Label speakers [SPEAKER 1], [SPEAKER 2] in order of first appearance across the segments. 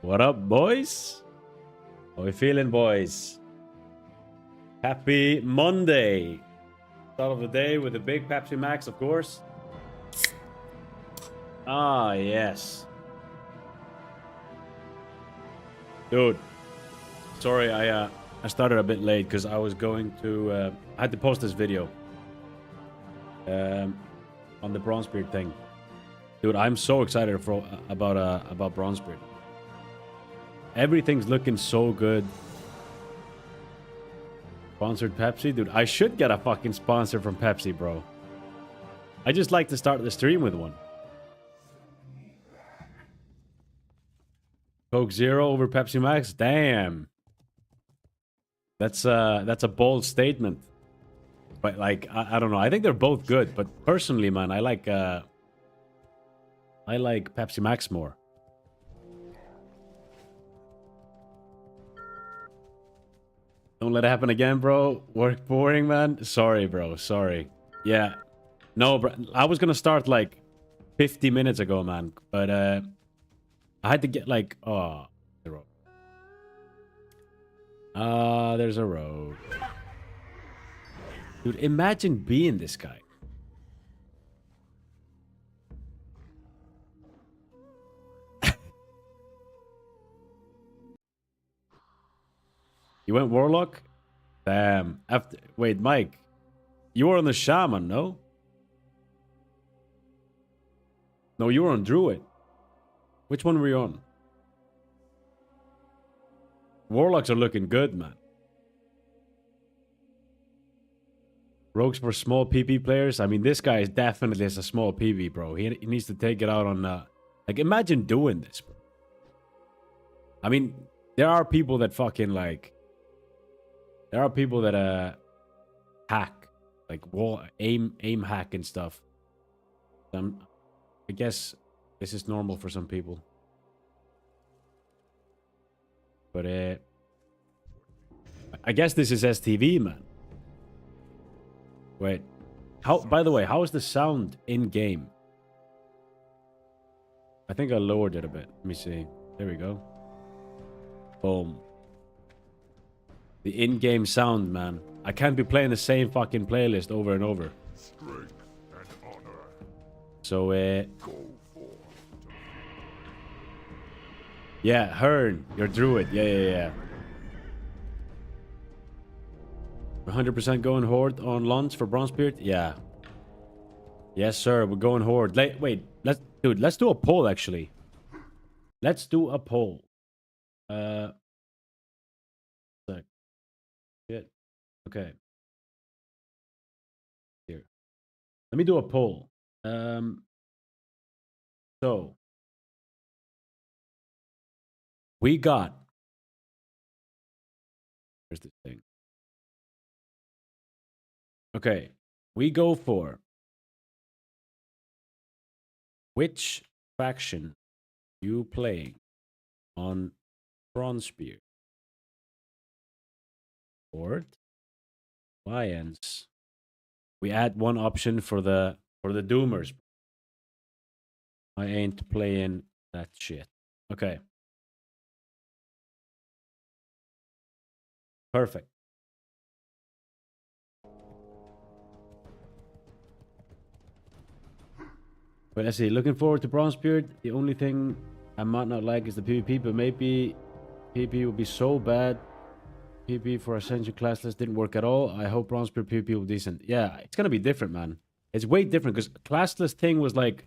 [SPEAKER 1] What up, boys? How we feeling, boys? Happy Monday. Start of the day with a big Pepsi Max, of course. Ah, yes. Dude, sorry, I started a bit late because I was going to... I had to post this video on the Bronzebeard thing. Dude, I'm so excited about Bronzebeard. Everything's looking so good. Sponsored Pepsi? Dude, I should get a fucking sponsor from Pepsi, bro. I just like to start the stream with one. Coke Zero over Pepsi Max? Damn. That's a bold statement. But like, I don't know. I think they're both good, but personally, man, I like Pepsi Max more. Don't let it happen again, bro. Work boring, man. Sorry, bro. Sorry. Yeah. No, bro. I was gonna start like 50 minutes ago, man. But I had to get like... Oh, the road. There's a road. Dude, imagine being this guy. You went Warlock? Damn. Wait, Mike. You were on the Shaman, no? No, you were on Druid. Which one were you on? Warlocks are looking good, man. Rogues for small PvP players? I mean, this guy is definitely has a small PvP, bro. He needs to take it out on... like, imagine doing this, bro. I mean, there are people that fucking, like... There are people that hack, like aim hack and stuff. I guess this is normal for some people. But I guess this is STV, man. Wait, by the way, how is the sound in game? I think I lowered it a bit. Let me see. There we go. Boom. The in-game sound, man. I can't be playing the same fucking playlist over and over.
[SPEAKER 2] Strength and honor.
[SPEAKER 1] So,
[SPEAKER 2] Go forth.
[SPEAKER 1] yeah, Hearn, your druid. Yeah. 100% going Horde on launch for Bronzebeard? Yeah. Yes, sir. We're going Horde. Wait, let's do a poll, actually. Let's do a poll. Shit. Okay. Here. Let me do a poll. So we got... Where's this thing? Okay. We go for... Which faction you playing on Bronzebeard? Horde, Alliance. We add one option for the Doomers. I ain't playing that shit. Okay. Perfect. But let's see. Looking forward to Bronzebeard. The only thing I might not like is the PvP, but maybe PvP will be so bad. PvP for Ascension classless didn't work at all. I hope Bronzebeard PvP will be decent. Yeah, it's gonna be different, man. It's way different because classless thing was like,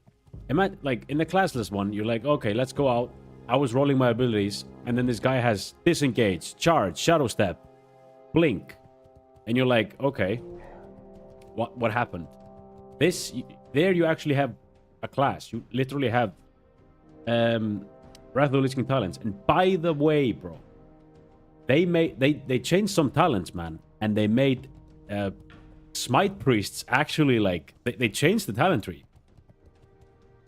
[SPEAKER 1] like in the classless one, you're like, okay, let's go out. I was rolling my abilities, and then this guy has disengage, charge, shadow step, blink, and you're like, okay, what happened? There you actually have a class. You literally have Wrath of the Lich King talents. And by the way, bro, they changed some talents, man, and they made Smite priests actually like they changed the talent tree.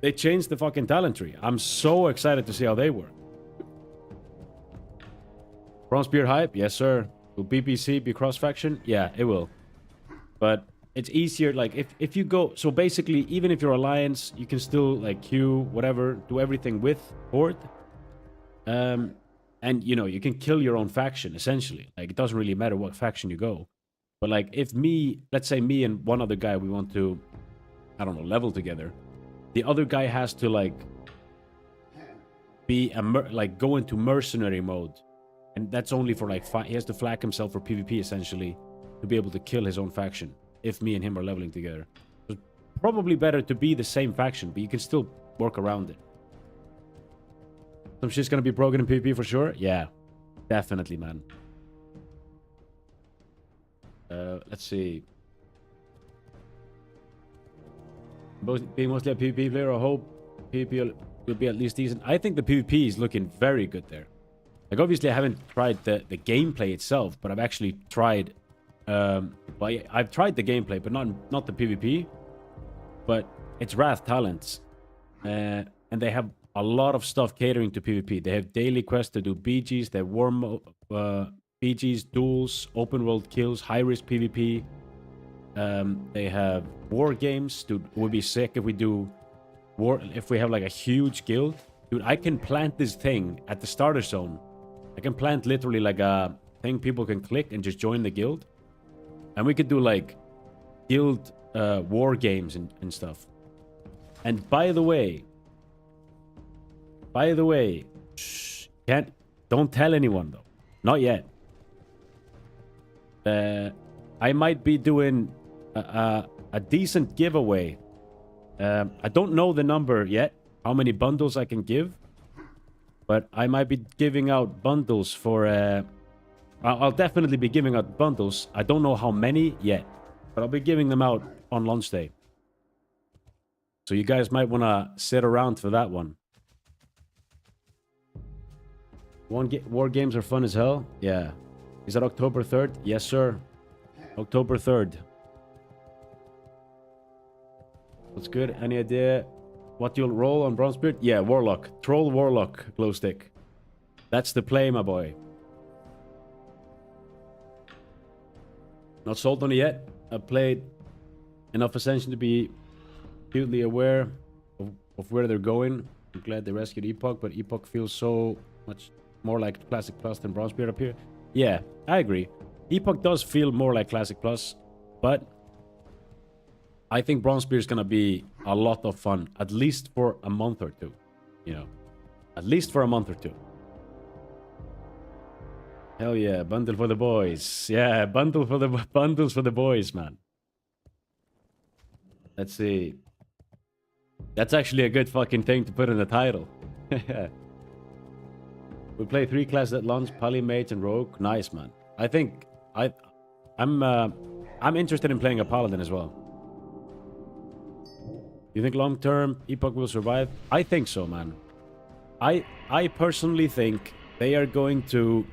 [SPEAKER 1] They changed the fucking talent tree. I'm so excited to see how they work. Bronzebeard hype, yes sir. Will BPC be cross faction? Yeah, it will. But it's easier, like if you go, so basically even if you're Alliance, you can still like queue whatever, do everything with Horde. And you know, you can kill your own faction essentially. Like it doesn't really matter what faction you go. But like if me, let's say me and one other guy, we want to, I don't know, level together. The other guy has to like be like go into mercenary mode, and that's only for like he has to flag himself for PvP essentially to be able to kill his own faction. If me and him are leveling together, so probably better to be the same faction, but you can still work around it. Some shit's gonna be broken in PvP for sure. Yeah, definitely, man. Let's see. Being mostly a PvP player, I hope PvP will be at least decent. I think the PvP is looking very good there. Like, obviously, I haven't tried the gameplay itself, but I've actually tried... I've tried the gameplay, but not the PvP. But it's Wrath Talents. And they have a lot of stuff catering to PvP. They have daily quests to do BGs, they have BGs, duels, open world kills, high-risk PvP. They have war games. Dude, it would be sick if we do if we have like a huge guild. Dude, I can plant this thing at the starter zone. I can plant literally like a thing people can click and just join the guild. And we could do like guild war games and stuff. And by the way, shh, don't tell anyone though. Not yet. I might be doing a decent giveaway. I don't know the number yet, how many bundles I can give, but I might be giving out bundles for... I'll definitely be giving out bundles. I don't know how many yet, but I'll be giving them out on launch day. So you guys might want to sit around for that one. War games are fun as hell. Yeah. Is that October 3rd? Yes, sir. October 3rd. What's good? Any idea what you'll roll on Bronzebeard? Yeah, Warlock. Troll Warlock glow stick. That's the play, my boy. Not sold on it yet. I played enough Ascension to be acutely aware of where they're going. I'm glad they rescued Epoch, but Epoch feels so much more like Classic Plus than Bronzebeard up here. Yeah, I agree. Epoch does feel more like Classic Plus, but I think Bronzebeard is going to be a lot of fun, at least for a month or two. You know, at least for a month or two. Hell yeah, bundle for the boys. Yeah, bundles for the boys, man. Let's see. That's actually a good fucking thing to put in the title. We play 3 classes at launch: Pally, Mage, and Rogue. Nice, man. I think I'm interested in playing a Paladin as well. You think long term Epoch will survive? I think so, man. I personally think they are going to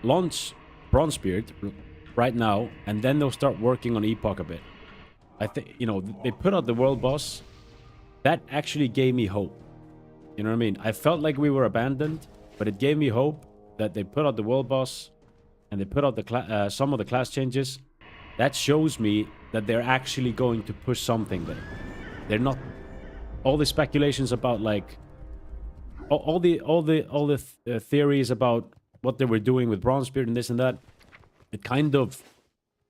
[SPEAKER 1] launch Bronzebeard right now, and then they'll start working on Epoch a bit. I think, you know, they put out the world boss. That actually gave me hope. You know what I mean? I felt like we were abandoned, but it gave me hope that they put out the world boss and they put out the some of the class changes. That shows me that they're actually going to push something there. They're not... All the speculations about, like... All the theories about what they were doing with Bronzebeard and this and that, it kind of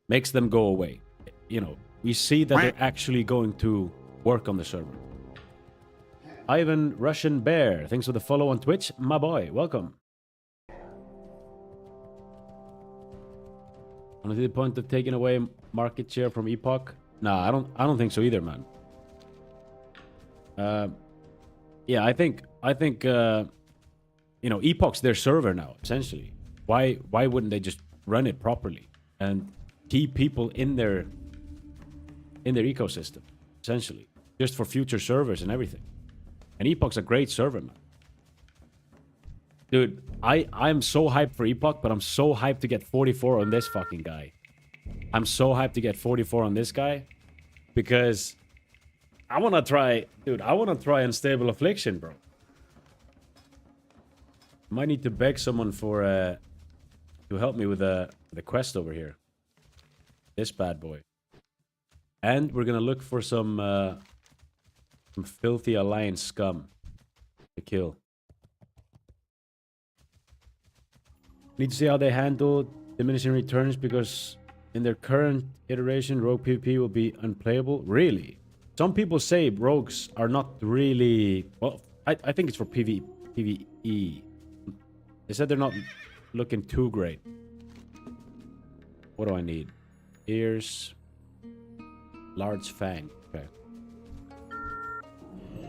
[SPEAKER 1] makes them go away. You know, we see that they're actually going to work on the server. Ivan Russian Bear, thanks for the follow on Twitch. My boy, welcome. On the point of taking away market share from Epoch? Nah, I don't think so either, man. Yeah, I think you know, Epoch's their server now, essentially. Why wouldn't they just run it properly and keep people in their ecosystem, essentially, just for future servers and everything? And Epoch's a great server, man. Dude, I'm so hyped for Epoch, but I'm so hyped to get 44 on this fucking guy. I'm so hyped to get 44 on this guy because I want to try, dude, I want to try Unstable Affliction, bro. Might need to beg someone for to help me with the quest over here. This bad boy. And we're gonna look for some filthy alliance scum to kill. Need to see how they handle diminishing returns because in their current iteration, rogue PvP will be unplayable. Really? Some people say rogues are not really... Well, I think it's for PvE. They said they're not looking too great. What do I need? Ears. Large fang. Okay.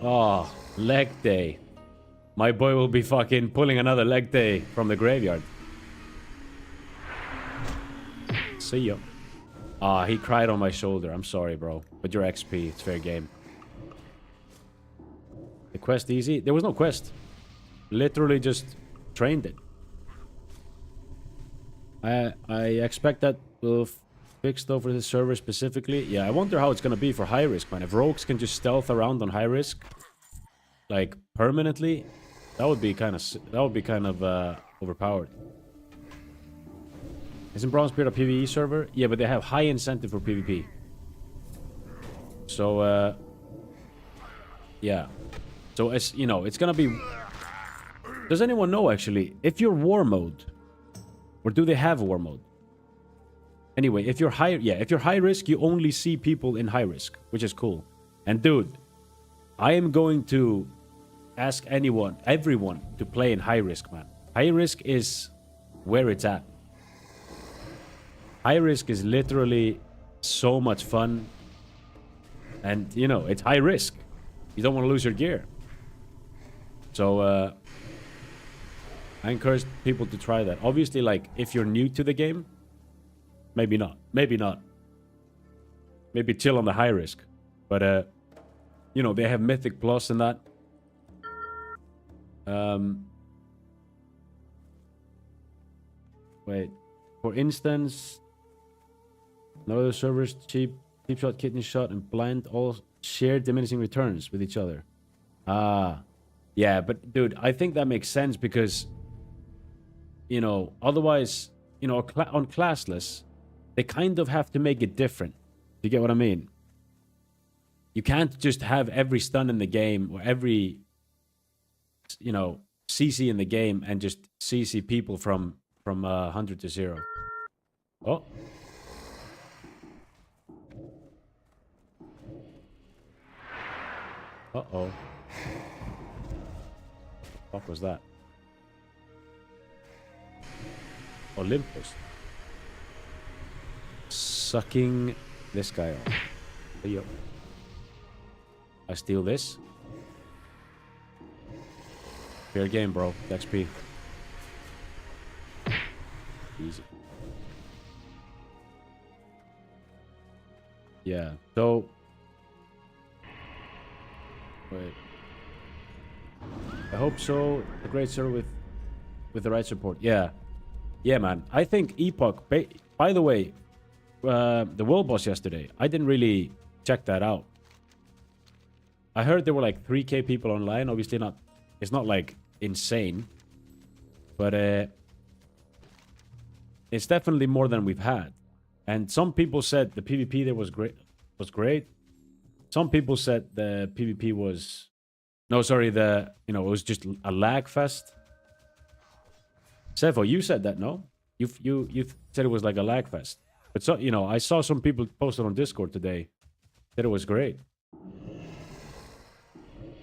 [SPEAKER 1] Oh, leg day. My boy will be fucking pulling another leg day from the graveyard. See ya. Ah, he cried on my shoulder. I'm sorry, bro. But you're XP. It's fair game. The quest easy? There was no quest. Literally just trained it. I expect that will fix though for the server specifically. Yeah, I wonder how it's gonna be for high risk, man. If rogues can just stealth around on high risk, like permanently, that would be kind of overpowered. Isn't Bronzebeard a PvE server? Yeah, but they have high incentive for PvP. So yeah. So as you know, it's gonna be. Does anyone know actually if you're war mode, or do they have war mode? Anyway, if you're high risk, you only see people in high risk, which is cool. And dude, I am going to ask everyone to play in high risk, man. High risk is where it's at. High risk is literally so much fun. And, you know, it's high risk. You don't want to lose your gear. So, I encourage people to try that. Obviously, like, if you're new to the game, maybe not. Maybe not. Maybe chill on the high risk. But, you know, they have Mythic Plus and that. Wait. For instance, no other servers, cheap shot, kidney shot, and blind all share diminishing returns with each other. Ah. Yeah, but dude, I think that makes sense because, you know, otherwise, you know, on classless, they kind of have to make it different. You get what I mean? You can't just have every stun in the game or every, you know, CC in the game and just CC people from 100 to 0. Oh. Uh-oh. What was that? Olympus. Sucking this guy off. There you go. I steal this. Fair game, bro. XP. Easy. Yeah. So. Wait. I hope so. A great server with the right support. Yeah. Yeah, man. I think Epoch. By the way, the world boss yesterday. I didn't really check that out. I heard there were like 3K people online. Obviously not. It's not like insane, but it's definitely more than we've had. And some people said the PvP there was great. Some people said the PvP was, no, sorry, it was just a lag fest. Sefo, you said that, no? You said it was like a lag fest. But so, you know, I saw some people posted on Discord today that it was great.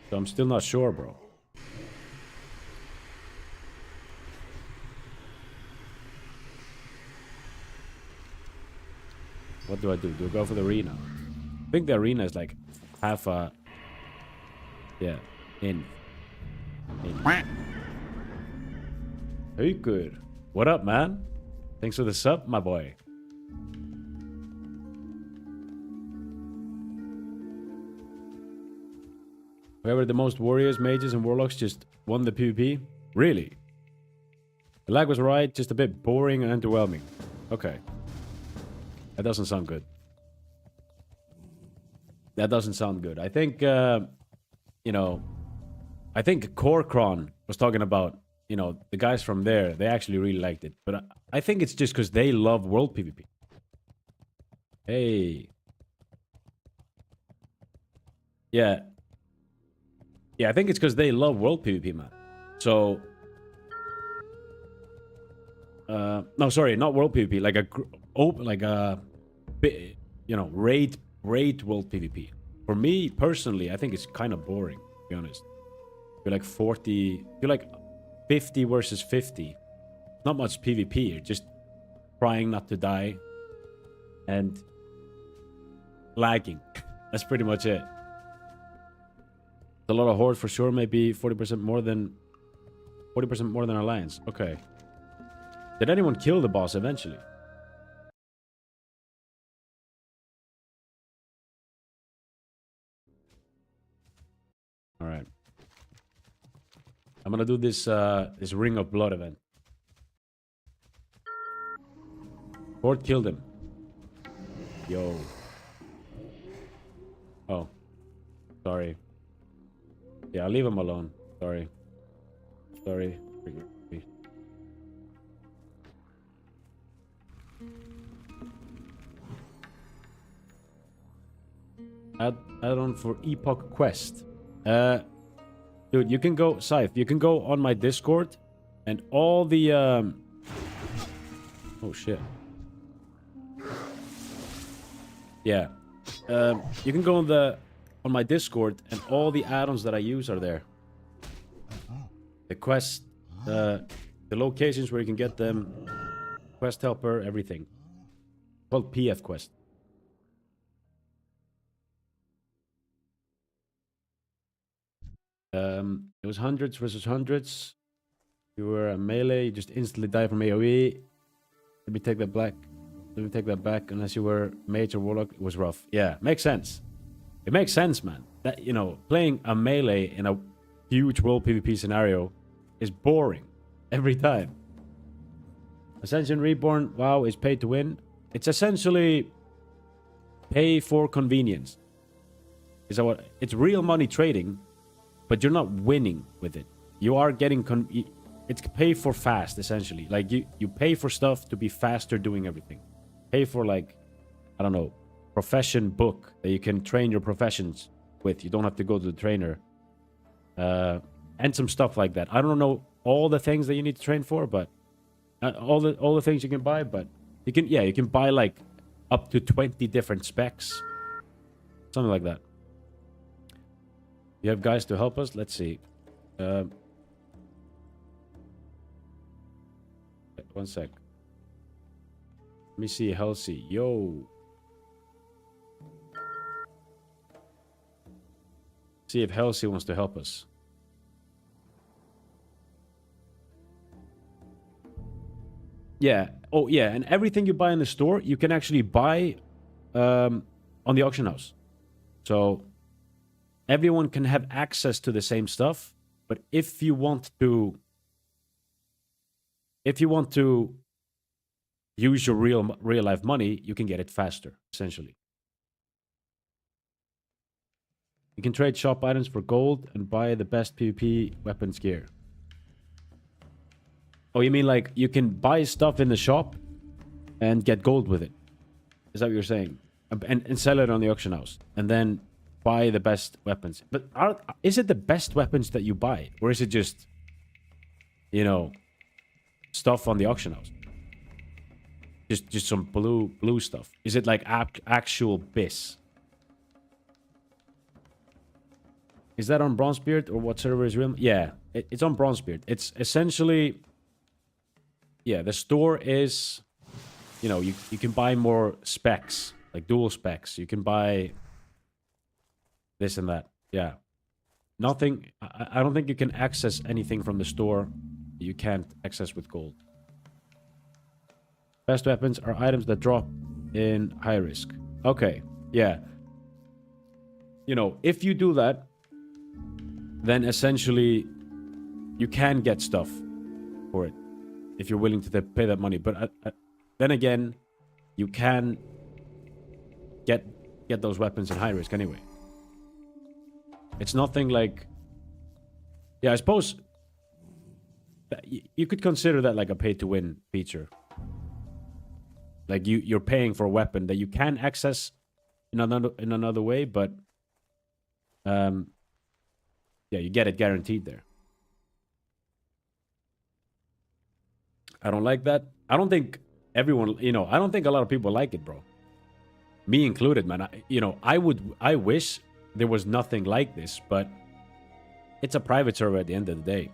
[SPEAKER 1] So I'm still not sure, bro. What do I do? Do I go for the arena? I think the arena is like half a... Yeah, in. Hey, good. What up, man? Thanks for the sub, my boy. Whoever the most warriors, mages, and warlocks just won the PvP? Really? The lag was right, just a bit boring and underwhelming. Okay. That doesn't sound good. That doesn't sound good. I think, you know, I think Korkron was talking about, you know, the guys from there, they actually really liked it. But I think it's just because they love world PvP. Hey. Yeah. Yeah, I think it's because they love world PvP, man. So, No, sorry, not world PvP. Like raid world PvP. For me personally, I think it's kind of boring. To be honest, you're like 40. You're like 50 versus 50. Not much PvP. You're just trying not to die and lagging. That's pretty much it. A lot of horde for sure. Maybe 40% more than Alliance. Okay. Did anyone kill the boss eventually? All right. I'm gonna do this this Ring of Blood event. Horde killed him. Yo. Oh. Sorry. Yeah, I'll leave him alone. Sorry. Sorry. Add-on for Epoch quest. Dude, you can go, Scythe, you can go on my Discord and all the oh shit. Yeah. You can go on my Discord and all the add-ons that I use are there. The quest, the locations where you can get them, quest helper, everything. Called PF quest. It was hundreds versus hundreds. You were a melee, you just instantly die from AoE. Let me take that back. Let me take that back. Unless you were mage or warlock, it was rough. Yeah, makes sense. It makes sense, man. That, you know, playing a melee in a huge world PvP scenario is boring every time. Ascension Reborn, WoW is pay to win. It's essentially pay for convenience. Is that what? It's real money trading, but you're not winning with it. You are getting it's pay for fast, essentially. Like you pay for stuff to be faster doing everything. Pay for, like, I don't know, profession book that you can train your professions with. You don't have to go to the trainer. And some stuff like that. I don't know all the things that you need to train for, but all the things you can buy, but you can buy like up to 20 different specs. Something like that. You have guys to help us? Let's see. One sec. Let me see. Halsey. Yo. See if Halsey wants to help us. Yeah. Oh, yeah. And everything you buy in the store, you can actually buy on the auction house. So everyone can have access to the same stuff. But if you want to use your real life money, you can get it faster, essentially. You can trade shop items for gold and buy the best PvP weapons gear. Oh, you mean like you can buy stuff in the shop and get gold with it? Is that what you're saying? And sell it on the auction house. And then buy the best weapons. But is it the best weapons that you buy? Or is it just, you know, stuff on the auction house? Just some blue stuff. Is it like actual BIS? Is that on Bronzebeard or what server is real? Yeah, it's on Bronzebeard. It's essentially, yeah, the store is, you know, you can buy more specs, like dual specs. You can buy this and that. Yeah. Nothing, I don't think you can access anything from the store that you can't access with gold. Best weapons are items that drop in high risk. Okay, yeah. You know, if you do that, then essentially you can get stuff for it if you're willing to pay that money. But then again, you can get those weapons in high risk anyway. It's nothing like, yeah, I suppose that you could consider that like a pay to win feature. Like you're paying for a weapon that you can access in another way, but yeah, you get it guaranteed there. I don't like that. I don't think everyone, I don't think a lot of people like it, bro. Me included, man. I wish there was nothing like this, but it's a private server at the end of the day.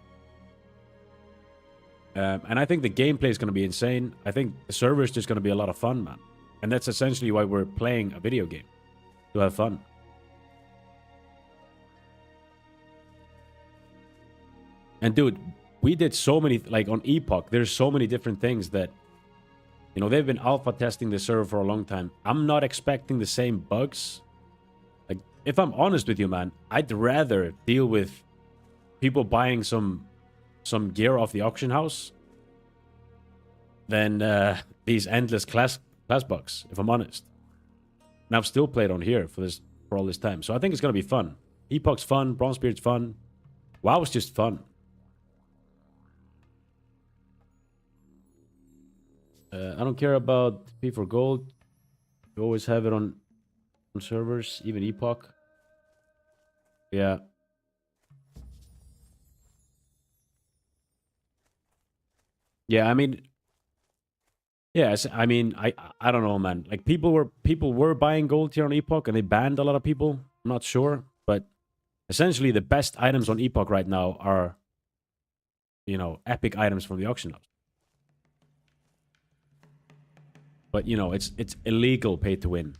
[SPEAKER 1] And I think the gameplay is going to be insane. I think the server is just going to be a lot of fun, man. And that's essentially why we're playing a video game. To have fun. And dude, we did so many, like on Epoch, there's so many different things that, they've been alpha testing the server for a long time. I'm not expecting the same bugs. Like, if I'm honest with you, man, I'd rather deal with people buying some gear off the auction house than these endless class bugs, if I'm honest. And I've still played on here for all this time. So I think it's going to be fun. Epoch's fun. Bronzebeard's fun. WoW's just fun. I don't care about P for gold. You always have it on servers, even Epoch. Yeah. Yeah, I mean, yes, I mean, I don't know, man. Like people were buying gold here on Epoch, and they banned a lot of people. I'm not sure, but essentially the best items on Epoch right now are, epic items from the auction house. But it's illegal pay to win.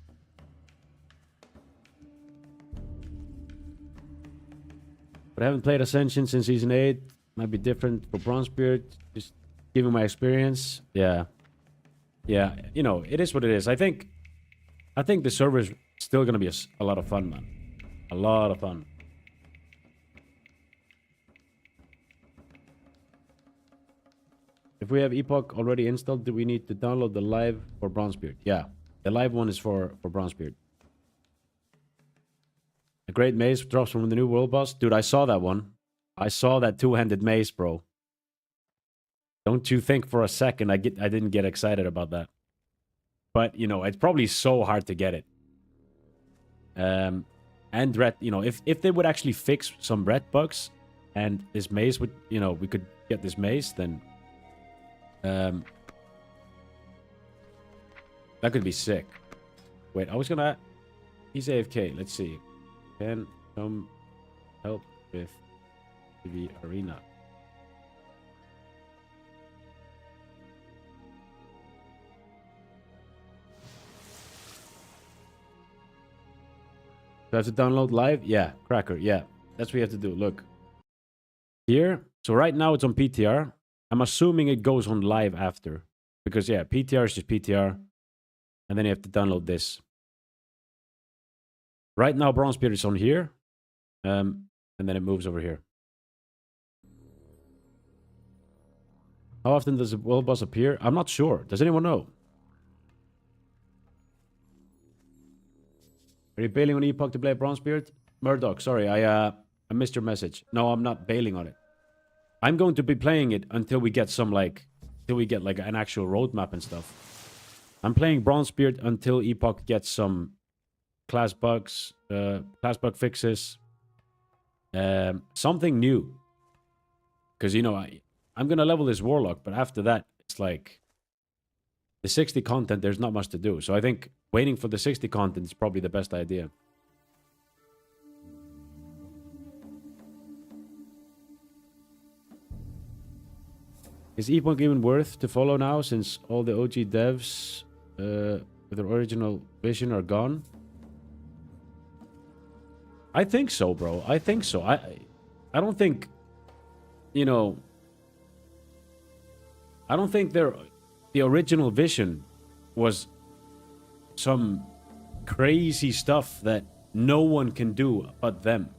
[SPEAKER 1] But I haven't played Ascension since Season 8. Might be different for Bronzebeard. Just giving my experience. Yeah. Yeah, it is what it is. I think the server is still going to be a lot of fun, man. A lot of fun. If we have Epoch already installed, do we need to download the live for Bronzebeard? Yeah, the live one is for Bronzebeard. A great mace drops from the new world boss. Dude, I saw that one. I saw that two-handed mace, bro. Don't you think for a second I didn't get excited about that. But, it's probably so hard to get it. And red, if they would actually fix some red bugs and this mace would, we could get this mace, then that could be sick. Wait, I was gonna... He's AFK. Let's see. Can come help with the arena. Do I have to download live? Yeah, Cracker. Yeah, that's what you have to do. Look. Here. So right now it's on PTR. I'm assuming it goes on live after. Because, yeah, PTR is just PTR. And then you have to download this. Right now, Bronzebeard is on here. And then it moves over here. How often does the world boss appear? I'm not sure. Does anyone know? Are you bailing on Epoch to play Bronzebeard? Murdoch, sorry, I missed your message. No, I'm not bailing on it. I'm going to be playing it until we get some, till we get, an actual roadmap and stuff. I'm playing Bronzebeard until Epoch gets some class bugs, class bug fixes. Something new. Because, I'm going to level this Warlock, but after that, it's the 60 content, there's not much to do. So I think waiting for the 60 content is probably the best idea. Is Epoch even worth to follow now, since all the OG devs with their original vision are gone? I think so, bro. I think so. I don't think, I don't think the original vision was some crazy stuff that no one can do but them.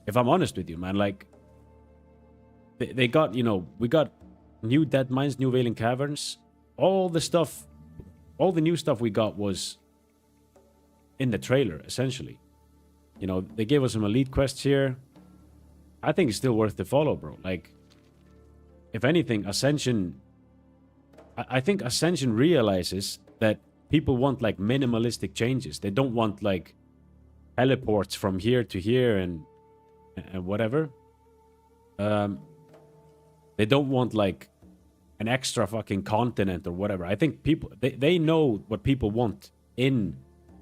[SPEAKER 1] If I'm honest with you, man, they got, we got new Dead Mines, new Veiling Caverns. All the new stuff we got was in the trailer, essentially. They gave us some elite quests here. I think it's still worth the follow, bro. If anything, Ascension... I think Ascension realizes that people want, minimalistic changes. They don't want, teleports from here to here and whatever. They don't want, an extra fucking continent or whatever. I think people, they know what people want in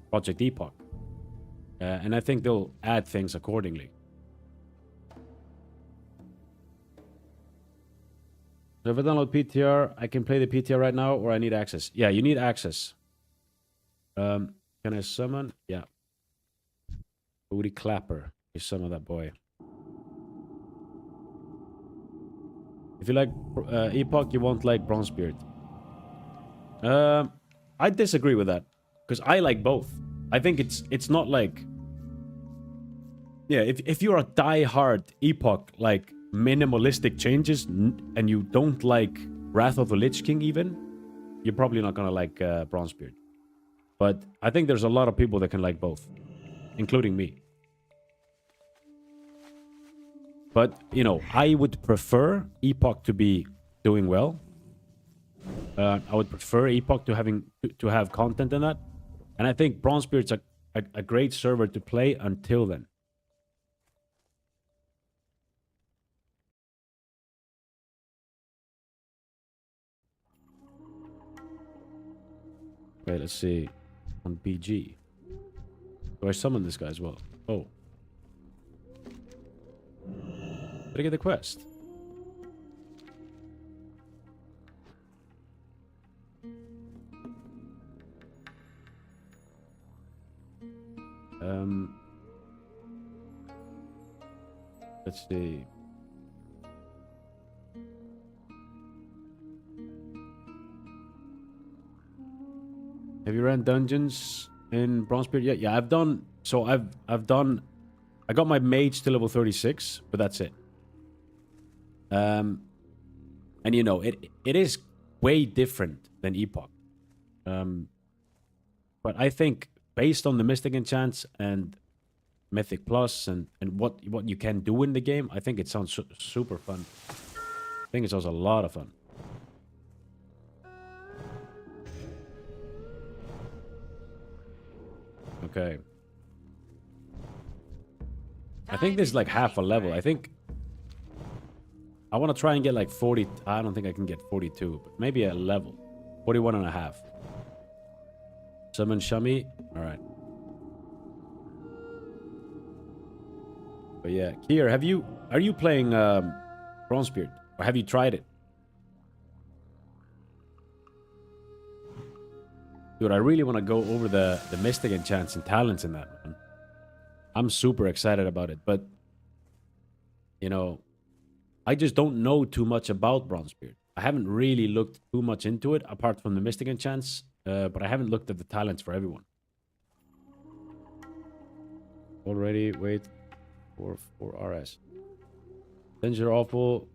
[SPEAKER 1] Project Epoch. And I think they'll add things accordingly. So if I download PTR, I can play the PTR right now, or I need access. Yeah, you need access. Can I summon? Yeah. Booty Clapper. You summon that boy. If you like Epoch, you won't like Bronzebeard. I disagree with that. Because I like both. I think it's not like... Yeah, if you're a die-hard Epoch, like minimalistic changes, and you don't like Wrath of the Lich King even, you're probably not gonna like Bronzebeard. But I think there's a lot of people that can like both, including me. But, you know, I would prefer Epoch to be doing well. I would prefer Epoch to have content in that. And I think Bronzebeard's a great server to play until then. Wait, let's see. On BG. Do I summon this guy as well? Oh. Did I get the quest? Let's see. Have you ran dungeons in Bronzebeard yet? Yeah, I've done. So I've done. I got my mage to level 36, but that's it. And you know, it is way different than Epoch. But I think based on the Mystic enchants and Mythic Plus and what you can do in the game, I think it sounds super fun. I think it sounds a lot of fun. Okay. I think this is like half a level. I think I want to try and get like 40. I don't think I can get 42, but maybe a level. 41 and a half. Summon Shami. All right. But yeah, Kier, are you playing Bronzebeard? Or have you tried it? Dude, I really want to go over the Mystic enchants and talents in that one. I'm super excited about it, but you know, I just don't know too much about Bronzebeard. I haven't really looked too much into it, apart from the Mystic enchants, but I haven't looked at the talents for everyone. Already, wait for RS. Danger awful.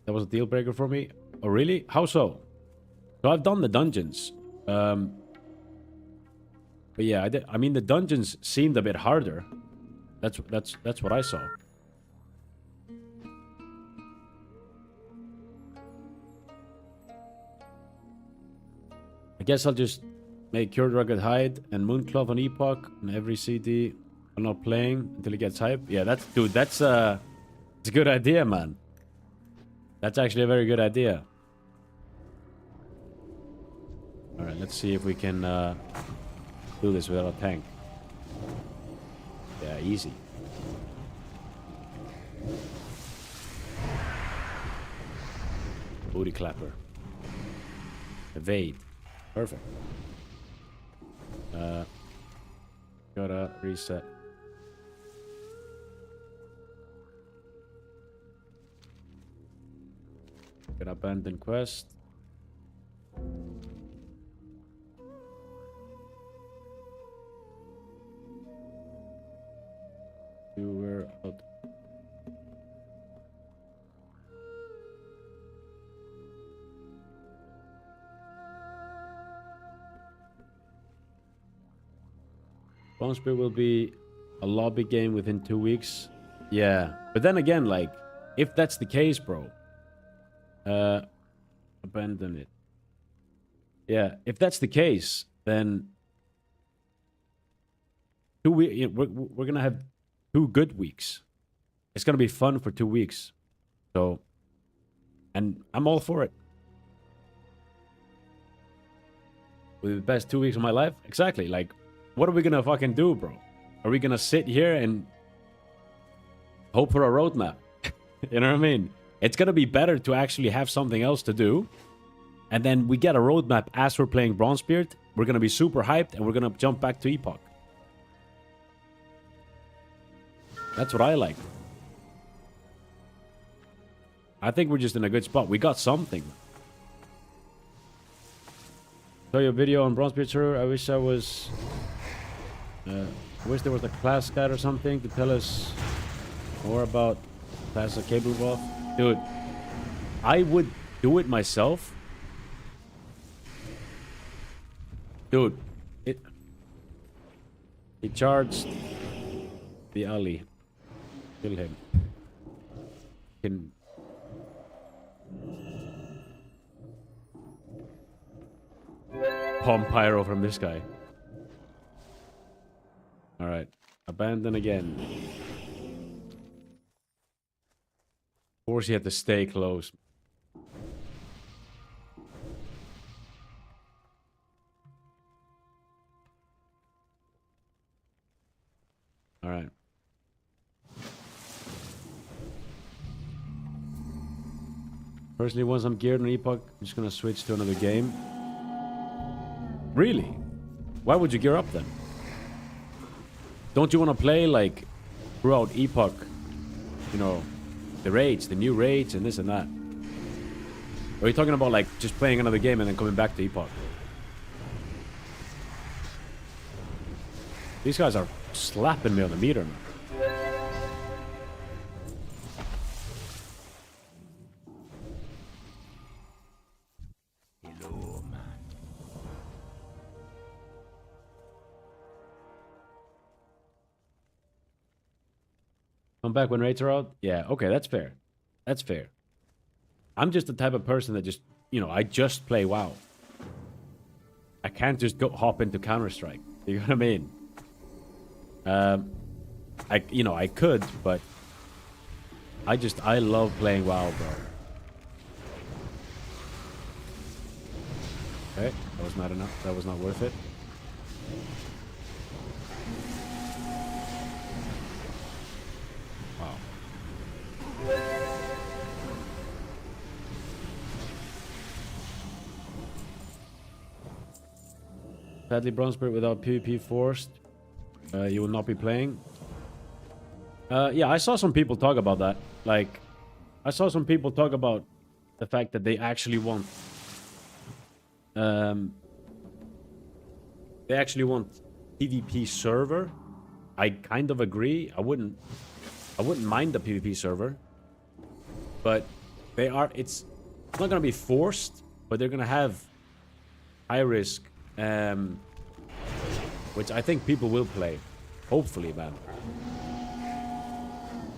[SPEAKER 1] That was a deal breaker for me. Oh, really? How so? So I've done the dungeons. But yeah, I mean, the dungeons seemed a bit harder. That's what I saw. I guess I'll just make Cured Rugged Hide and Mooncloth on Epoch on every CD. I'm not playing until it gets hype. Yeah, that's a good idea, man. That's actually a very good idea. All right, let's see if we can do this without a tank. Yeah, easy. Booty Clapper. Evade. Perfect. Gotta reset. Gonna abandon quest. You were out. Bronzebeard will be a lobby game within 2 weeks. Yeah, but then again, like, if that's the case, bro, abandon it. Yeah, if that's the case, then we're gonna have 2 good weeks. It's gonna be fun for 2 weeks. So, and I'm all for it. With the best 2 weeks of my life? Exactly. Like, what are we gonna fucking do, bro? Are we gonna sit here and hope for a roadmap? You know what I mean? It's gonna be better to actually have something else to do. And then we get a roadmap as we're playing Bronzebeard. We're gonna be super hyped and we're gonna jump back to Epoch. That's what I like. I think we're just in a good spot. We got something. Saw your video on Bronzebeard, sir. I wish I was... I wish there was a class guide or something to tell us more about class of capable of. Dude, I would do it myself. Dude, he charged the alley. Kill him. Can... Palm pyro from this guy. Alright. Abandon again. Of course he had to stay close. Alright. Personally, once I'm geared on Epoch, I'm just gonna switch to another game. Really? Why would you gear up then? Don't you want to play like throughout Epoch? You know, the raids, the new raids, and this and that. Or are you talking about like just playing another game and then coming back to Epoch? These guys are slapping me on the meter, man. Come back when raids are out? Yeah, okay, that's fair. That's fair. I'm just the type of person that just, you know, I just play WoW. I can't just go hop into Counter-Strike. You know what I mean? I could, but I love playing WoW, bro. Okay, that was not enough. That was not worth it. Sadly, Bronzebeard without PvP forced, you will not be playing. Yeah, I saw some people talk about that. Like, I saw some people talk about the fact that they actually want... they actually want PvP server. I kind of agree. I wouldn't mind the PvP server. But it's not gonna be forced, but they're gonna have high risk, which I think people will play, hopefully, man.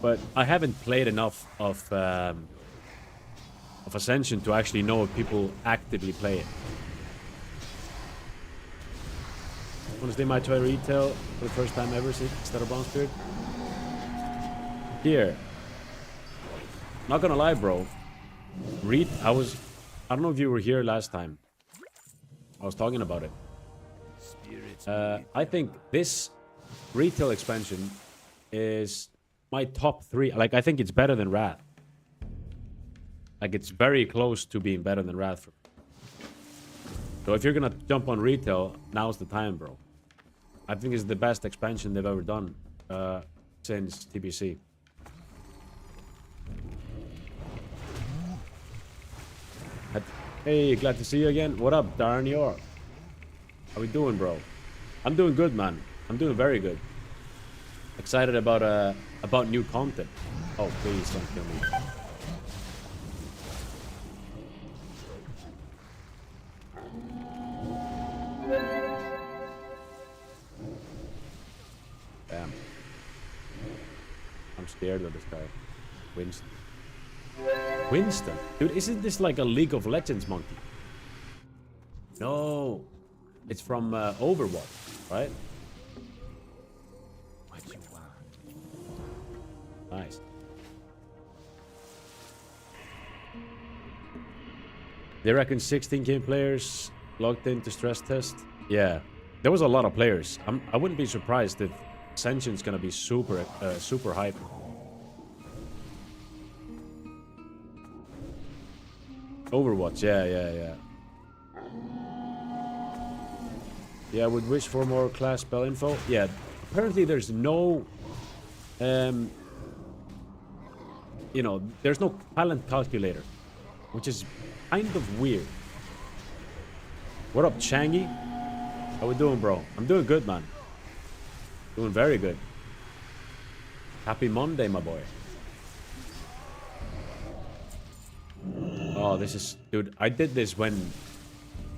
[SPEAKER 1] But I haven't played enough of Ascension to actually know if people actively play it. Honestly, might try retail for the first time ever instead of Bronzebeard. Here. Not gonna lie, bro. I don't know if you were here last time. I was talking about it. I think this retail expansion is my top 3. Like, I think it's better than Wrath. Like, it's very close to being better than Wrath. So if you're gonna jump on retail, now's the time, bro. I think it's the best expansion they've ever done since TBC. Hey, glad to see you again. What up, Darren York? How we doing, bro? I'm doing good, man. I'm doing very good. Excited about new content. Oh, please don't kill me. Damn. I'm scared of this guy. Winston. Winston? Dude, isn't this like a League of Legends monkey? No. It's from Overwatch, right? What you want? Nice. They reckon 16k players Logged into stress test. Yeah, there was a lot of players. I wouldn't be surprised if Ascension's gonna be super super hype. Overwatch, yeah. Yeah, I would wish for more class spell info. Yeah, apparently there's no, you know, there's no talent calculator, which is kind of weird. What up, Changy? How we doing, bro? I'm doing good, man. Doing very good. Happy Monday, my boy. Oh, this is... Dude, I did this when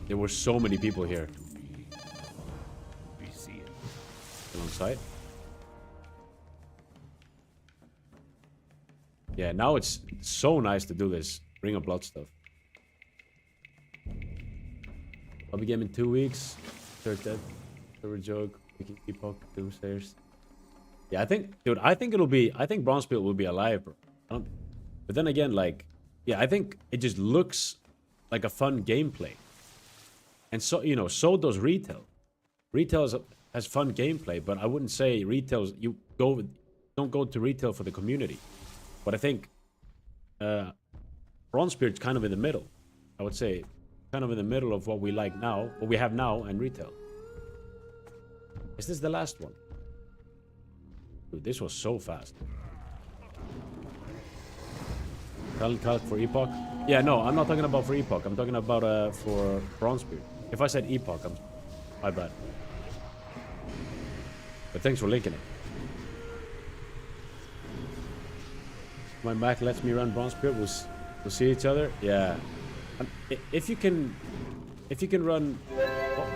[SPEAKER 1] there were so many people here. Still on site? Yeah, now it's so nice to do this Ring of Blood stuff. I'll be game in 2 weeks. Third dead. Third joke. Making Epoch. Doomsayers. Yeah, I think... Dude, I think it'll be... I think Bronzebeard will be alive, bro. But then again, like... Yeah, I think it just looks like a fun gameplay. And so, you know, so does retail. Retail has fun gameplay, but I wouldn't say retail's... Don't go to retail for the community. But I think Bronzebeard's kind of in the middle. I would say kind of in the middle of what we like now, what we have now, and retail. Is this the last one? Dude, this was so fast. Talent calc for Epoch? Yeah, no, I'm not talking about for Epoch. I'm talking about for Bronzebeard. If I said Epoch, my bad. But thanks for linking it. My Mac lets me run Bronzebeard. We'll see each other. Yeah. If you can run. Oh,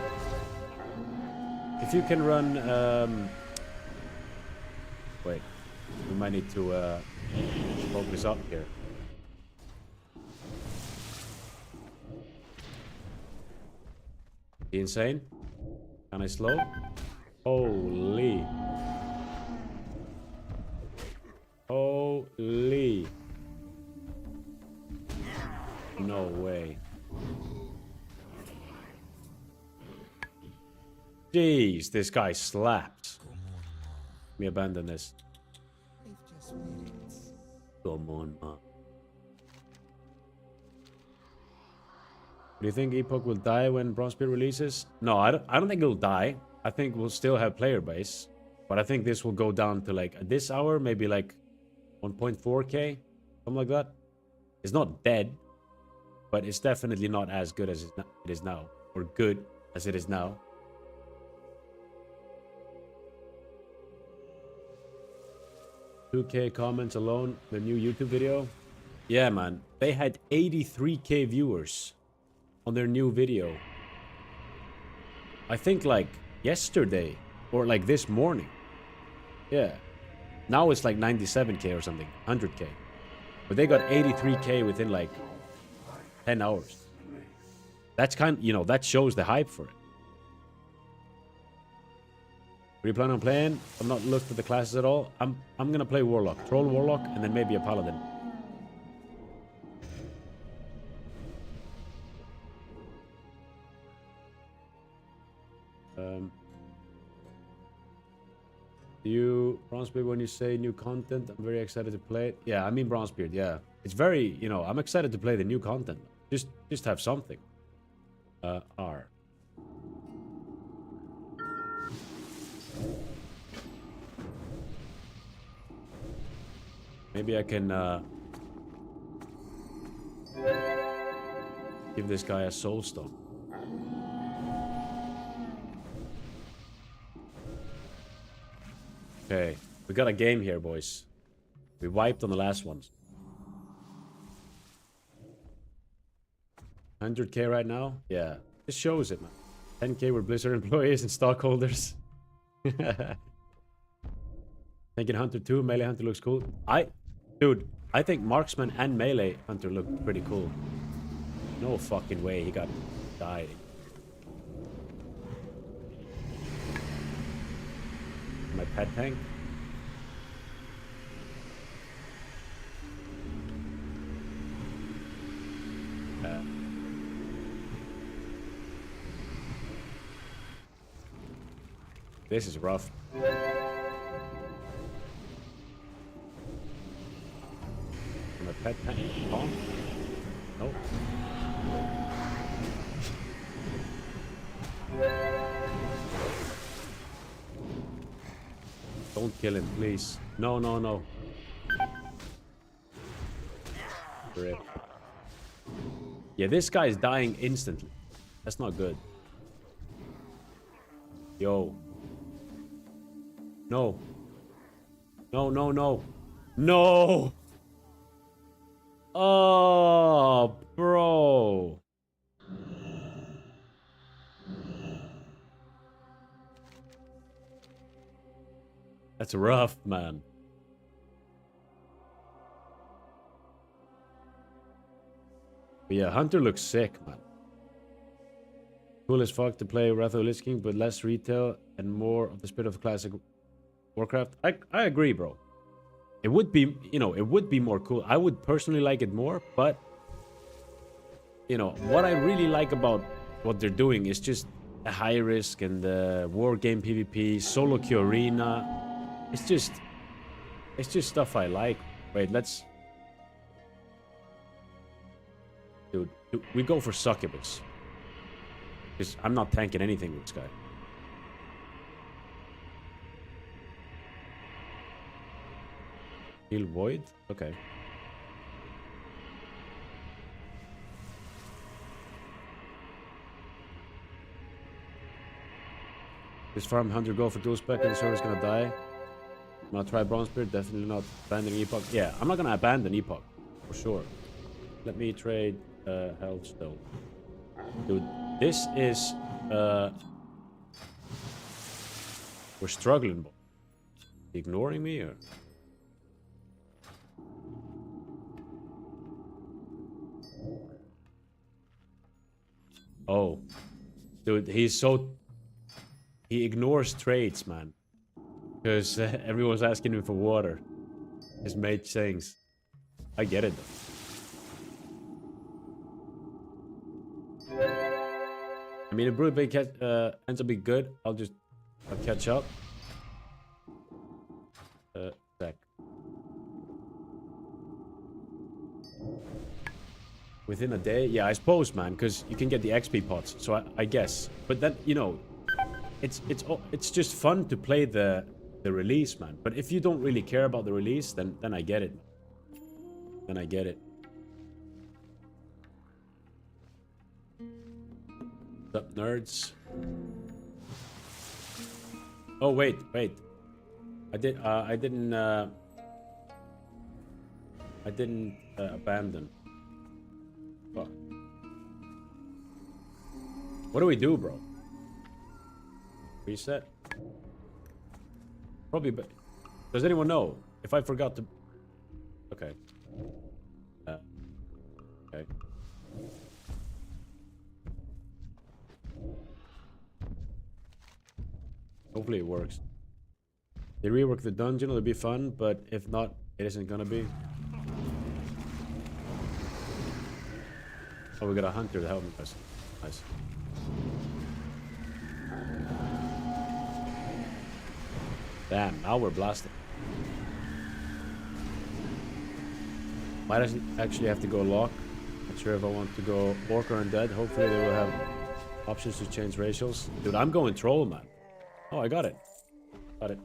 [SPEAKER 1] if you can run. Wait. We might need to focus up here. Is he insane? Can I slow? Holy. Holy. No way. Jeez, this guy slaps. Let me abandon this. Come on, man. Do you think Epoch will die when Bronzebeard releases? No, I don't think it'll die. I think we'll still have player base. But I think this will go down to like, at this hour, maybe like 1.4k. Something like that. It's not dead. But it's definitely not as good as it is now. Or good as it is now. $2K comments alone. The new YouTube video. Yeah, man. They had 83k viewers on their new video. I think like yesterday. Or like this morning. Yeah. Now it's like 97k or something. 100k. But they got 83k within like 10 hours. That's kind of, you know, that shows the hype for it. What are you planning on playing? I've not looked at the classes at all. I'm gonna play Warlock. Troll Warlock and then maybe a Paladin. You Bronzebeard, when you say new content, I'm very excited to play it. Yeah, I mean Bronzebeard, yeah. It's very, you know, I'm excited to play the new content. Just have something. R. Maybe I can give this guy a soul stone. Okay, we got a game here, boys. We wiped on the last ones. 100k right now? Yeah, this shows it, man. 10k were Blizzard employees and stockholders. Thinking Hunter 2, Melee Hunter looks cool. Dude, I think Marksman and Melee Hunter look pretty cool. No fucking way he got died. My pet tank. This is rough. And a pet tank. Oh. Nope. Don't kill him, please. No, no, no. Rip. Yeah, this guy is dying instantly. That's not good. Yo. No. No, no, no. No! Oh, bro. That's rough, man. But yeah, Hunter looks sick, man. Cool as fuck to play Wrath of the Lich King, but less retail and more of the spirit of classic Warcraft. I agree, bro. It would be, you know, it would be more cool. I would personally like it more, but you know, what I really like about what they're doing is just the high risk and the war game PvP, solo queue arena. It's just stuff I like. Wait, let's... Dude, we go for Succubus. Because I'm not tanking anything with this guy. Heal Void? Okay. This farm Hunter go for dual spec and the server's gonna die. I'm gonna try Bronzebeard, definitely not abandoning Epoch. Yeah, I'm not gonna abandon Epoch, for sure. Let me trade Hellstone. Dude, this is... we're struggling. Ignoring me or... Oh. Dude, he's so... He ignores trades, man. Because everyone's asking him for water. His mage things. I get it, though. I mean, if Broodbait ends up being good, I'll catch up. Sec. Within a day? Yeah, I suppose, man, because you can get the XP pots, so I guess. But then, you know, it's just fun to play the release, man. But if you don't really care about the release, then I get it. Then I get it. What's up, nerds? Oh, wait. I didn't abandon. Fuck. What do we do, bro? Reset? Probably, but does anyone know if I forgot to... Okay. Okay. Hopefully it works. They rework the dungeon, it'll be fun, but if not, it isn't gonna be. Oh, we got a hunter to help me. Nice. Damn, now we're blasting. Might actually have to go lock. Not sure if I want to go orc or undead. Hopefully they will have options to change ratios. Dude, I'm going troll, man. Oh, I got it. Got it.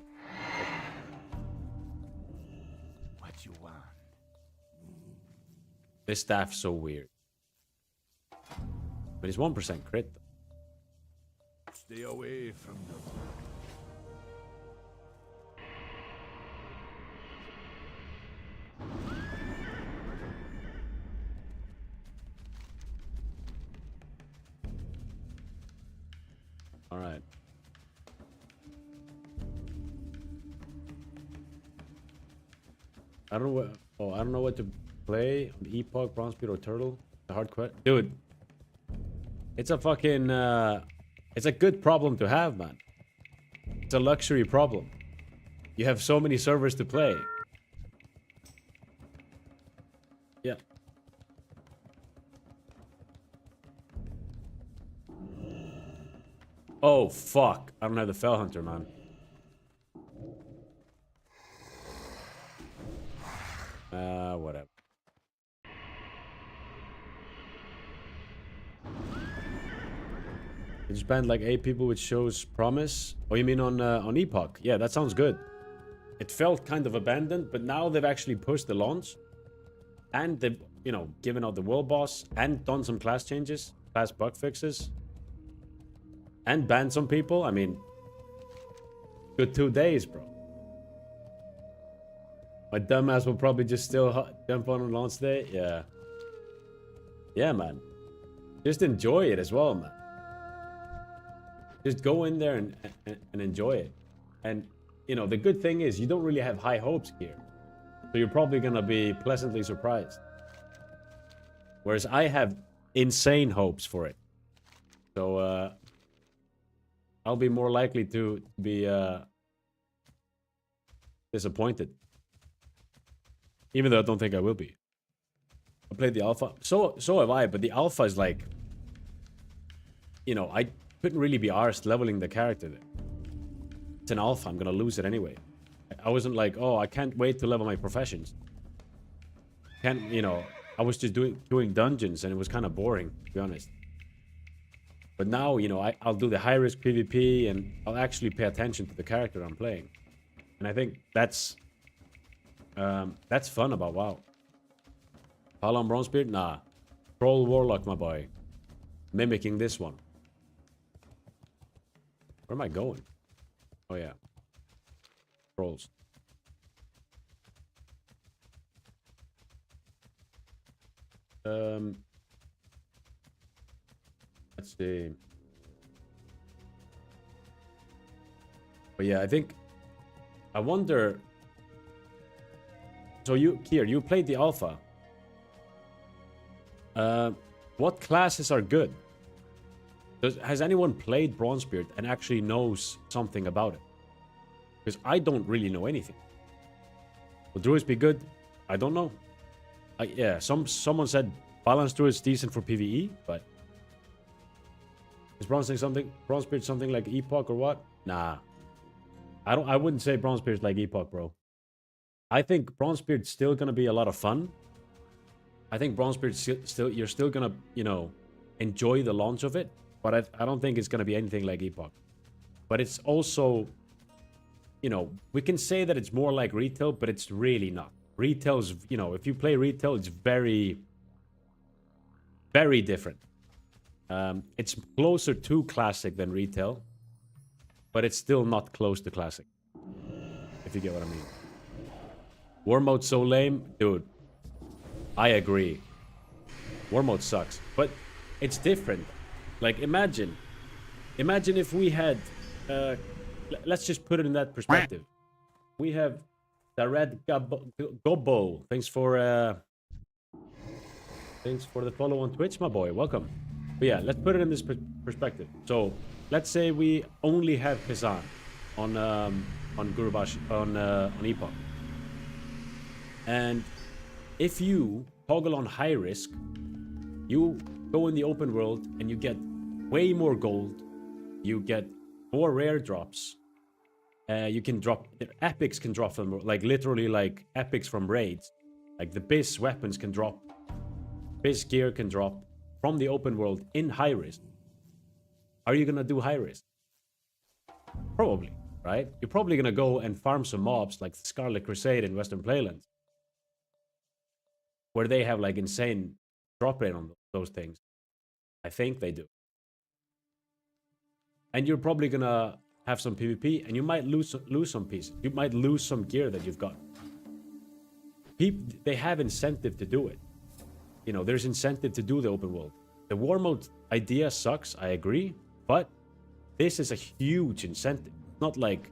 [SPEAKER 3] What you want?
[SPEAKER 1] This staff's so weird. But it's 1% crit.
[SPEAKER 3] Stay away from the...
[SPEAKER 1] All right. I don't know what. Oh, I don't know what to play on Epoch, Bronzebeard, or Turtle. The hard quest, dude. It's a fucking. It's a good problem to have, man. It's a luxury problem. You have so many servers to play. Yeah. Oh fuck! I don't have the Fell Hunter, man. Whatever. You just banned like 8 people, which shows promise. Oh, you mean on Epoch? Yeah, that sounds good. It felt kind of abandoned, but now they've actually pushed the launch. And they've, you know, given out the world boss and done some class changes, class bug fixes. And banned some people. I mean, good 2 days, bro. My dumbass will probably just still jump on launch day. Yeah. Yeah, man. Just enjoy it as well, man. Just go in there and enjoy it. And, you know, the good thing is you don't really have high hopes here. So you're probably going to be pleasantly surprised. Whereas I have insane hopes for it. So, I'll be more likely to be disappointed. Even though I don't think I will be. I played the alpha. So have I, but the alpha is like... You know, I couldn't really be arsed leveling the character there. It's an alpha, I'm gonna lose it anyway. I wasn't like, oh, I can't wait to level my professions. You know, I was just doing dungeons and it was kind of boring, to be honest. But now, you know, I'll do the high-risk PvP and I'll actually pay attention to the character I'm playing. And I think that's fun about WoW. Paladin Bronzebeard? Nah. Troll Warlock, my boy. Mimicking this one. Where am I going? Oh, yeah. Trolls. Let's see. But yeah, I wonder... So Kier, you played the alpha. What classes are good? Has anyone played Bronzebeard and actually knows something about it? Because I don't really know anything. Will Druids be good? I don't know. Yeah, someone said Balanced Druid's decent for PvE, but... Is Bronzebeard something like Epoch or what? Nah. I wouldn't say Bronzebeard's like Epoch, bro. I think Bronzebeard's still gonna be a lot of fun. I think Bronzebeard's you're still gonna, you know, enjoy the launch of it. But I don't think it's gonna be anything like Epoch. But it's also, you know, we can say that it's more like retail, but it's really not. Retail's, you know, if you play retail, it's very, very different. It's closer to classic than retail, but it's still not close to classic. If you get what I mean. War mode's so lame, dude. I agree. War mode sucks, but it's different. Like, imagine if we had, let's just put it in that perspective. We have the Red Gobbo. Thanks for the follow on Twitch, my boy. Welcome. But yeah, let's put it in this perspective. So, let's say we only have Kazan on Gurubashi, on Epoch. And if you toggle on high risk, you go in the open world and you get way more gold. You get more rare drops. You can drop... Epics can drop from... Like, literally, like, epics from raids. Like, the base weapons can drop. Base gear can drop from the open world in high risk. Are you gonna do high risk? Probably, right? You're probably gonna go and farm some mobs like the Scarlet Crusade in Western Playlands, where they have, like, insane drop rate on those things. I think they do. And you're probably gonna have some PvP, and you might lose some pieces. You might lose some gear that you've got. They have incentive to do it. You know, there's incentive to do the open world. The war mode idea sucks, I agree, but this is a huge incentive. Not like,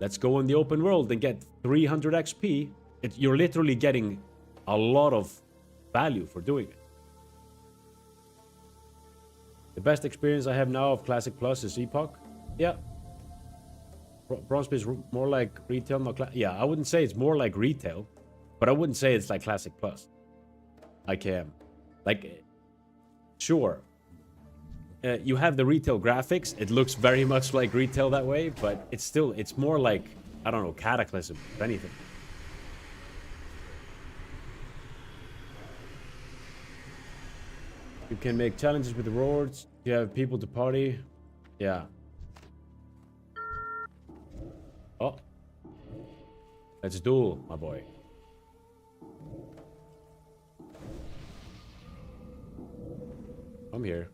[SPEAKER 1] let's go in the open world and get 300 XP. You're literally getting a lot of value for doing it. The best experience I have now of Classic Plus is Epoch. Yeah. Bronzebeard is more like retail, not yeah, I wouldn't say it's more like retail, but I wouldn't say it's like Classic Plus. Like, sure. You have the retail graphics. It looks very much like retail that way, but it's more like, I don't know, Cataclysm, if anything. You can make challenges with rewards. You have people to party. Yeah. Oh. Let's duel, my boy. I'm here.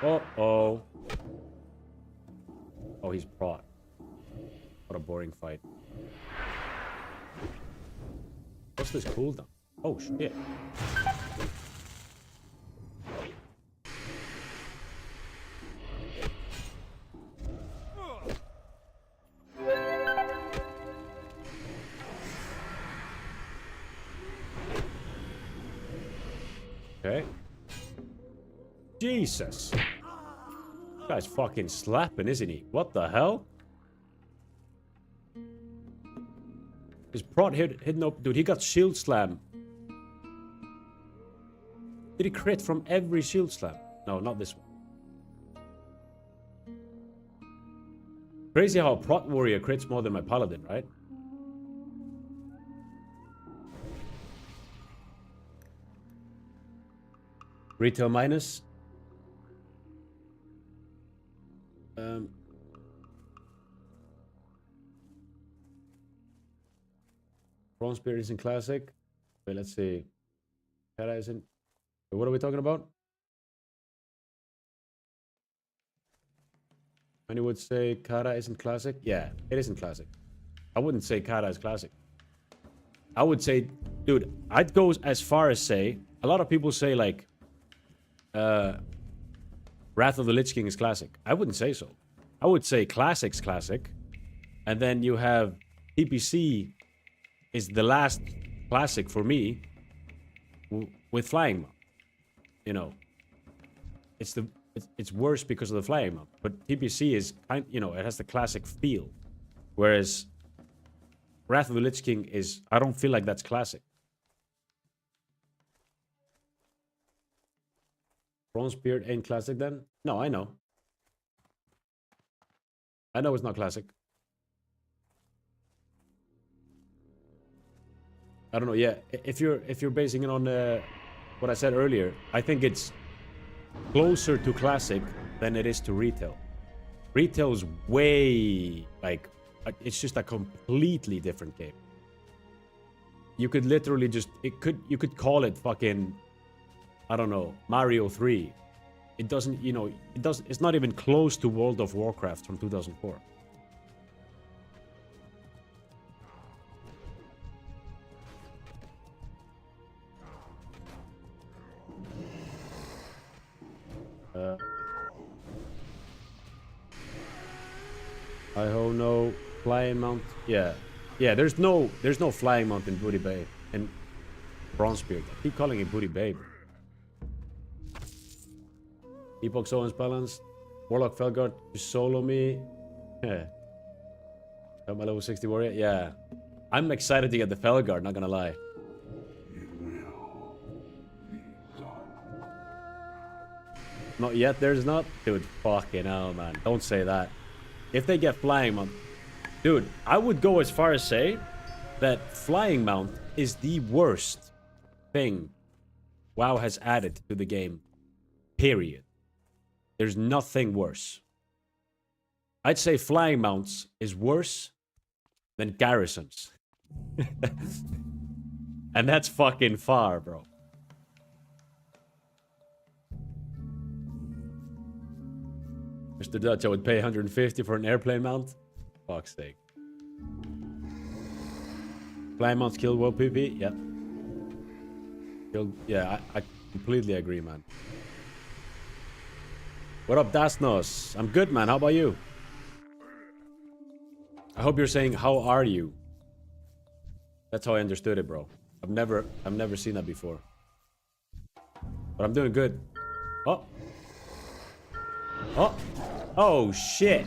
[SPEAKER 1] Uh-oh. Oh, he's brought. What a boring fight. What's this cooldown? Oh, shit. Okay. Jesus. This guy's fucking slapping, isn't he? What the hell? His prod hidden up. Dude, he got shield slam. Did he crit from every shield slam? No, not this one. Crazy how a prot warrior crits more than my paladin, right? Retail minus. Bronzebeard isn't classic. Wait, let's see. Kara isn't. What are we talking about? Many would say Kara isn't classic. Yeah, it isn't classic. I wouldn't say Kara is classic. I would say, dude, I'd go as far as say, a lot of people say like, Wrath of the Lich King is classic. I wouldn't say so. I would say classic's classic. And then you have PPC is the last classic for me with Flying Mount. You know, it's worse because of the Flying Mount. But PPC is you know, it has the classic feel. Whereas Wrath of the Lich King is, I don't feel like that's classic. Bronzebeard ain't classic then? No, I know. I know it's not classic. I don't know, yeah. If you're basing it on what I said earlier, I think it's closer to classic than it is to retail. Retail's way like it's just a completely different game. You could literally just you could call it fucking, I don't know, Mario 3. It doesn't, you know, it's not even close to World of Warcraft from 2004. I ho no flying mount. Yeah. Yeah, there's no flying mount in Booty Bay and Bronzebeard. I keep calling it Booty Bay. Epoch Owens balance. Warlock Felguard, you solo me. Yeah. Got my level 60 warrior. Yeah. I'm excited to get the Felguard, not gonna lie. Not yet, there's not? Dude, fucking hell, man. Don't say that. If they get Flying Mount... Dude, I would go as far as say that Flying Mount is the worst thing WoW has added to the game. Period. There's nothing worse. I'd say Flying Mounts is worse than Garrisons. And that's fucking far, bro. Mr. Dutch, I would pay 150 for an airplane mount. Fuck's sake. Flying mounts kill world PvP? Yep. Yeah, I completely agree, man. What up, Dasnos? I'm good, man. How about you? I hope you're saying, how are you? That's how I understood it, bro. I've never seen that before. But I'm doing good. Oh. Oh. Oh, shit.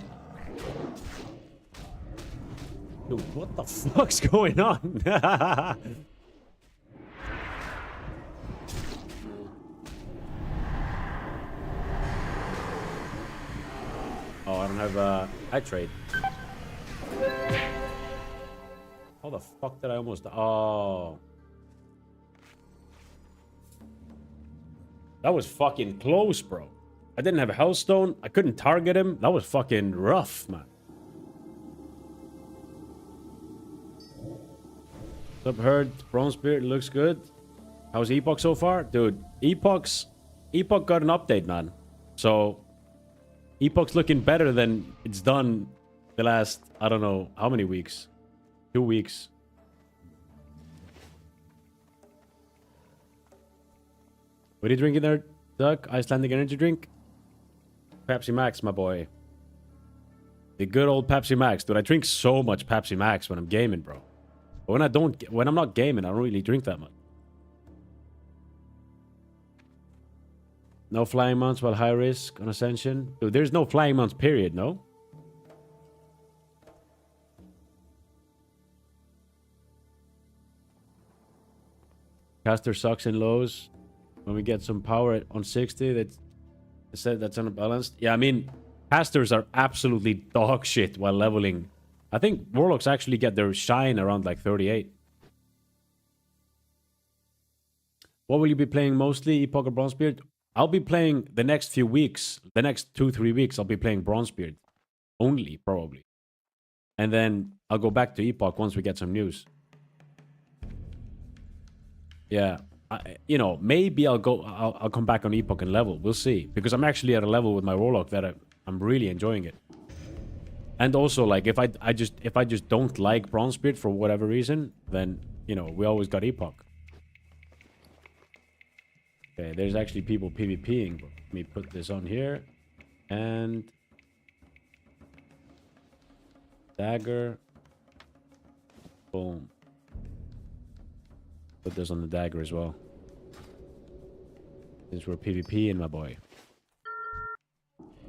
[SPEAKER 1] Dude, what the fuck's going on? Oh, I don't have I trade. How How the fuck did I almost... Oh. That was fucking close, bro. I didn't have a Hellstone. I couldn't target him. That was fucking rough, man. What's up, Herd? Bronzebeard looks good. How's Epoch so far? Dude, Epoch got an update, man. So, Epoch's looking better than it's done the last, I don't know, how many weeks? 2 weeks. What are you drinking there, Duck? Icelandic energy drink? Pepsi Max, my boy. The good old Pepsi Max. Dude, I drink so much Pepsi Max when I'm gaming, bro. But when I'm not gaming, I don't really drink that much. No flying mounts while high risk on Ascension. Dude, there's no flying mounts, period, no? Caster sucks in lows. When we get some power on 60, that's unbalanced. Yeah, I mean, casters are absolutely dog shit while leveling. I think Warlocks actually get their shine around like 38. What will you be playing mostly, Epoch or Bronzebeard? I'll be playing the next few weeks, the next 2-3 weeks, I'll be playing Bronzebeard. Only, probably. And then I'll go back to Epoch once we get some news. Yeah. You know, maybe I'll come back on Epoch and level. We'll see. Because I'm actually at a level with my Warlock that I'm really enjoying it. And also, like, if I just don't like Bronzebeard for whatever reason, then, you know, we always got Epoch. Okay, there's actually people PvPing. Let me put this on here. And... dagger. Boom. Put this on the dagger as well. Since we're PvPing, my boy.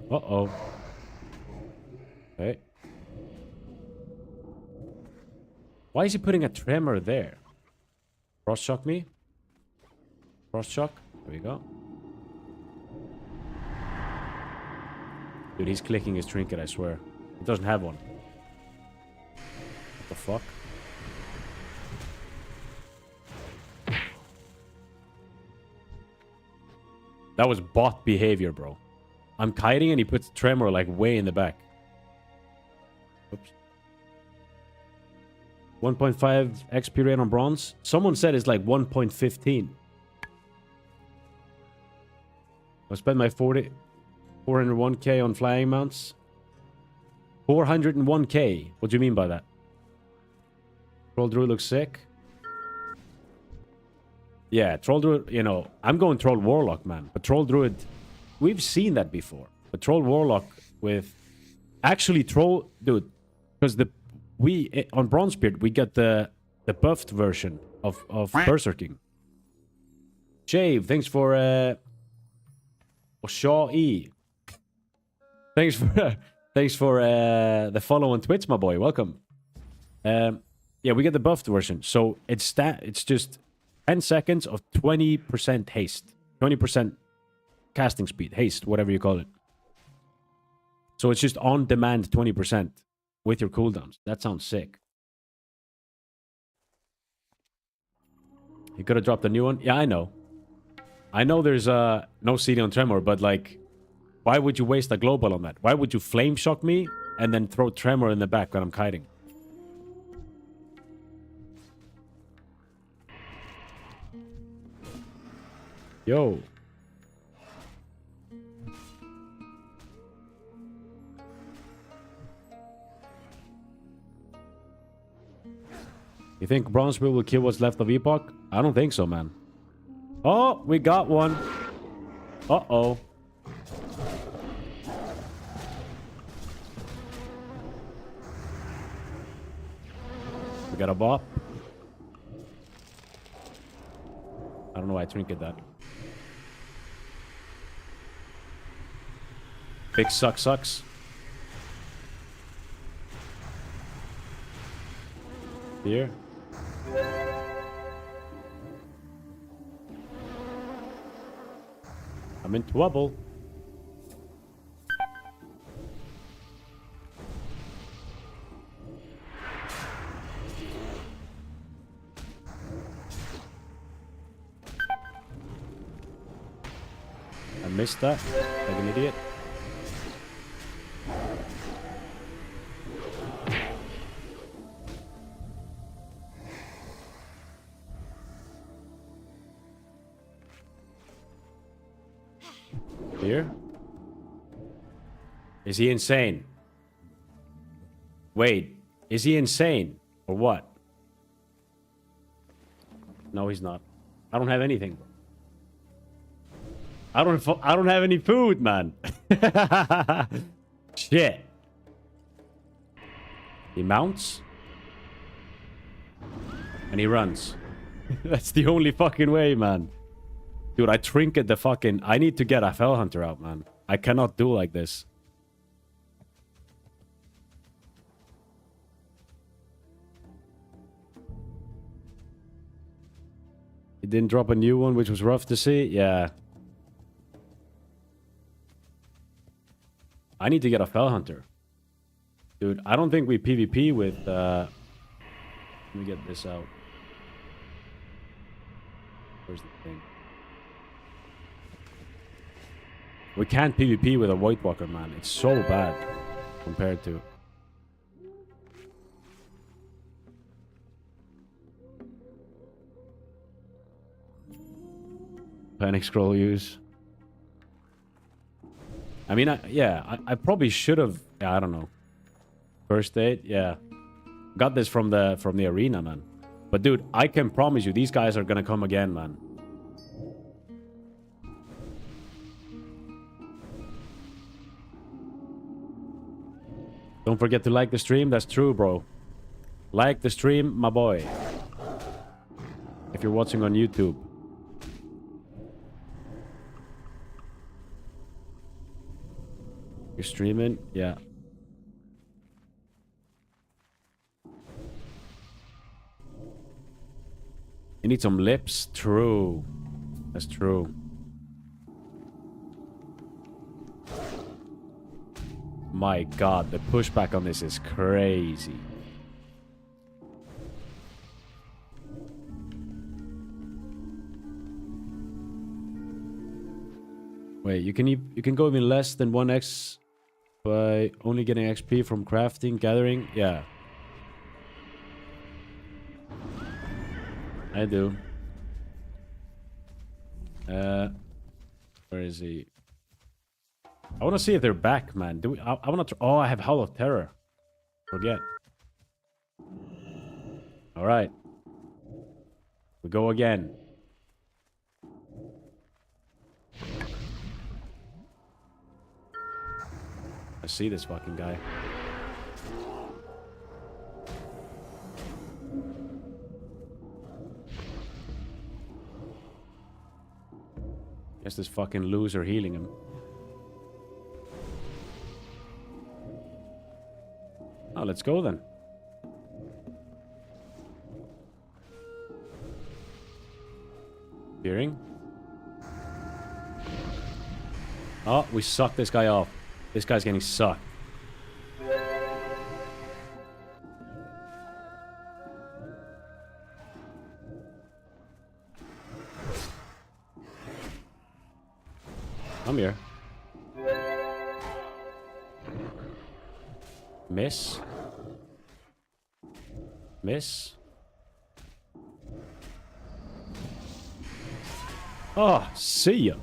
[SPEAKER 1] Uh-oh. Okay. Why is he putting a tremor there? Frost shock me? Frost shock? There we go. Dude, he's clicking his trinket, I swear. He doesn't have one. What the fuck? That was bot behavior, bro. I'm kiting and he puts tremor like way in the back. Oops. 1.5 XP rate on bronze. Someone said it's like 1.15. I spent my 401k on flying mounts. 401k. What do you mean by that? Troll Druid looks sick. Yeah, Troll Druid, you know, I'm going Troll Warlock, man. But Troll Druid, we've seen that before. But Troll Warlock with... Actually, Troll... Dude, because on Bronzebeard, we get the buffed version of Berserking. Shave, thanks for... Shaw E. Thanks for the follow on Twitch, my boy. Welcome. Yeah, we get the buffed version. So it's just 10 seconds of 20% haste. 20% casting speed. Haste, whatever you call it. So it's just on demand 20% with your cooldowns. That sounds sick. You could have dropped a new one. Yeah, I know. I know there's no CD on Tremor, but like, why would you waste a global on that? Why would you flame shock me and then throw Tremor in the back when I'm kiting? Yo. You think Bronzebeard will kill what's left of Epoch? I don't think so, man. Oh, we got one. Uh-oh. We got a bop. I don't know why I trinket that. Big sucks. Here. I'm in trouble. missed that like an idiot. Here? Is he insane? Wait, is he insane? Or what? No, he's not. I don't have anything. I don't have any food, man. Shit. He mounts. And he runs. That's the only fucking way, man. Dude, I trinket the fucking... I need to get a Fell Hunter out, man. I cannot do like this. He didn't drop a new one, which was rough to see. Yeah. I need to get a Fell Hunter. Dude, I don't think we PvP with... Let me get this out. Where's the thing? We can't PvP with a White Walker, man. It's so bad compared to... Panic Scroll use. I mean, I probably should have... Yeah, I don't know. First aid, yeah. Got this from the arena, man. But dude, I can promise you, these guys are gonna come again, man. Don't forget to like the stream. That's true, bro. Like the stream, my boy. If you're watching on YouTube. You're streaming? Yeah. You need some lips? True. That's true. My god, the pushback on this is crazy. Wait, you can go even less than 1x by only getting XP from crafting, gathering? Yeah. I do. Where is he? I want to see if they're back, man. Do we? I want to. Oh, I have Howl of Terror. Forget. All right. We go again. I see this fucking guy. Guess this fucking loser healing him. Oh, let's go then. Fearing. Oh, we sucked this guy off. This guy's getting sucked. Come here. Miss. Miss. Oh, see ya.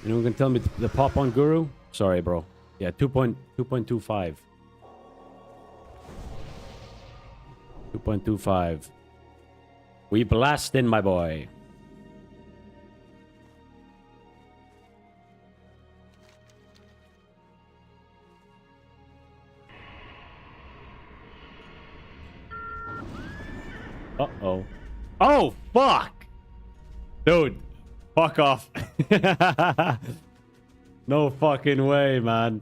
[SPEAKER 1] Anyone can tell me the pop on Guru? Sorry, bro. Yeah, 2.25. 2.25. We blast in, my boy. Uh-oh. Oh, fuck! Dude, fuck off. No fucking way, man.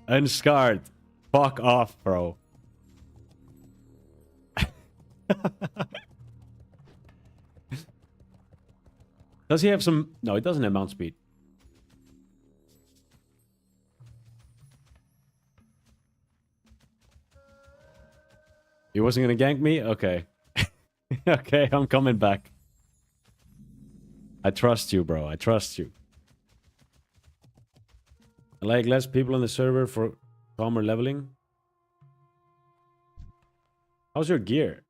[SPEAKER 1] Unscarred. Fuck off, bro. Does he have some... No, he doesn't have mount speed. He wasn't gonna gank me? Okay. Okay, I'm coming back. I trust you, bro. I trust you. I like less people on the server for calmer leveling. How's your gear?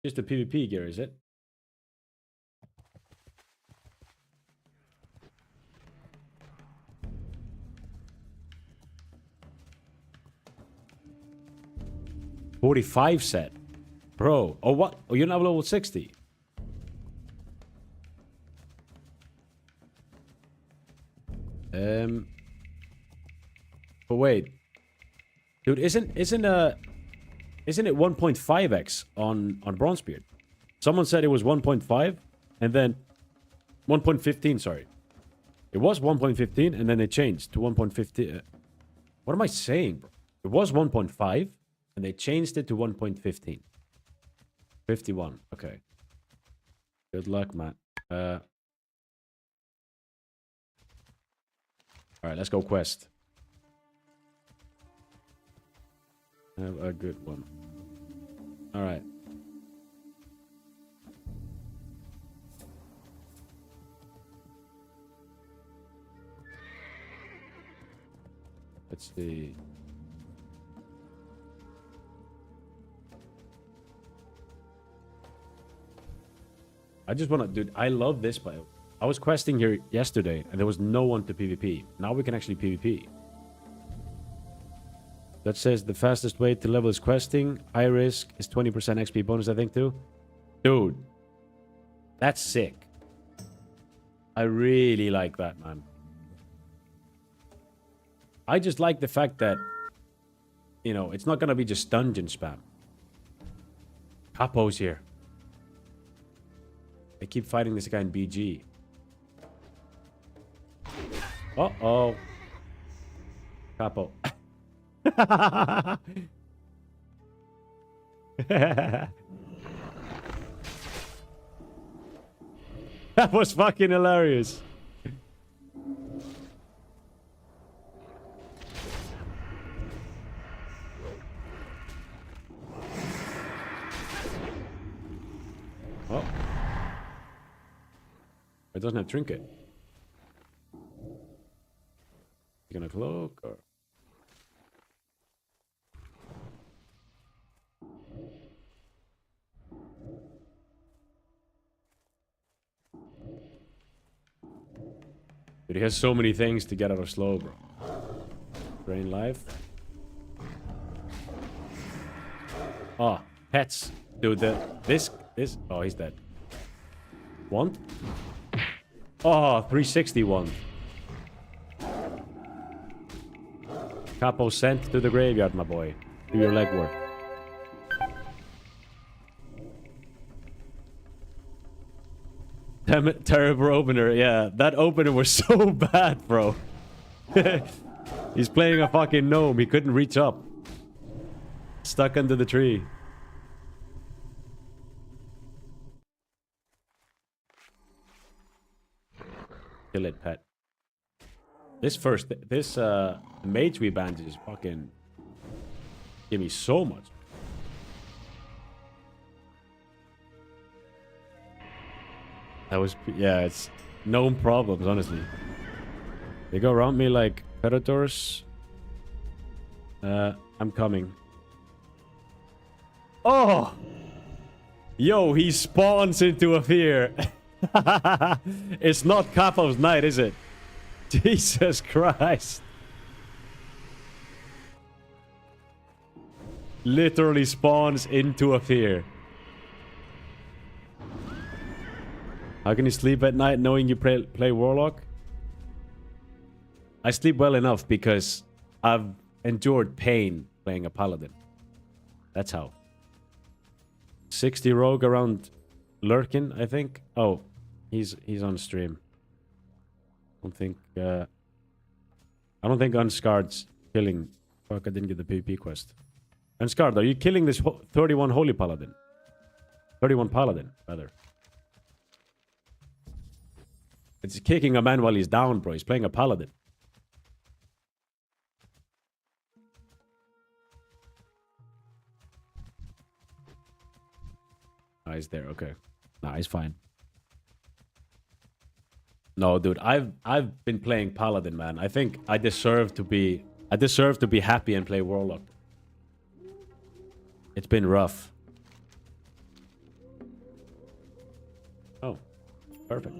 [SPEAKER 1] Just the PvP gear, is it? $45 set. Bro. Oh, what? Oh, you're not level 60. But wait. Dude, isn't it 1.5x on Bronzebeard? Someone said it was 1.5 and then 1.15, sorry. It was 1.15 and then it changed to 1.15. What am I saying, bro? It was 1.5 and they changed it to 1.15. 51. Okay. Good luck, man. All right, let's go quest. Have a good one. All right. Let's see. I just want to, dude, I love this bio. I was questing here yesterday and there was no one to PvP. Now we can actually PvP. That says the fastest way to level is questing. High risk is 20% XP bonus, I think, too. Dude, that's sick. I really like that, man. I just like the fact that, you know, it's not going to be just dungeon spam. Capo's here. I keep fighting this guy in BG. Uh-oh. Capo. That was fucking hilarious. Oh. It doesn't have trinket. You gonna cloak or? Dude, he has so many things to get out of slow, bro. Drain life. Oh, pets. Dude, this. Oh, he's dead. Want? Oh, 361. Capo sent to the graveyard, my boy. Do your legwork. Damn it, terrible opener. Yeah, that opener was so bad, bro. He's playing a fucking gnome. He couldn't reach up. Stuck under the tree. Kill it, pet. This mage we banned is fucking give me so much. That was, yeah, it's no problems, honestly. They go around me like predators. I'm coming. Oh! Yo, he spawns into a fear. It's not Capo's night, is it? Jesus Christ. Literally spawns into a fear. How can you sleep at night knowing you play Warlock? I sleep well enough because I've endured pain playing a Paladin. That's how. 60 rogue around Lurkin, I think. Oh, he's on stream. I don't think Unscarred's killing. Fuck, I didn't get the PvP quest. Unscarred, are you killing this 31 Holy Paladin? 31 Paladin, rather. It's kicking a man while he's down, bro. He's playing a Paladin. Oh, he's there. Okay. Nah, he's fine. No, dude, I've been playing Paladin, man. I think I deserve to be happy and play Warlock. It's been rough. Oh, perfect.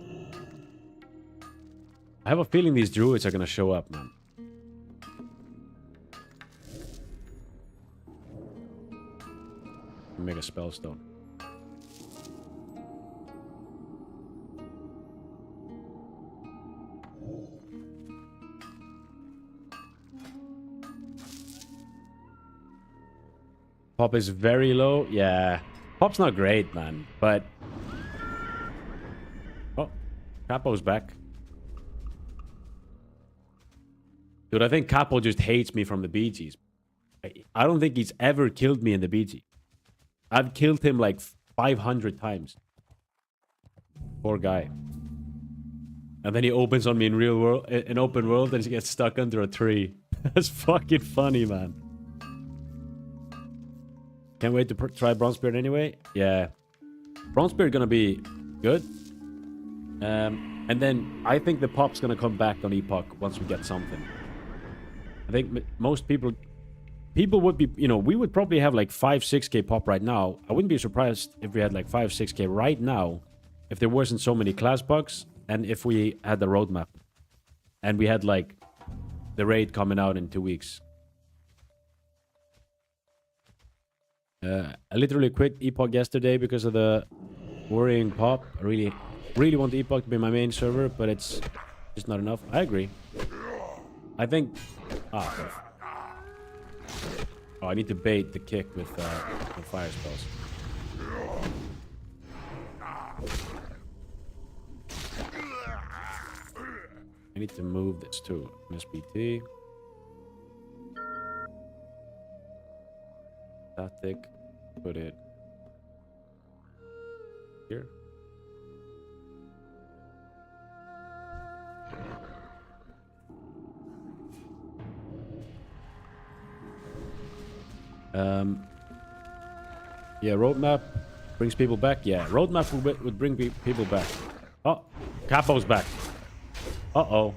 [SPEAKER 1] I have a feeling these druids are gonna show up, man. Make a spellstone. Pop is very low. Yeah. Pop's not great, man. But... Oh. Capo's back. Dude, I think Capo just hates me from the BGs. I don't think he's ever killed me in the BG. I've killed him like 500 times. Poor guy. And then he opens on me in real world, in open world, and he gets stuck under a tree. That's fucking funny, man. Can't wait to try Bronzebeard anyway. Yeah. Bronzebeard gonna be good. And then I think the pop's gonna come back on Epoch once we get something. I think most people would be, you know, we would probably have like 5-6k pop right now. I wouldn't be surprised if we had like 5-6k right now if there wasn't so many class bugs and if we had the roadmap and we had like the raid coming out in 2 weeks. I literally quit Epoch yesterday because of the worrying pop. I really want Epoch to be my main server, but it's just not enough. I agree. I think... Oh, I need to bait the kick with fire spells. I need to move this too. MSBT. Static. Put it here. Yeah, roadmap brings people back. Yeah, roadmap would bring people back. Oh, Capo's back. Uh-oh.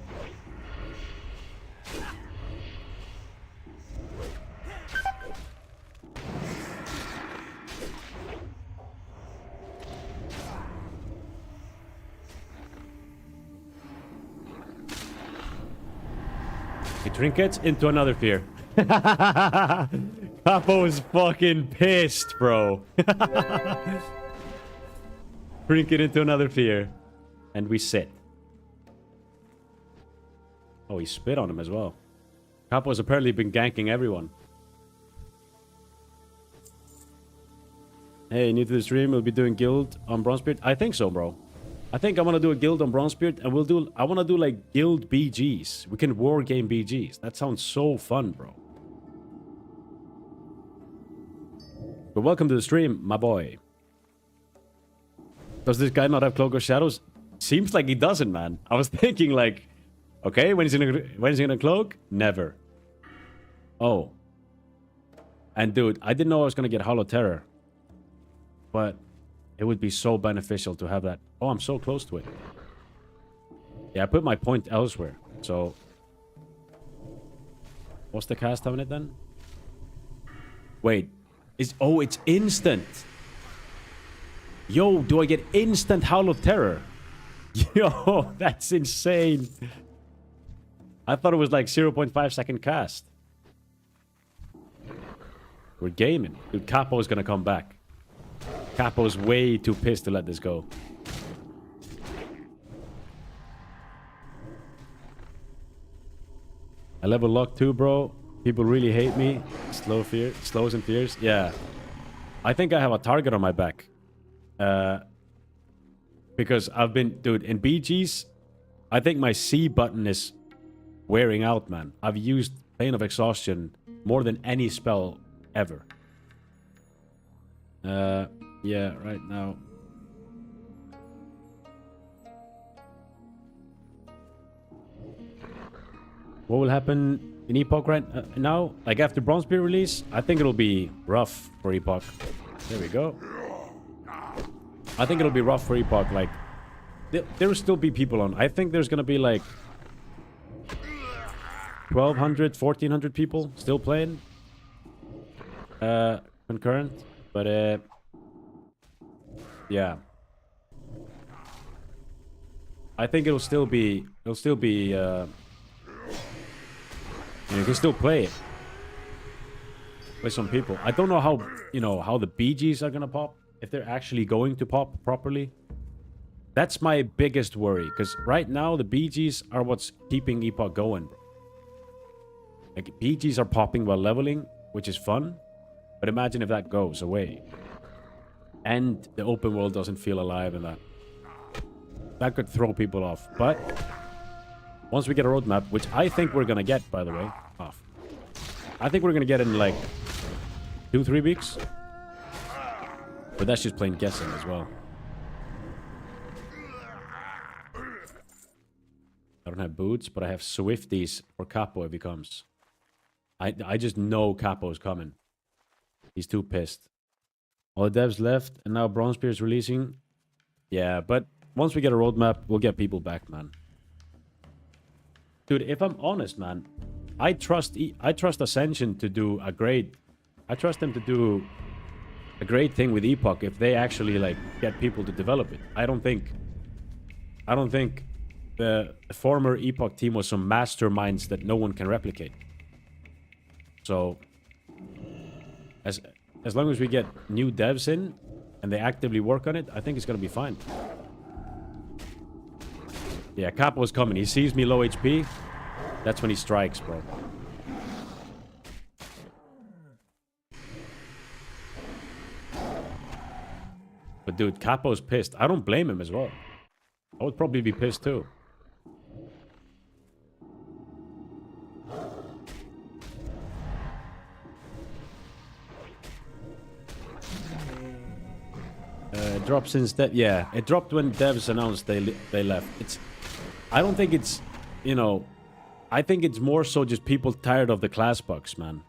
[SPEAKER 1] He trinkets into another fear. Capo is fucking pissed, bro. Trinket into another fear. And we sit. Oh, he spit on him as well. Capo's apparently been ganking everyone. Hey, new to the stream, we'll be doing guild on Bronzebeard. I think so, bro. I think I want to do a guild on Bronzebeard, and I want to do like guild BGs. We can war game BGs. That sounds so fun, bro. But welcome to the stream, my boy. Does this guy not have Cloak of Shadows? Seems like he doesn't, man. I was thinking like, okay, when is he gonna cloak? Never. Oh. And dude, I didn't know I was gonna get Hollow Terror. But it would be so beneficial to have that. Oh, I'm so close to it. Yeah, I put my point elsewhere. So, what's the cast on it then? Wait. Oh, it's instant. Yo, do I get instant Howl of Terror? Yo, that's insane. I thought it was like 0.5 second cast. We're gaming. Dude, Capo's gonna come back. Capo's way too pissed to let this go. I level lock too, bro. People really hate me. Slows and fears. Yeah. I think I have a target on my back. Because I've been... Dude, in BGs, I think my C button is wearing out, man. I've used Pain of Exhaustion more than any spell ever. Yeah, right now. What will happen in Epoch right now? Like after Bronzebeard release? I think it'll be rough for Epoch. There we go. I think it'll be rough for Epoch. Like, there will still be people on. I think there's gonna be like 1,200, 1,400 people still playing concurrent, but yeah, I think you can still play it with some people. I don't know how how the BGs are gonna pop, if they're actually going to pop properly. That's my biggest worry, because right now the BGs are what's keeping Epoch going. Like, BGs are popping while leveling, which is fun, but imagine if that goes away and the open world doesn't feel alive, and that could throw people off. But once we get a roadmap, which I think we're gonna get, by the way, I think we're gonna get it in like 2-3 weeks, but that's just plain guessing as well. I don't have boots, but I have Swifties for Capo if he comes. I just know Capo's coming. He's too pissed. All the devs left, and now Bronzebeard is releasing. Yeah, but once we get a roadmap, we'll get people back, man. Dude, if I'm honest, man, I trust Ascension to do a great... I trust them to do a great thing with Epoch if they actually, like, get people to develop it. I don't think the former Epoch team was some masterminds that no one can replicate. So, as long as we get new devs in and they actively work on it, I think it's gonna be fine. Yeah, Capo's coming. He sees me low HP. That's when he strikes, bro. But dude, Capo's pissed. I don't blame him as well. I would probably be pissed too. It dropped since that. Yeah, it dropped when devs announced they left. I don't think it's, I think it's more so just people tired of the class bugs, man.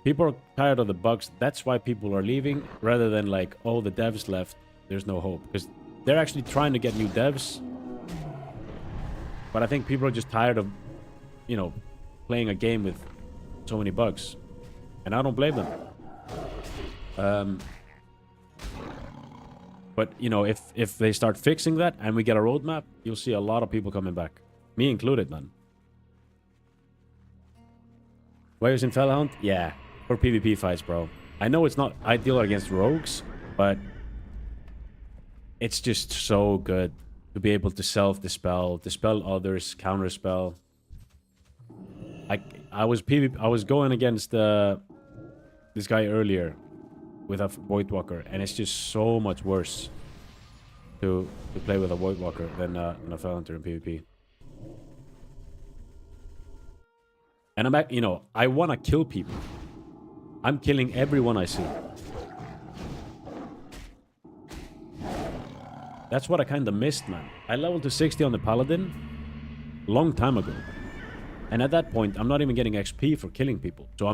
[SPEAKER 1] People are tired of the bugs. That's why people are leaving, rather than like, oh, the devs left, there's no hope. Because they're actually trying to get new devs. But I think people are just tired of, playing a game with so many bugs. And I don't blame them. But, if they start fixing that and we get a roadmap, you'll see a lot of people coming back. Me included, man. Warriors in Fellhound? Yeah. For PvP fights, bro. I know it's not ideal against rogues, but it's just so good to be able to self-dispel, dispel others, counterspell. I was going against this guy earlier with a Voidwalker, and it's just so much worse to play with a Voidwalker than a Fellhunter in PvP. And I'm back, I want to kill people. I'm killing everyone I see. That's what I kind of missed, man. I leveled to 60 on the Paladin long time ago. And at that point, I'm not even getting XP for killing people. So I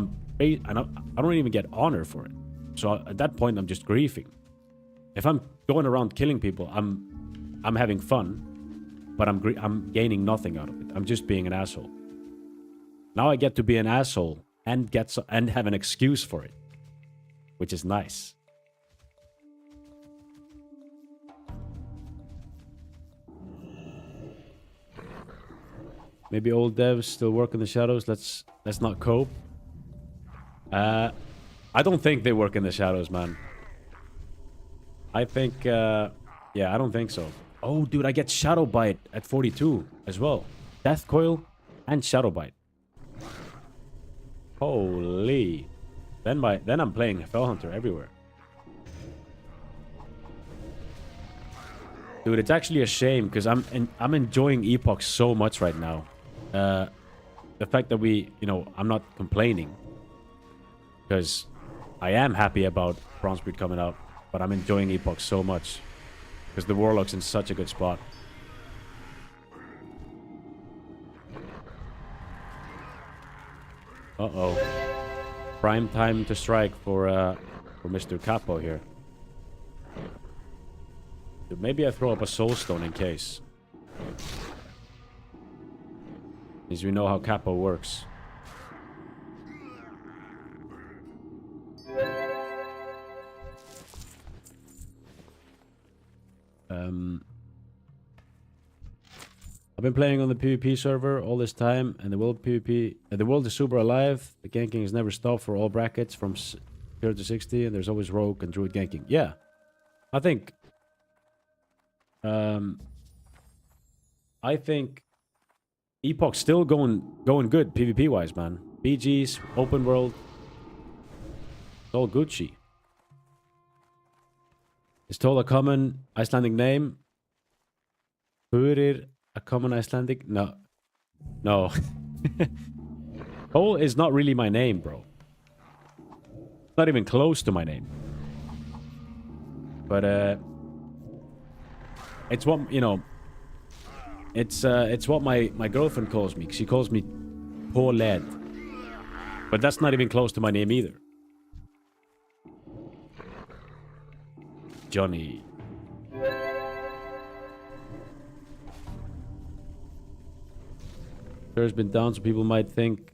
[SPEAKER 1] don't even get honor for it. So at that point, I'm just griefing. If I'm going around killing people, I'm having fun, but I'm gaining nothing out of it. I'm just being an asshole. Now I get to be an asshole and have an excuse for it, which is nice. Maybe old devs still work in the shadows. Let's not cope. I don't think they work in the shadows, man. I think, yeah, I don't think so. Oh, dude, I get Shadow Bite at 42 as well. Death Coil and Shadow Bite. Holy. Then I'm playing Fellhunter everywhere. Dude, it's actually a shame because I'm enjoying Epoch so much right now. The fact that I'm not complaining, because I am happy about Bronzebeard coming out, but I'm enjoying Epoch so much because the Warlock's in such a good spot. Uh-oh. Prime time to strike for Mr. Capo here. Dude, maybe I throw up a soulstone in case. Because we know how Capo works. I've been playing on the PvP server all this time, and the world PvP, the world is super alive. The ganking has never stopped for all brackets from 0 to 60, and there's always rogue and druid ganking. Yeah, I think Epoch's still going good PvP wise, man. BGs, open world, it's all Gucci. Is Tol a common Icelandic name? Hurir a common Icelandic? No. No. Tol is not really my name, bro. Not even close to my name. But it's what, you know, it's what my girlfriend calls me. She calls me Pauled. But that's not even close to my name either. Johnny. There's been down, so people might think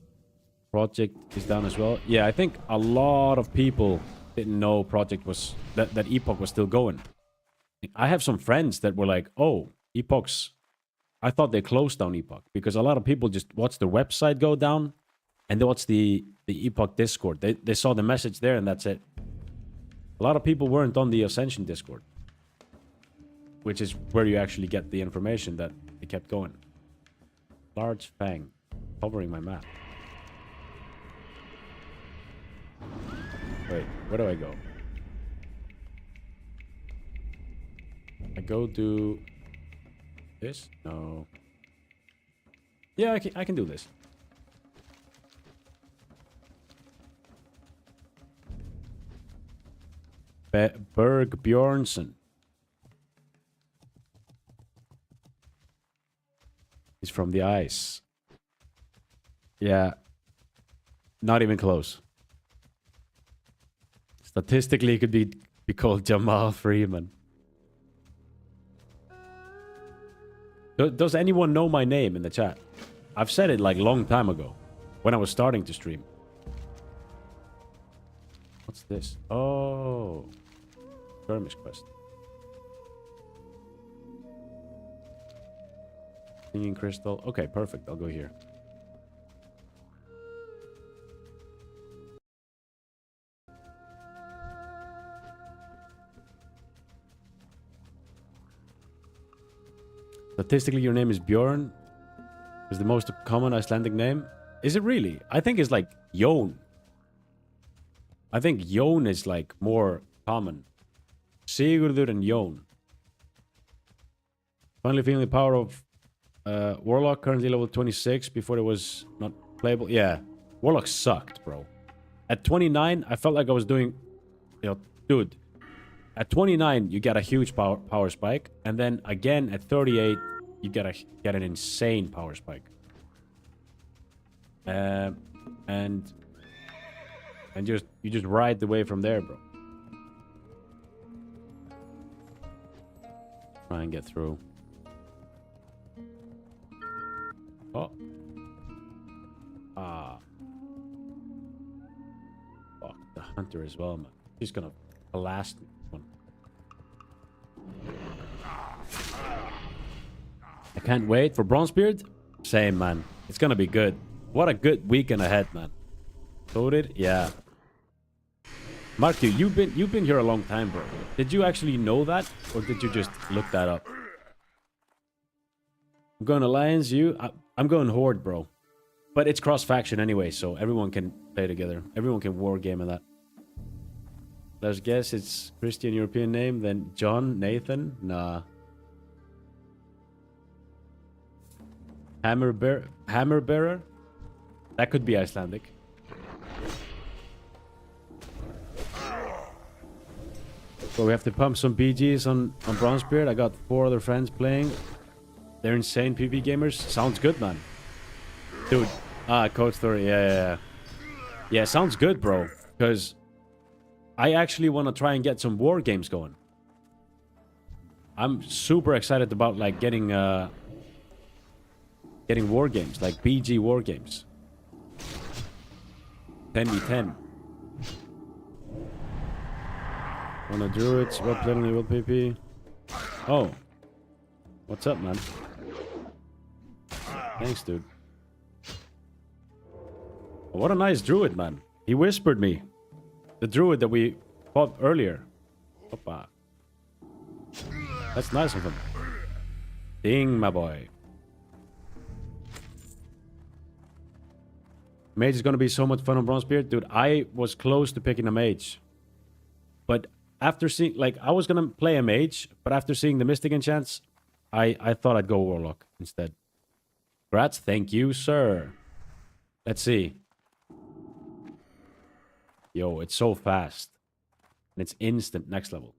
[SPEAKER 1] project is down as well. Yeah, I think a lot of people didn't know project was that Epoch was still going. I have some friends that were like, "Oh, Epoch's." I thought they closed down Epoch because a lot of people just watched the website go down, and they watched the Epoch Discord. They saw the message there, and that's it. A lot of people weren't on the Ascension Discord, which is where you actually get the information that it kept going. Large Fang, covering my map. Wait, where do I go? I go to this? No. Yeah, I can do this. Berg Bjornsson. He's from the ice. Yeah. Not even close. Statistically, he could be called Jamal Freeman. Does anyone know my name in the chat? I've said it like long time ago. When I was starting to stream. What's this? Oh. Skirmish quest. Singing crystal. Okay, perfect. I'll go here. Statistically, your name is Bjorn. Is the most common Icelandic name. Is it really? I think it's like Jon. I think Jon is like more common. Sigurður and Jon. Finally feeling the power of Warlock, currently level 26. Before it was not playable. Yeah, Warlock sucked, bro. At 29, I felt like I was doing... You know, dude. At 29, you get a huge power spike. And then again at 38, you get an insane power spike. And you just ride the wave from there, bro. Try and get through. Oh. Ah. Fuck, the hunter as well, man. He's gonna blast me. I can't wait for Bronzebeard. Same, man. It's gonna be good. What a good weekend ahead, man. Loaded? Yeah. Mark, you've been here a long time, bro. Did you actually know that? Or did you just look that up? I'm going Alliance, I'm going Horde, bro. But it's cross-faction anyway, so everyone can play together. Everyone can war game in that. Let's guess it's Christian European name, then John, Nathan? Nah. Hammer Bearer? That could be Icelandic. So we have to pump some BGs on Bronzebeard. I got 4 other friends playing. They're insane PvP gamers. Sounds good, man. Dude. Code Story. Yeah. Yeah, sounds good, bro. Because I actually want to try and get some war games going. I'm super excited about like getting war games, like BG war games. 10v10. One of druids, well played on the World PvP. Oh. What's up, man? Thanks, dude. What a nice druid, man. He whispered me. The druid that we fought earlier. Opa. That's nice of him. Ding, my boy. Mage is gonna be so much fun on Bronzebeard. Dude, I was close to picking a mage. But after seeing... Like, I was gonna play a mage, but after seeing the Mystic enchants, I thought I'd go Warlock instead. Grats, thank you, sir. Let's see. Yo, it's so fast. And it's instant next level.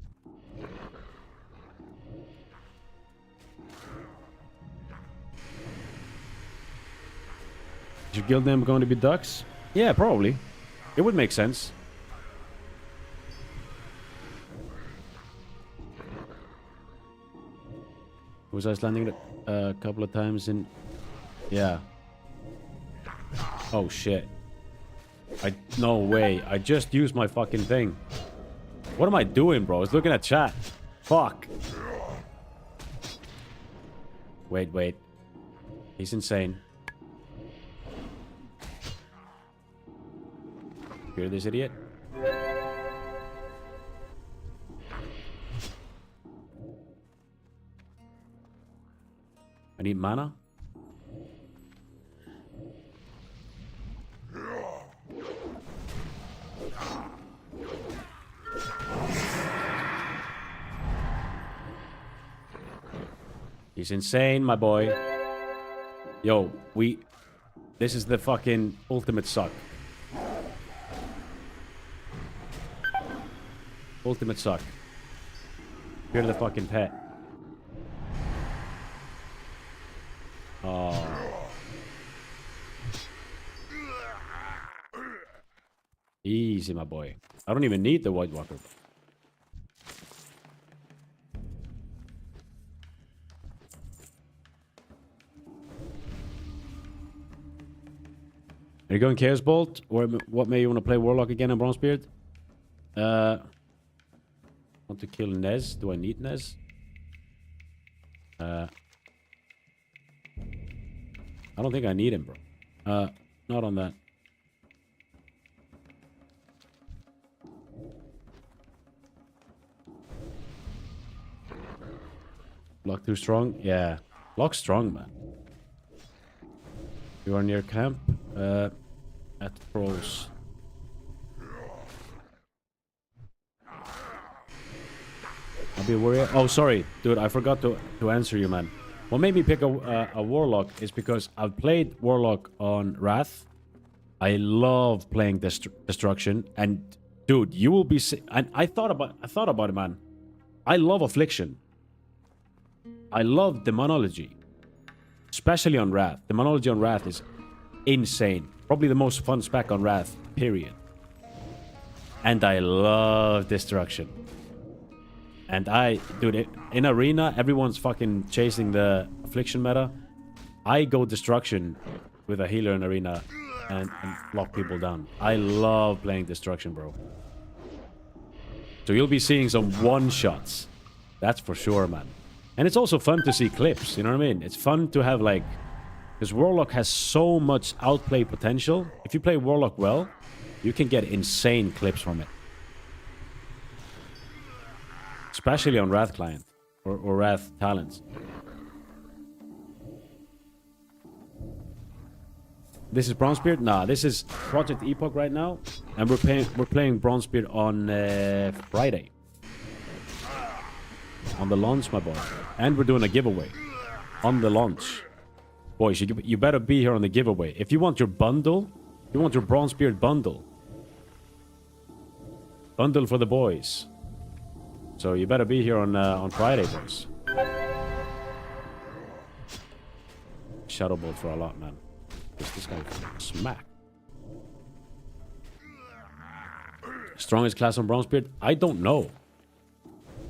[SPEAKER 1] Is your guild name going to be Ducks? Yeah, probably. It would make sense. Was I landing a couple of times in... Yeah. Oh, shit. No way. I just used my fucking thing. What am I doing, bro? I was looking at chat. Fuck. Wait. He's insane. Hear this idiot? I need mana. He's insane, my boy. Yo, this is the fucking ultimate suck. Ultimate suck. You're the fucking pet. Oh. Easy, my boy. I don't even need the White Walker. Are you going Chaos Bolt? Or what may you want to play Warlock again in Bronzebeard? Want to kill Nez? Do I need Nez? I don't think I need him, bro. Not on that. Block too strong? Yeah. Block strong, man. You are near camp. At Pros. I'll be a warrior. Oh, sorry. Dude, I forgot to answer you, man. What made me pick a Warlock is because I've played Warlock on Wrath. I love playing Destruction. And, dude, you will be... I thought about it, man. I love Affliction. I love Demonology. Especially on Wrath. Demonology on Wrath is insane. Probably the most fun spec on Wrath, period. And I love Destruction. And dude, in Arena, everyone's fucking chasing the Affliction meta. I go Destruction with a healer in Arena and lock people down. I love playing Destruction, bro. So you'll be seeing some one-shots. That's for sure, man. And it's also fun to see clips, you know what I mean? It's fun to have, like... Because Warlock has so much outplay potential. If you play Warlock well, you can get insane clips from it. Especially on Wrath Client. Or Wrath Talents. This is Bronzebeard? Nah, this is Project Epoch right now. And we're playing Bronzebeard on Friday. On the launch, my boy. And we're doing a giveaway. On the launch. Boys, you better be here on the giveaway. If you want your bundle, you want your Bronzebeard bundle. Bundle for the boys. So you better be here on Friday, boys. Shadow Bolt for a lot, man. This guy can smack. Strongest class on Bronzebeard? I don't know.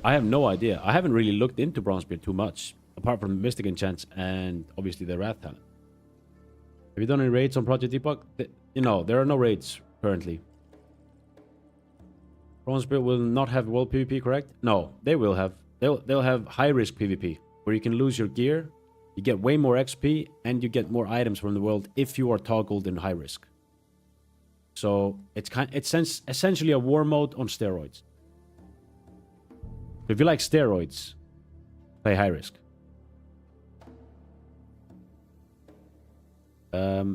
[SPEAKER 1] I have no idea. I haven't really looked into Bronzebeard too much, apart from the Mystic enchants and obviously the Wrath talent. Have you done any raids on Project Epoch? You know, there are no raids currently. Bronzebeard will not have world PvP, correct? No, they will have. They'll have high risk PvP where you can lose your gear, you get way more XP, and you get more items from the world if you are toggled in high risk. So it's essentially a war mode on steroids. If you like steroids, play high risk. I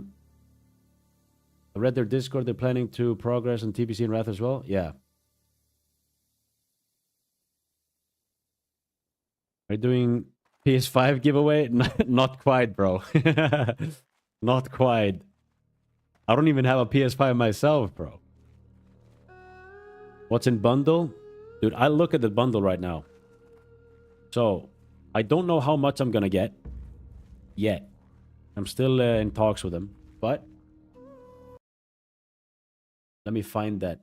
[SPEAKER 1] read their Discord. They're planning to progress on TBC and Wrath as well. Yeah. Are you doing PS5 giveaway? Not quite, bro. Not quite. I don't even have a PS5 myself, bro. What's in bundle? Dude, I look at the bundle right now. So, I don't know how much I'm gonna get yet. I'm still in talks with them, but let me find that.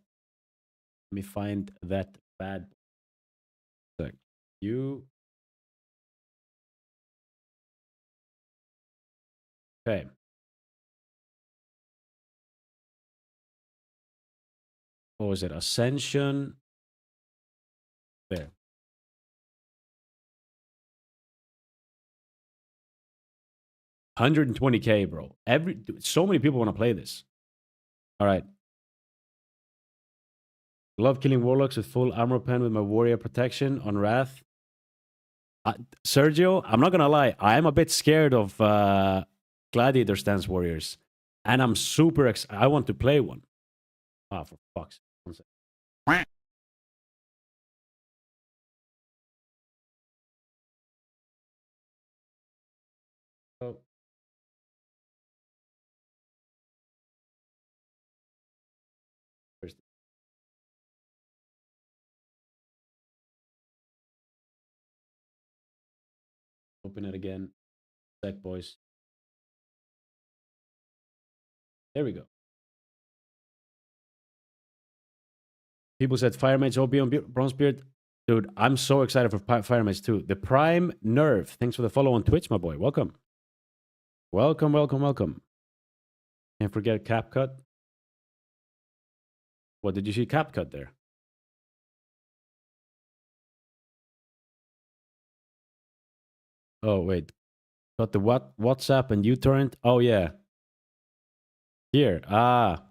[SPEAKER 1] Let me find that bad. Sec. You. Okay. What was it? Ascension. There. 120k, bro. So many people want to play this. All right. Love killing warlocks with full armor pen with my warrior protection on Wrath. Sergio, I'm not gonna lie. I am a bit scared of gladiator stance warriors, and I'm super. I want to play one. Ah, for fuck's sake. Oh. Open it again. Sec, boys. There we go. People said Fire Mage OB on Bronzebeard. Dude, I'm so excited for Fire Mage too. The Prime Nerve. Thanks for the follow on Twitch, my boy. Welcome. Welcome, welcome, welcome. Can't forget CapCut. What, did you see CapCut there? Oh, wait. Got the WhatsApp and uTorrent? Oh, yeah. Here. Ah.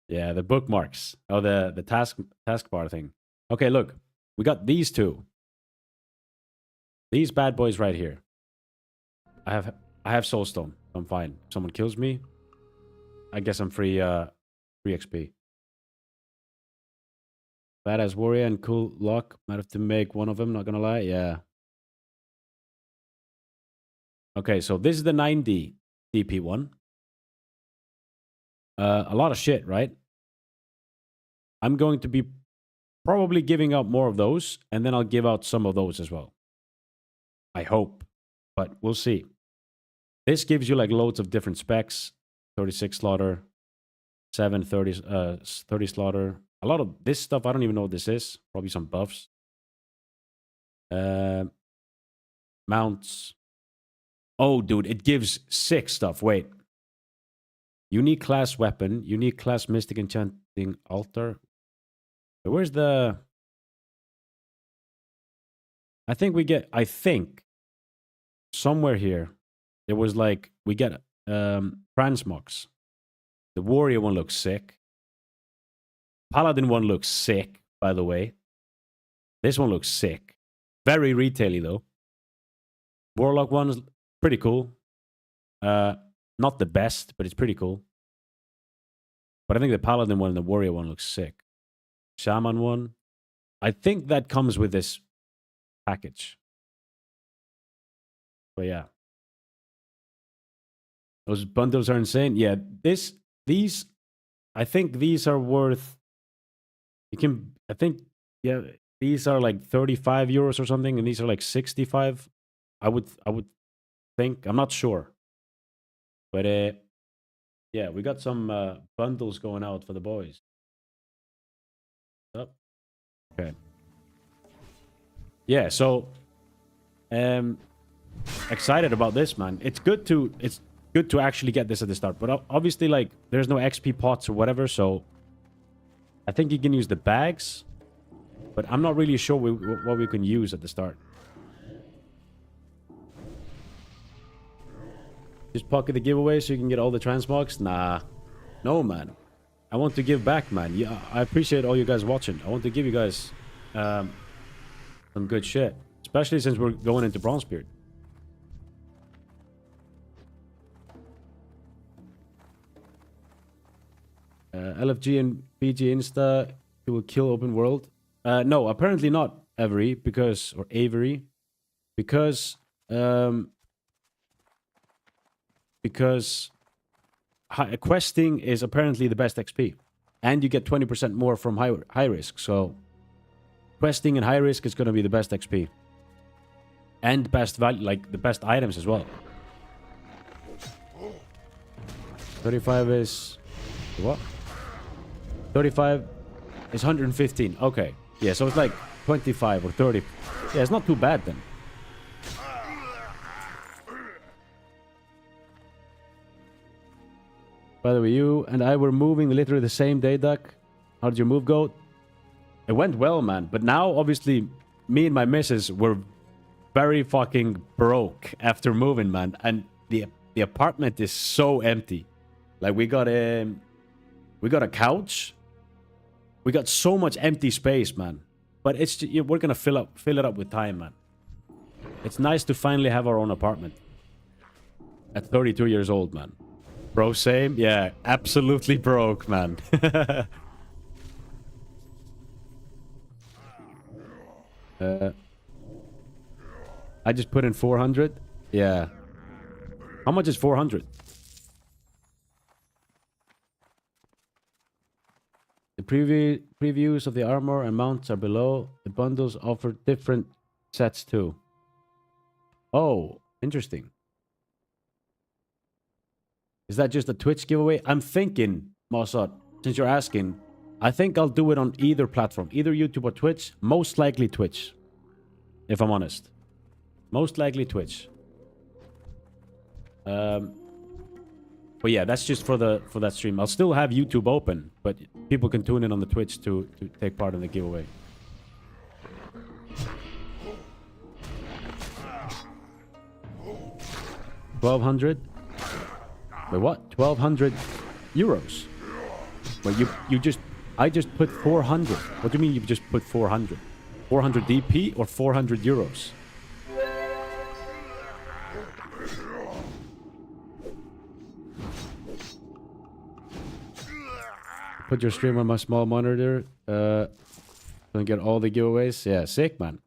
[SPEAKER 1] Yeah, the bookmarks. Oh, the taskbar thing. Okay, look. We got these two. These bad boys right here. I have Soulstone. I'm fine. If someone kills me, I guess I'm free XP. Badass warrior and cool lock. Might have to make one of them, not gonna lie. Yeah. Okay, so this is the 90 DP one. A lot of shit, right? I'm going to be probably giving out more of those, and then I'll give out some of those as well. I hope, but we'll see. This gives you like loads of different specs. 36 slaughter, 30 slaughter. A lot of this stuff, I don't even know what this is. Probably some buffs. Mounts. Oh, dude, it gives 6 stuff. Wait. Unique class weapon. Unique class mystic enchanting altar. Where's the... I think somewhere here, there was like, we get transmogs. The warrior one looks sick. Paladin one looks sick, by the way. This one looks sick. Very retail-y, though. Warlock one is pretty cool. Not the best, but it's pretty cool. But I think the Paladin one and the warrior one looks sick. Shaman one. I think that comes with this package. But yeah. Those bundles are insane. Yeah, these, I think these are worth, yeah, these are like 35 euros or something, and these are like 65. I would think. I'm not sure. But yeah, we got some bundles going out for the boys. Up. Okay. yeah, so excited about this, man. It's good to actually get this at the start, but obviously, like, there's no XP pots or whatever, so I think you can use the bags, but I'm not really sure what we can use at the start. Just pocket the giveaway so you can get all the transmogs? Nah. No, man. I want to give back, man. Yeah, I appreciate all you guys watching. I want to give you guys some good shit. Especially since we're going into Bronzebeard. LFG and BG Insta, you will kill open world. No, apparently not Avery, because... Or Avery. Because questing is apparently the best XP, and you get 20% more from high risk. So questing and high risk is going to be the best XP, and best value, like the best items as well. 35 is what? 35 is 115. Okay, yeah, so it's like 25 or 30. Yeah, it's not too bad then. By the way, you and I were moving literally the same day, Duck. How did your move go? It went well, man. But now, obviously, me and my missus were very fucking broke after moving, man. And the apartment is so empty. Like, we got a couch. We got so much empty space, man. But it's we're gonna fill it up with time, man. It's nice to finally have our own apartment. At 32 years old, man. Bro, same? Yeah, absolutely broke, man. I just put in 400. Yeah. How much is 400? The previews of the armor and mounts are below. The bundles offer different sets too. Oh, interesting. Is that just a Twitch giveaway? I'm thinking, Mossad, since you're asking, I think I'll do it on either platform. Either YouTube or Twitch. Most likely Twitch. If I'm honest. Most likely Twitch. But yeah, that's just for that stream. I'll still have YouTube open, but people can tune in on the Twitch to take part in the giveaway. $1,200? Wait, what? 1,200 euros? Well, I just put 400. What do you mean you just put 400? 400 DP or 400 euros? Put your stream on my small monitor. And get all the giveaways. Yeah, sick, man.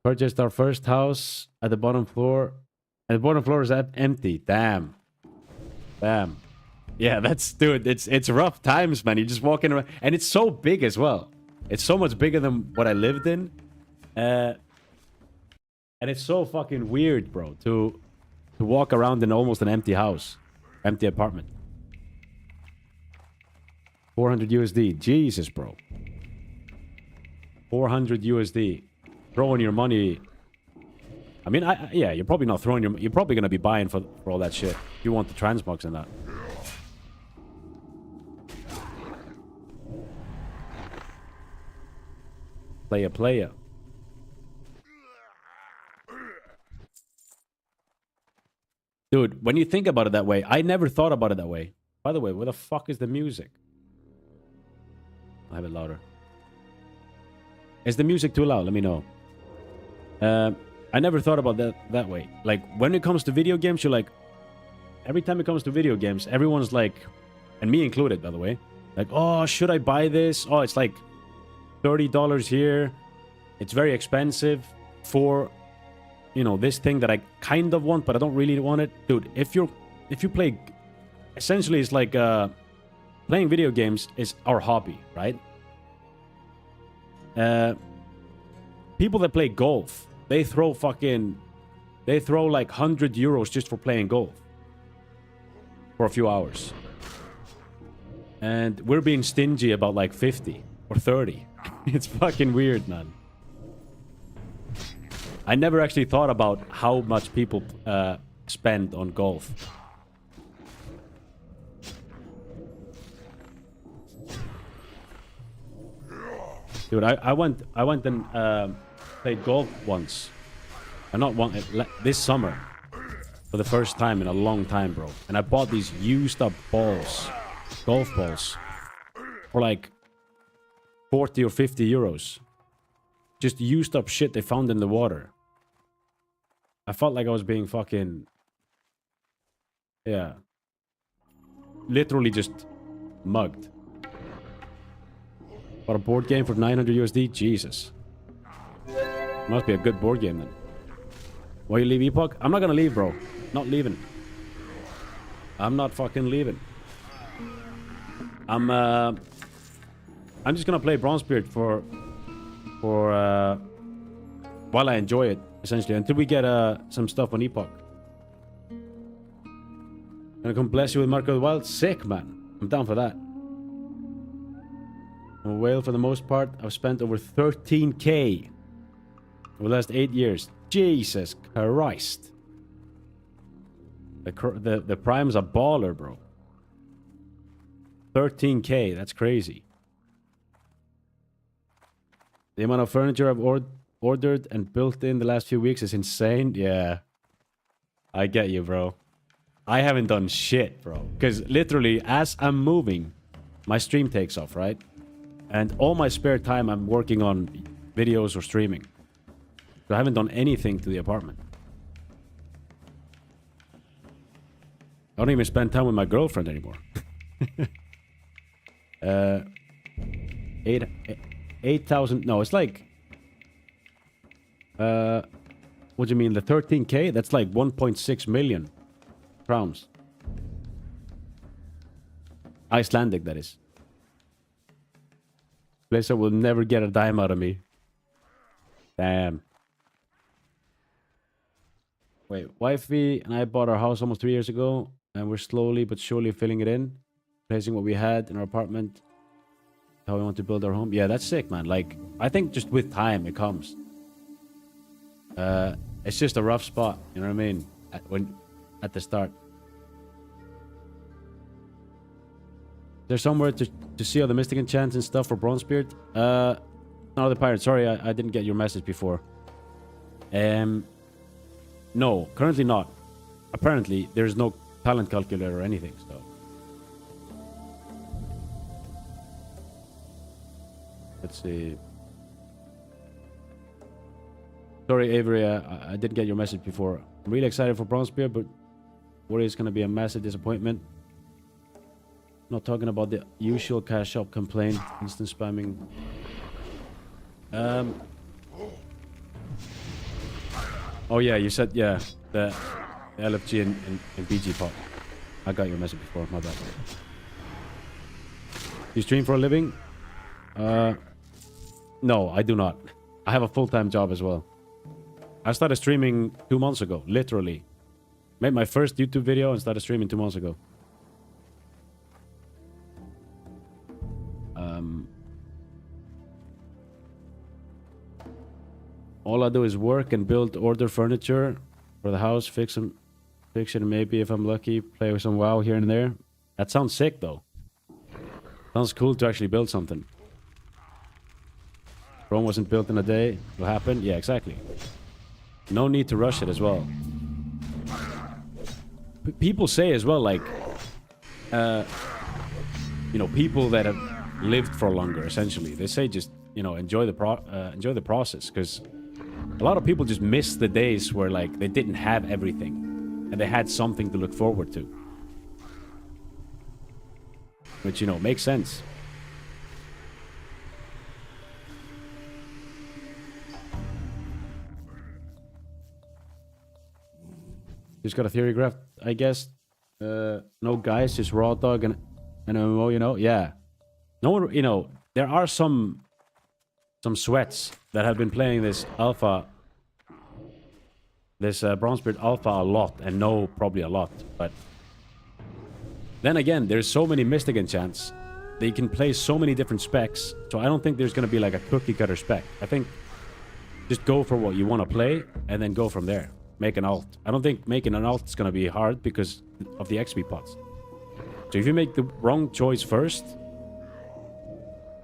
[SPEAKER 1] Purchased our first house at the bottom floor. And the bottom floor is empty. Damn. Damn. Yeah, that's... Dude, it's rough times, man. You're just walking around. And it's so big as well. It's so much bigger than what I lived in. And it's so fucking weird, bro. To walk around in almost an empty house. Empty apartment. 400 USD. Jesus, bro. 400 USD. Throwing your money... I mean, yeah, you're probably not throwing your... You're probably going to be buying for all that shit. If you want the transmogs and that. Player. Dude, when you think about it that way, I never thought about it that way. By the way, where the fuck is the music? I'll have it louder. Is the music too loud? Let me know. I never thought about that way. Like, when it comes to video games, you're like... Every time it comes to video games, everyone's like... And me included, by the way. Like, oh, should I buy this? Oh, it's like $30 here. It's very expensive for, you know, this thing that I kind of want, but I don't really want it. Dude, if you play... Essentially, it's like... Playing video games is our hobby, right? People that play golf... They throw like 100 euros just for playing golf. For a few hours. And we're being stingy about like 50 or 30. It's fucking weird, man. I never actually thought about how much people spend on golf. Dude, I went and played golf once. Not one, this summer. For the first time in a long time, bro. And I bought these used up balls. Golf balls. For like 40 or 50 euros. Just used up shit they found in the water. I felt like I was being fucking... Yeah. Literally just mugged. Bought a board game for 900 USD? Jesus. Must be a good board game then. Why you leave Epoch? I'm not gonna leave, bro. Not leaving. I'm not fucking leaving. I'm just gonna play Bronzebeard for while I enjoy it, essentially, until we get some stuff on Epoch. Gonna come bless you with Mark of the Wild? Sick, man. I'm down for that. I'm a whale for the most part. I've spent over 13k over the last 8 years. Jesus Christ. The Prime's a baller, bro. 13k, that's crazy. The amount of furniture I've ordered and built in the last few weeks is insane. Yeah. I get you, bro. I haven't done shit, bro. Because literally, as I'm moving, my stream takes off, right? And all my spare time, I'm working on videos or streaming. So I haven't done anything to the apartment. I don't even spend time with my girlfriend anymore. 8,000. No, it's like... what do you mean? The 13k? That's like 1.6 million crowns. Icelandic, that is. Blizzard will never get a dime out of me. Damn. Wait, wifey and I bought our house almost 3 years ago, and we're slowly but surely filling it in, replacing what we had in our apartment. How we want to build our home. Yeah, that's sick, man. Like, I think just with time it comes. It's just a rough spot, you know what I mean? At the start. There's somewhere to see all the mystic enchants and stuff for Bronzebeard. No, the pirate. Sorry, I didn't get your message before. No, currently not. Apparently, there's no talent calculator or anything, so. Let's see. Sorry, Avery, I didn't get your message before. I'm really excited for Bronzebeard, but worry it's gonna be a massive disappointment. Not talking about the usual cash shop complaint, instant spamming. Oh yeah, you said, yeah, the LFG and BG pop. I got your message before, my bad. You stream for a living? No, I do not. I have a full-time job as well. I started streaming 2 months ago, literally. Made my first YouTube video and started streaming 2 months ago. All I do is work and build, order furniture for the house, fix it, and maybe if I'm lucky, play with some WoW here and there. That sounds sick, though. Sounds cool to actually build something. Rome wasn't built in a day. What happened? Yeah, exactly. No need to rush it as well. People say as well, like, you know, people that have lived for longer, essentially, they say just, you know, enjoy the process, because a lot of people just miss the days where, like, they didn't have everything and they had something to look forward to, which, you know, makes sense. Just got a theory graph, I guess. No guys, just raw dog and MMO, you know? Yeah. No one, you know, there are some sweats that have been playing this alpha, this Bronzebeard alpha a lot, and know probably a lot, but then again, there's so many mystic enchants. They can play so many different specs, so I don't think there's going to be like a cookie cutter spec. I think Just go for what you want to play and then go from there. Make an alt. I don't think making an alt is going to be hard because of the XP pots. So if you make the wrong choice first,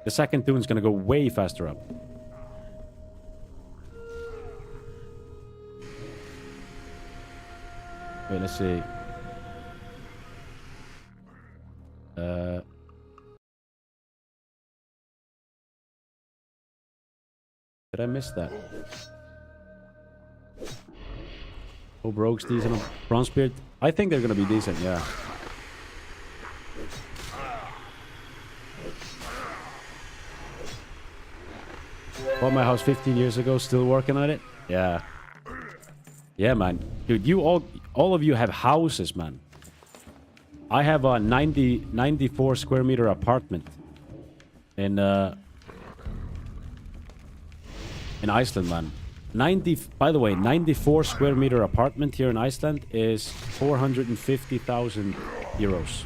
[SPEAKER 1] the second tune's going to go way faster up. Wait, let's see. Did I miss that? Oh, Rogue's decent on Bronzebeard. I think they're gonna be decent, yeah. Bought my house 15 years ago, still working on it. Yeah. Yeah, man. Dude, you all of you have houses, man. I have a 94 square meter apartment in Iceland, man. By the way, 94 square meter apartment here in Iceland is 450,000 euros.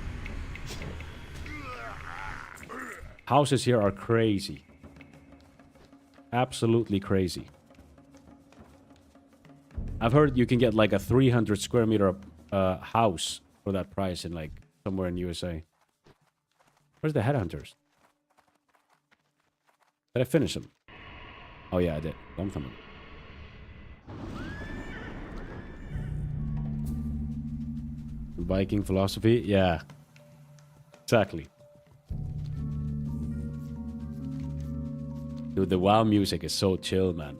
[SPEAKER 1] Houses here are crazy. Absolutely crazy. I've heard you can get like a 300 square meter house for that price in like somewhere in USA. Where's the headhunters? Did I finish them? Oh yeah, I did. Long time ago. Viking philosophy? Yeah. Exactly. Dude, the WoW music is so chill, man.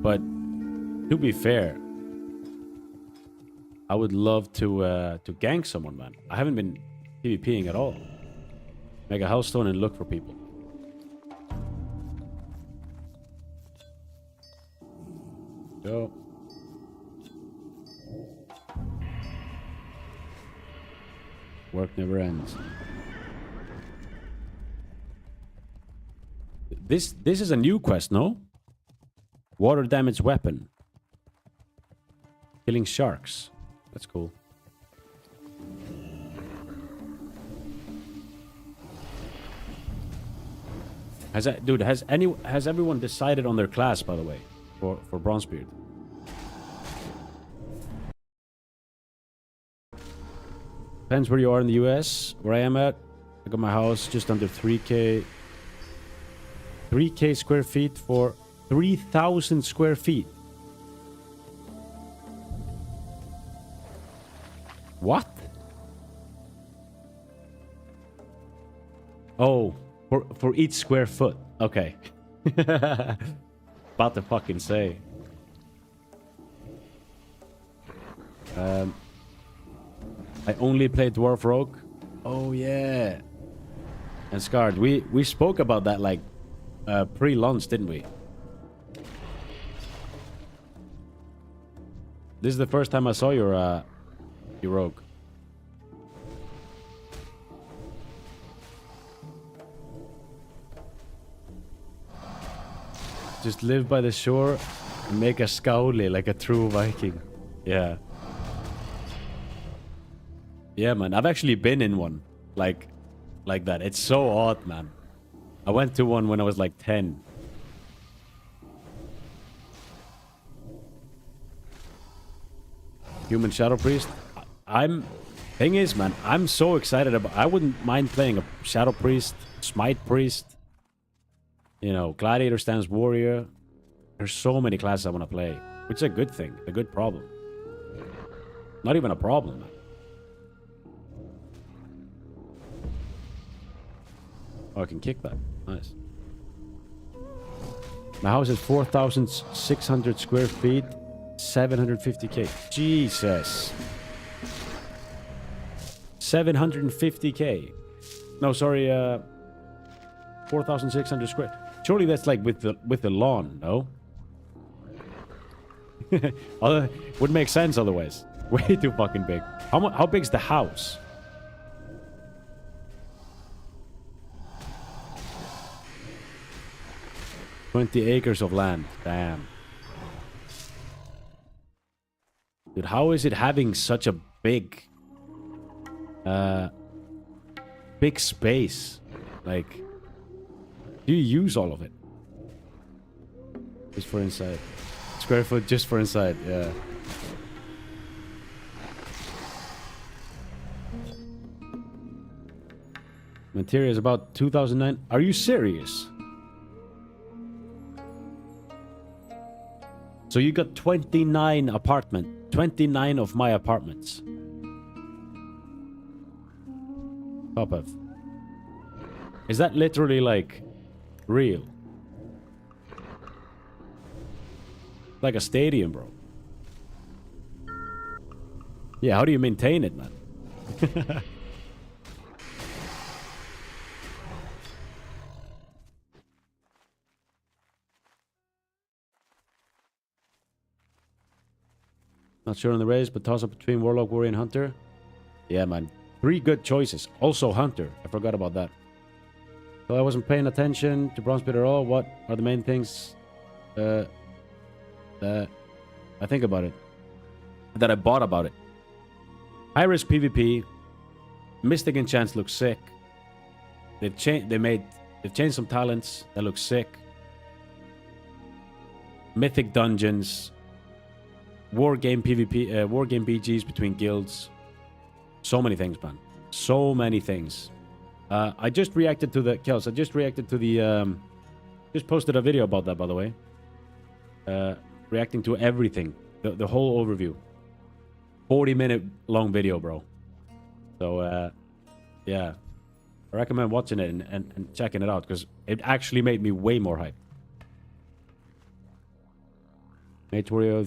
[SPEAKER 1] But to be fair, I would love to gank someone, man. I haven't been PvPing at all. Make a hellstone and look for people. Go. Work never ends. This is a new quest, no? Water damage weapon. Killing sharks. That's cool. Has everyone decided on their class, by the way, for Bronzebeard? Depends where you are in the US. Where I am at, I got my house just under 3K. 3K square feet for 3,000 square feet. What? Oh, for each square foot. Okay. About to fucking say. I only play Dwarf Rogue. Oh yeah. And Scarred, we spoke about that like pre-launch, didn't we? This is the first time I saw your Rogue. Just live by the shore and make a skauli like a true Viking. Yeah. Yeah, man. I've actually been in one like that. It's so odd, man. I went to one when I was like 10. Human Shadow Priest. Thing is, man, I'm so excited about. I wouldn't mind playing a Shadow Priest, Smite Priest. You know, Gladiator Stance Warrior. There's so many classes I want to play, which is a good thing, a good problem. Not even a problem, man. Oh, I can kick that. Nice. My house is 4,600 square feet, 750k. Jesus. 750k. No, sorry, 4,600 square. Surely that's like with the lawn, no? Would make sense otherwise. Way too fucking big. How big's the house? $20 acres of land. Damn. Dude, how is it having such a big space? Like, Do you use all of it? Just for inside. Square foot just for inside, yeah. Material is about 2009. Are you serious? So you got 29 of my apartments. Top of. Is that literally like real? Like a stadium, bro. Yeah, how do you maintain it, man? Not sure on the race, but toss up between Warlock, Warrior, and Hunter. Yeah, man. 3 good choices. Also Hunter. I forgot about that. So I wasn't paying attention to Bronzebeard at all. What are the main things that I think about it? That I bought about it? High risk PvP. Mystic enchants look sick. They've changed some talents that look sick. Mythic dungeons. War game PvP, war game BGs between guilds. So many things, man. So many things. I just reacted to the Kels. I just reacted to the. Just posted a video about that, by the way. Reacting to everything, the whole overview. 40-minute long video, bro. So yeah, I recommend watching it and checking it out because it actually made me way more hype. Mage Warrior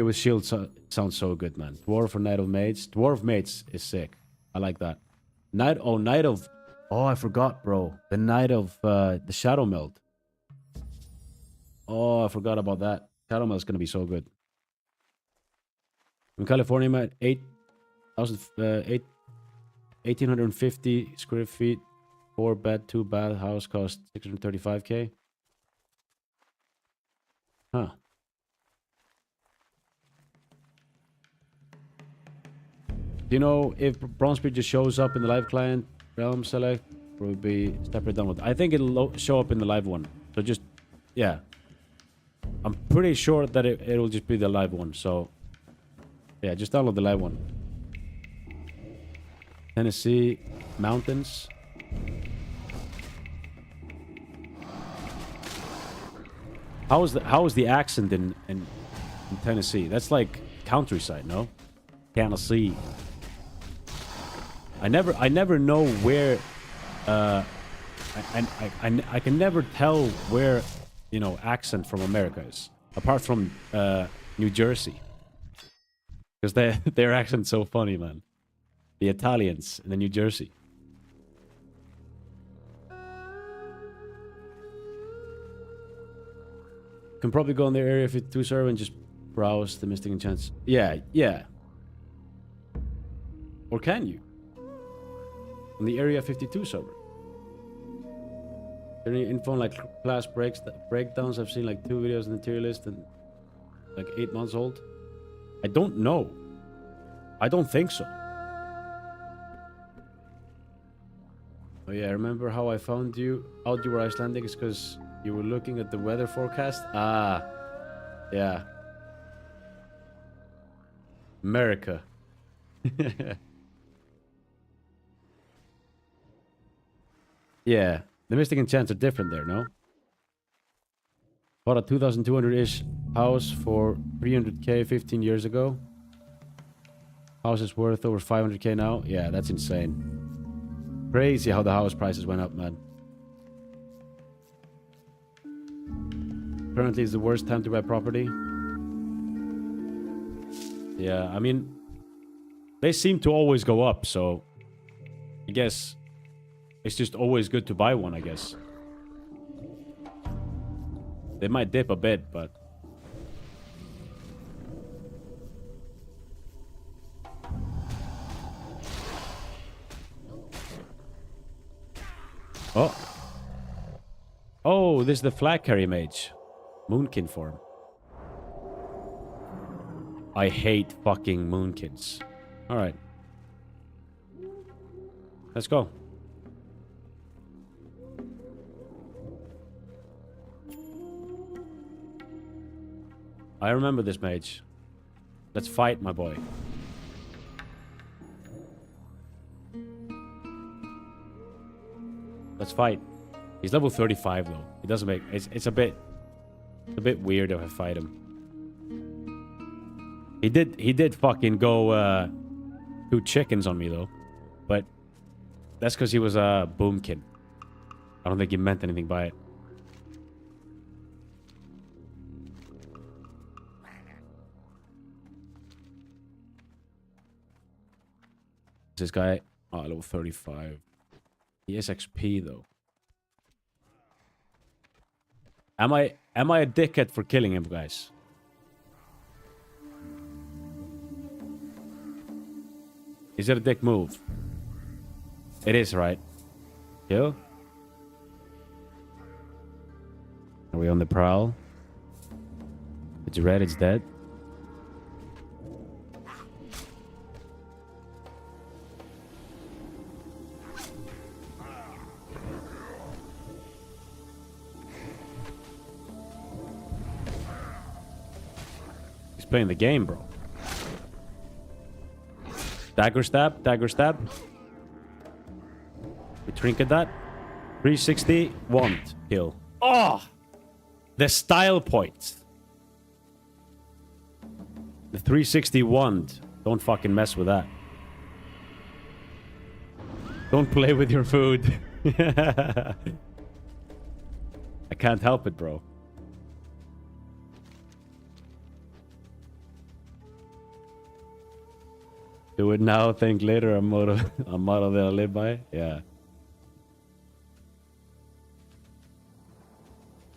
[SPEAKER 1] with Shield sounds so good, man. Dwarf or Knight of Mages? Dwarf Mages is sick. I like that. Knight of... Oh, I forgot, bro. The Knight of the Shadow Meld. Oh, I forgot about that. Shadow Meld is going to be so good. In California, I'm at 1,850 square feet. 4 bed, 2 bath house cost 635k. Huh. Do you know if Bronzebeard just shows up in the live client realm select, or will be separate done with? I think it'll show up in the live one. So just, yeah. I'm pretty sure that it'll just be the live one. So, yeah, just download the live one. Tennessee mountains. How is the accent in Tennessee? That's like countryside, no? Tennessee. I never know where I can never tell where, you know, accent from America is, apart from New Jersey, because their accent's so funny, man. The Italians in the New Jersey. Can probably go on their Area 52 server and just browse the Mystic enchants. Yeah. Or can you? On the Area 52 server. Any info on like class breakdowns? I've seen like 2 videos in the tier list and like 8 months old. I don't know. I don't think so. Oh yeah, remember how I found you out you were Icelandic? It's because you were looking at the weather forecast? Ah, yeah. America. Yeah, the Mystic enchants are different there, no? Bought a 2,200-ish house for 300k 15 years ago. House is worth over 500k now. Yeah, that's insane. Crazy how the house prices went up, man. Currently is the worst time to buy property. Yeah, I mean, they seem to always go up, so I guess it's just always good to buy one, I guess. They might dip a bit, but... Oh. Oh, this is the flag carry mage. Moonkin form. I hate fucking moonkins. Alright. Let's go. I remember this mage. Let's fight, my boy. Let's fight. He's level 35 though. It doesn't make it's a bit weird if I fight him. He did fucking go 2 chickens on me though. But that's because he was a boomkin. I don't think he meant anything by it. This guy, oh, level 35. He is XP though. Am I a dickhead for killing him, guys? Is it a dick move? It is, right? Kill? Are we on the prowl? It's red, it's dead. He's playing the game, bro. Dagger stab, dagger stab. We trinket that. 360, wand, kill. Oh! The style points. The 360 wand. Don't fucking mess with that. Don't play with your food. I can't help it, bro. Do it now, think later. A motto that I live by. Yeah.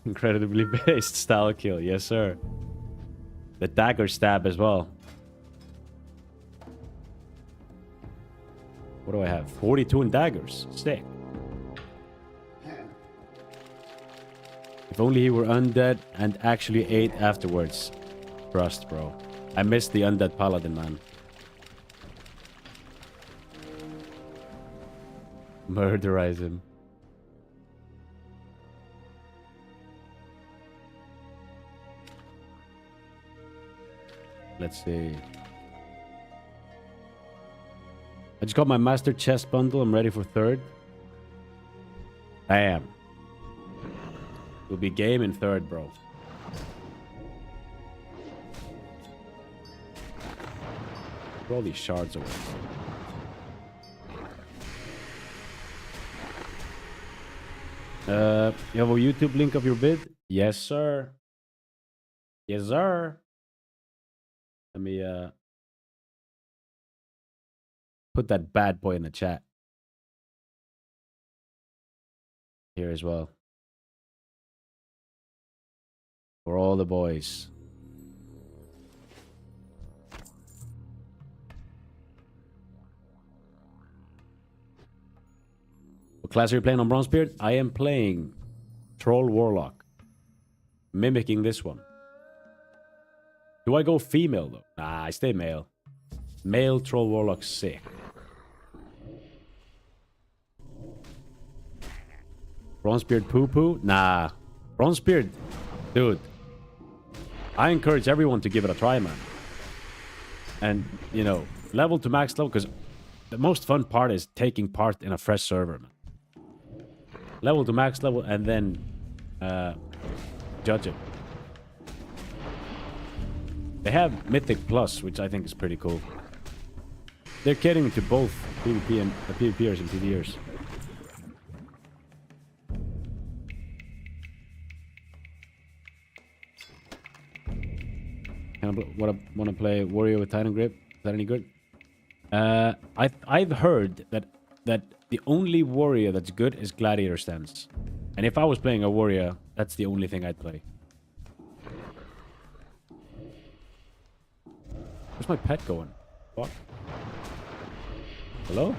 [SPEAKER 1] Incredibly based style kill. Yes, sir. The dagger stab as well. What do I have? 42 in daggers. Sick. If only he were undead and actually ate afterwards. Trust, bro. I missed the undead paladin, man. Murderize him. Let's see. I just got my master chest bundle. I'm ready for 3rd. I am. We'll be game in 3rd, bro. Throw all these shards away. You have a YouTube link of your bid? Yes, sir. Yes, sir. Let me put that bad boy in the chat. Here as well. For all the boys. What class are you playing on Bronzebeard? I am playing Troll Warlock. Mimicking this one. Do I go female though? Nah, I stay male. Male Troll Warlock sick. Bronzebeard poo poo? Nah. Bronzebeard, dude. I encourage everyone to give it a try, man. And, you know, level to max level, because the most fun part is taking part in a fresh server, man. Level to max level and then judge it. They have Mythic Plus, which I think is pretty cool. They're catering to both PvP and PvPers and PvEers. Want to play Warrior with Titan Grip? Is that any good? I've heard that the only warrior that's good is Gladiator Stance. And if I was playing a warrior, that's the only thing I'd play. Where's my pet going? Fuck. Hello?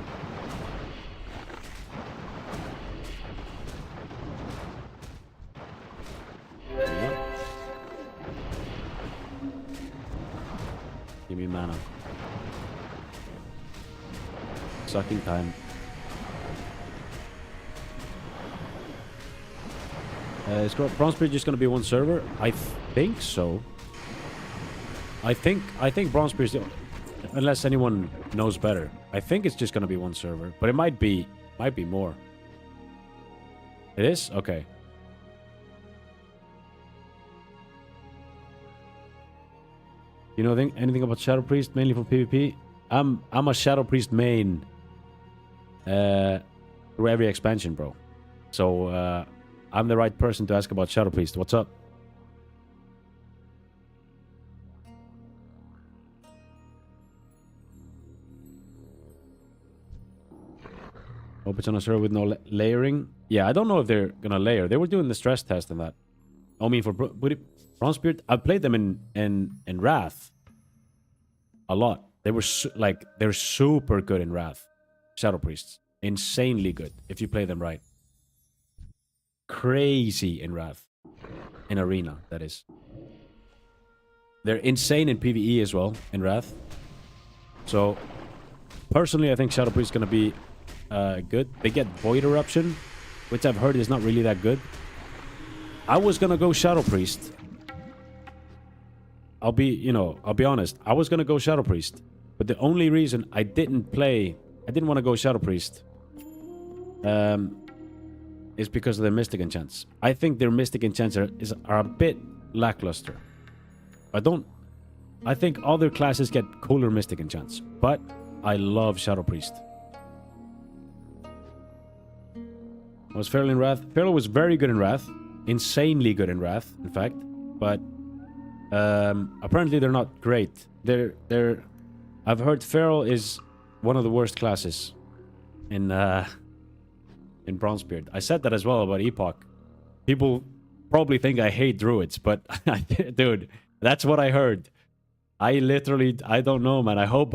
[SPEAKER 1] Yeah. Give me mana. Sucking time. Is Bronzebeard just going to be one server? I think so. I think Bronzebeard, unless anyone knows better, I think it's just gonna be one server, but it might be more. It is? Okay. You know anything about Shadow Priest, mainly for PvP? I'm a Shadow Priest main through every expansion, bro. So I'm the right person to ask about Shadow Priest. What's up? Hope it's on a server with no layering. Yeah, I don't know if they're gonna layer. They were doing the stress test and that. I mean, for Bronzebeard, I played them in Wrath a lot. They were they're super good in Wrath. Shadow Priests, insanely good if you play them right. Crazy in Wrath, in Arena, that is. They're insane in PvE as well in Wrath. So personally, I think Shadow Priest is gonna be good. They get Void Eruption, which I've heard is not really that good. I was gonna go Shadow Priest. I'll be honest. I was gonna go Shadow Priest, but the only reason I didn't want to go Shadow Priest, is because of their Mystic enchants. I think their Mystic enchants are a bit lackluster. I think other classes get cooler Mystic enchants, but I love Shadow Priest. Was Feral in Wrath? Feral was very good in Wrath. Insanely good in Wrath, in fact. But apparently they're not great. I've heard Feral is one of the worst classes in Bronzebeard. I said that as well about Epoch. People probably think I hate druids, but dude, that's what I heard. I don't know, man. I hope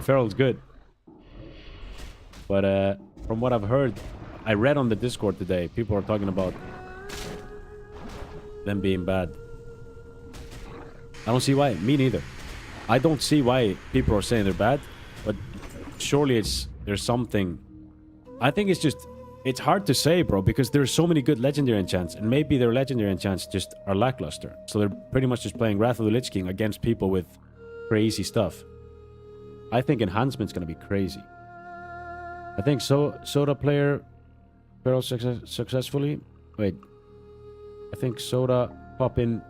[SPEAKER 1] Feral's good. But from what I've heard, I read on the Discord today, people are talking about them being bad. I don't see why. Me neither. I don't see why people are saying they're bad, but surely there's something. I think it's hard to say, bro, because there's so many good legendary enchants, and maybe their legendary enchants just are lackluster. So they're pretty much just playing Wrath of the Lich King against people with crazy stuff. I think enhancement's gonna be crazy. I think Soda player Feral successfully. Wait, I think Soda pop in.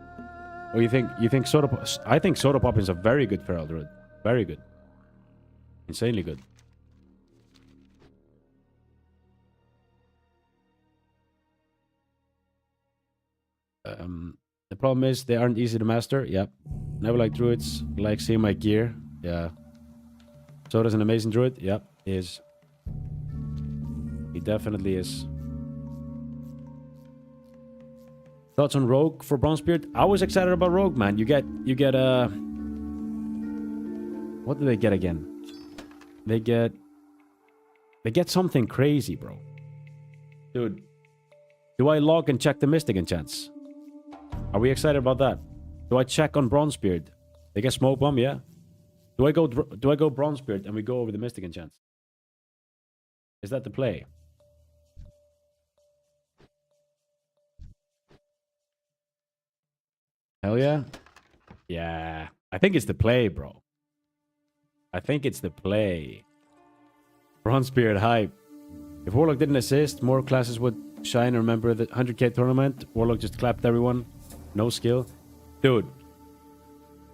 [SPEAKER 1] Oh, you think Soda? I think Soda pop is a very good Feral druid. Very good. Insanely good. The problem is they aren't easy to master. Yep. Never like druids. Like seeing my gear. Yeah. Soda's an amazing druid. Yep. He is. He definitely is. Thoughts on Rogue for Bronzebeard? I was excited about Rogue, man. You get what do they get again? They get something crazy, bro. Dude. Do I log and check the Mystic enchants? Are we excited about that? Do I check on Bronzebeard? They get Smoke Bomb, yeah? Do I go Bronzebeard and we go over the Mystic enchants? Is that the play? Hell yeah. Yeah. I think it's the play, bro. I think it's the play. Bronzebeard hype. If Warlock didn't assist, more classes would shine. Remember the 100k tournament? Warlock just clapped everyone. No skill. Dude.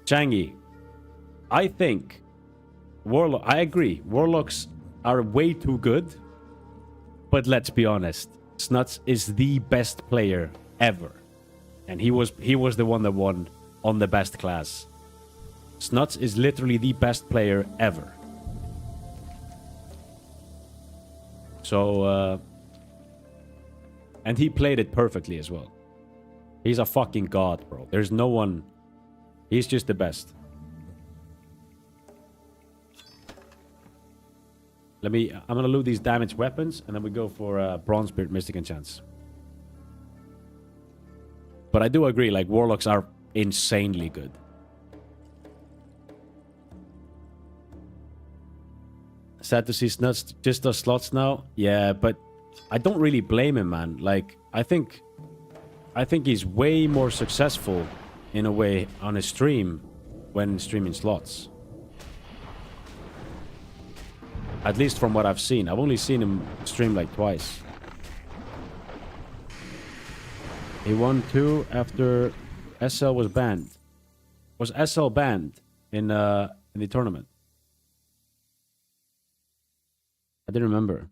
[SPEAKER 1] Changi. I think Warlock... I agree. Warlocks are way too good. But let's be honest. Snuts is the best player ever. And he was the one that won on the best class. Snuts is literally the best player ever. So, and he played it perfectly as well. He's a fucking god, bro. There's no one... He's just the best. I'm gonna loot these damaged weapons, and then we go for Bronzebeard Mystic enchants. But I do agree, like, Warlocks are insanely good. Sad to see Snuts just does slots now. Yeah, but I don't really blame him, man. Like, I think he's way more successful, in a way, on his stream when streaming slots. At least from what I've seen. I've only seen him stream like twice. He won 2 after SL was banned. Was SL banned in the tournament? I didn't remember.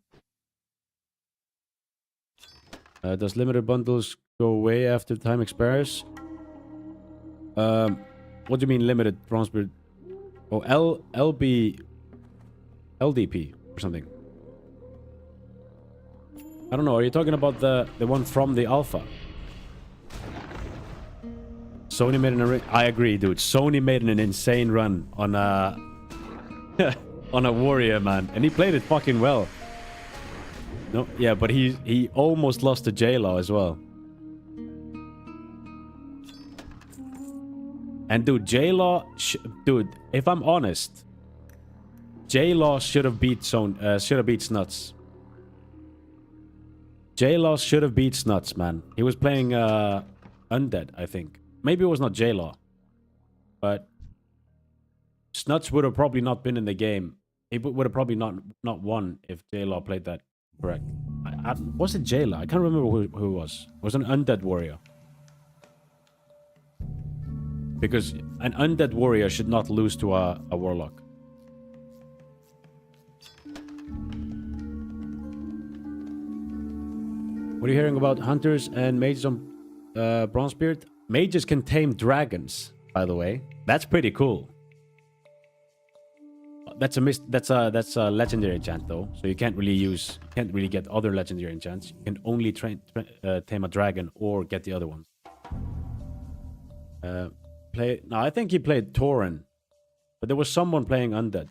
[SPEAKER 1] Does limited bundles go away after time expires? What do you mean limited Bronzebeard? Oh, LDP or something. I don't know. Are you talking about the one from the alpha? Sony made I agree, dude. Sony made an insane run on a on a warrior, man, and he played it fucking well. No, yeah, but he almost lost to J-Law as well. And dude, J-Law, dude, if I'm honest, J-Law should have beat Snuts. J-Law should have beat Snuts, man. He was playing Undead, I think. Maybe it was not J-Law. But Snuts would have probably not been in the game. He would have probably not won if J-Law played that correct. Was it J-Law? I can't remember who it was. It was an Undead warrior. Because an Undead warrior should not lose to a Warlock. What are you hearing about hunters and mages on Bronzebeard? Mages can tame dragons, by the way. That's pretty cool. That's a legendary enchant though, so you can't really get other legendary enchants. You can only tame a dragon or get the other ones. No, I think he played Tauren, but there was someone playing Undead.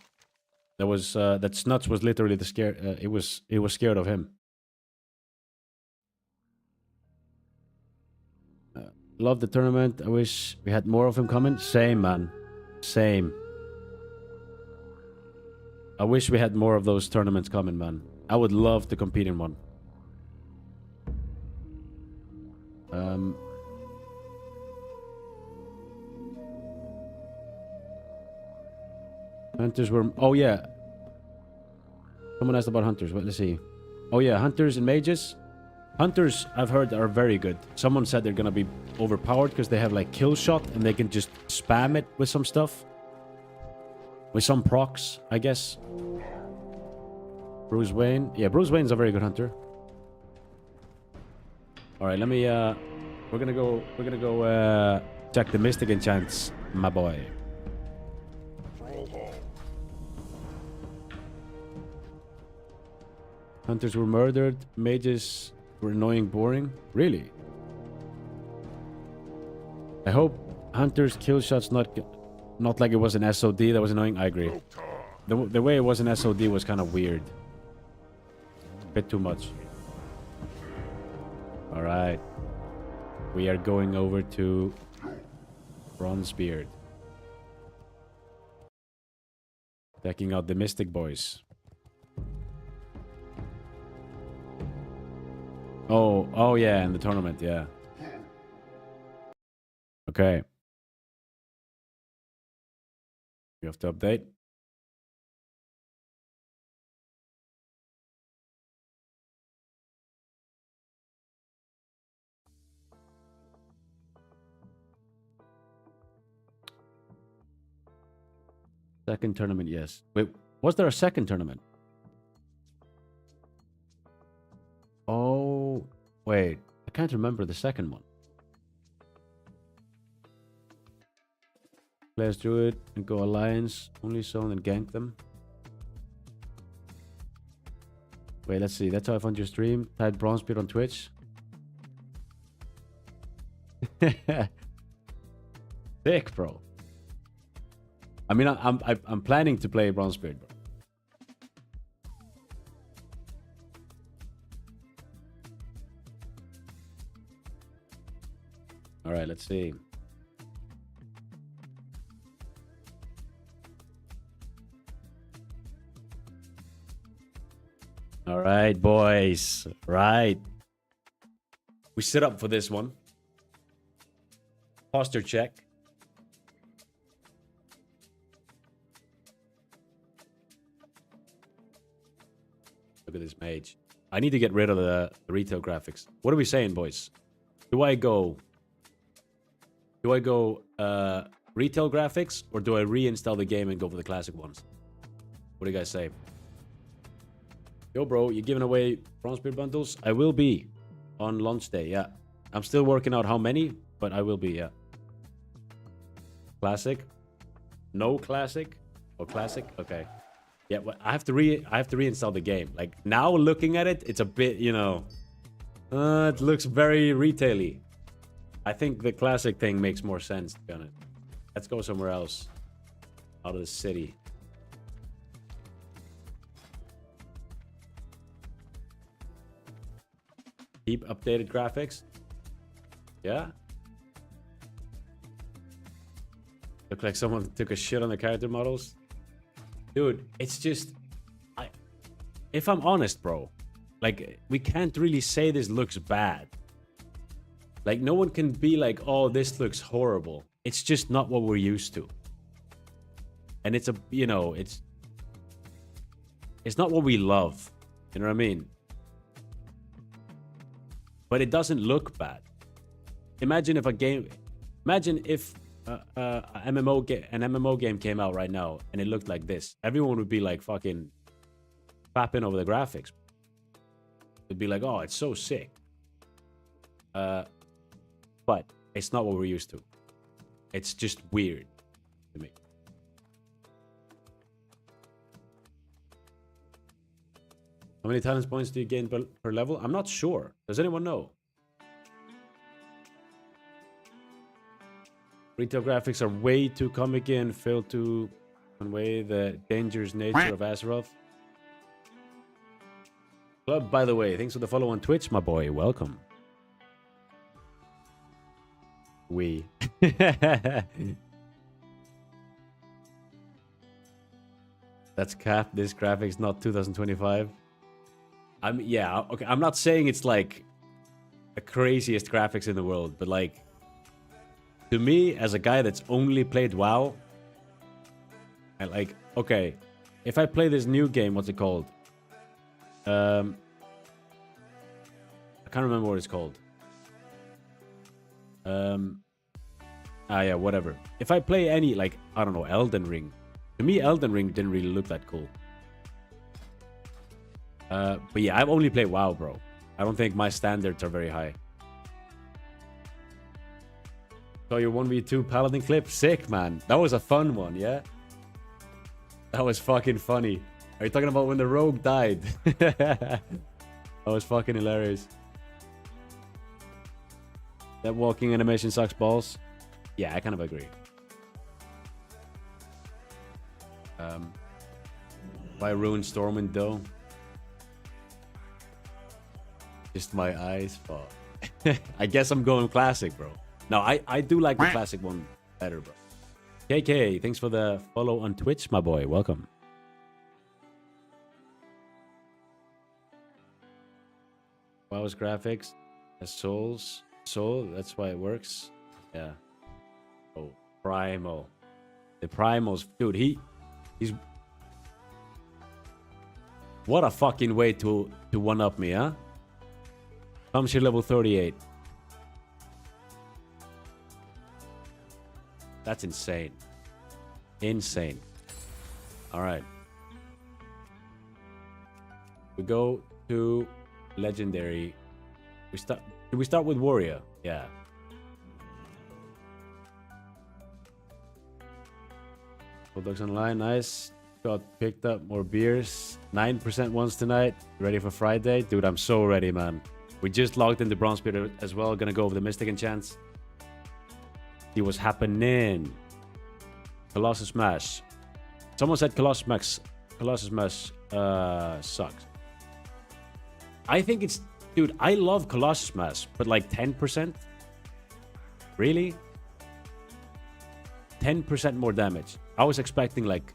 [SPEAKER 1] There was that Snuts was literally the scared. It was scared of him. Love the tournament. I wish we had more of him coming. Same, man. Same. I wish we had more of those tournaments coming, man. I would love to compete in one. Hunters were... Oh, yeah. Someone asked about hunters. Well, let's see. Oh, yeah. Hunters and mages. Hunters, I've heard, are very good. Someone said they're gonna be overpowered because they have, like, kill shot and they can just spam it with some stuff. With some procs, I guess. Bruce Wayne. Yeah, Bruce Wayne's a very good hunter. Alright, let me, We're gonna go, check the Mystic enchants, my boy. Hunters were murdered. Mages were annoying, boring. Really? I hope Hunter's kill shots not like it was an SOD that was annoying. I agree. The way it was an SOD was kind of weird. A bit too much. Alright. We are going over to Bronzebeard. Checking out the Mystic boys. Oh yeah, in the tournament, yeah. Okay. You have to update. Second tournament, yes. Wait, was there a second tournament? Oh, wait. I can't remember the second one. Players Druid and go Alliance. Only zone and gank them. Wait, let's see. That's how I found your stream. Type Bronzebeard on Twitch. Sick, bro. I mean, I'm planning to play Bronzebeard, bro. All right, let's see. All right, boys. Right. We sit up for this one. Posture check. Look at this mage. I need to get rid of the retail graphics. What are we saying, boys? Do I go retail graphics, or do I reinstall the game and go for the classic ones? What do you guys say? Yo, bro, you giving away Bronzebeard bundles? I will be on launch day, yeah. I'm still working out how many, but I will be, yeah. Classic? No classic? Or classic? Okay. Yeah, well, I have to reinstall the game. Like, now looking at it, it's a bit, you know, it looks very retail-y. I think the classic thing makes more sense, to be honest. Let's go somewhere else. Out of the city. Keep updated graphics. Yeah. Look like someone took a shit on the character models. Dude, it's just... if I'm honest, bro, like, we can't really say this looks bad. Like, no one can be like, oh, this looks horrible. It's just not what we're used to. And it's a, you know, it's not what we love. You know what I mean? But it doesn't look bad. Imagine if an MMO game came out right now and it looked like this. Everyone would be like fucking fapping over the graphics. It'd be like, oh, it's so sick. But it's not what we're used to. It's just weird to me. How many talent points do you gain per level? I'm not sure. Does anyone know? Retail graphics are way too comic and fail to convey the dangerous nature of Azeroth. Club, by the way, thanks for the follow on Twitch, my boy. Welcome. That's cap. This graphics not 2025. Yeah, okay. I'm not saying it's like the craziest graphics in the world, but like, to me, as a guy that's only played WoW, and like, okay, if I play this new game, what's it called? I can't remember what it's called. Yeah, whatever. If I play any, like, I don't know, Elden Ring. To me, Elden Ring didn't really look that cool. But yeah, I've only played WoW, bro. I don't think my standards are very high. So your 1v2 Paladin clip? Sick, man. That was a fun one, yeah? That was fucking funny. Are you talking about when the rogue died? That was fucking hilarious. That walking animation sucks balls. Yeah, I kind of agree. Why ruin Stormwind though? Just my eyes. Fuck. I guess I'm going classic, bro. No, I do like the classic one better, bro. KK, thanks for the follow on Twitch, my boy. Welcome. WoW's graphics as souls. Soul, that's why it works. Yeah. Oh, Primal. The Primals. Dude, he's... What a fucking way to one-up me, huh? Comes here level 38. That's insane. Insane. Alright. We go to Legendary. Did we start with Warrior? Yeah. Bulldogs Online, nice. Got picked up more beers. 9% ones tonight. Ready for Friday? Dude, I'm so ready, man. We just logged into Bronzebeard as well. Gonna go over the Mystic enchants. See what's happening. Colossus Smash. Someone said Colossus Smash sucks. I think it's... Dude, I love Colossus Smash, but like 10%? Really? 10% more damage. I was expecting like...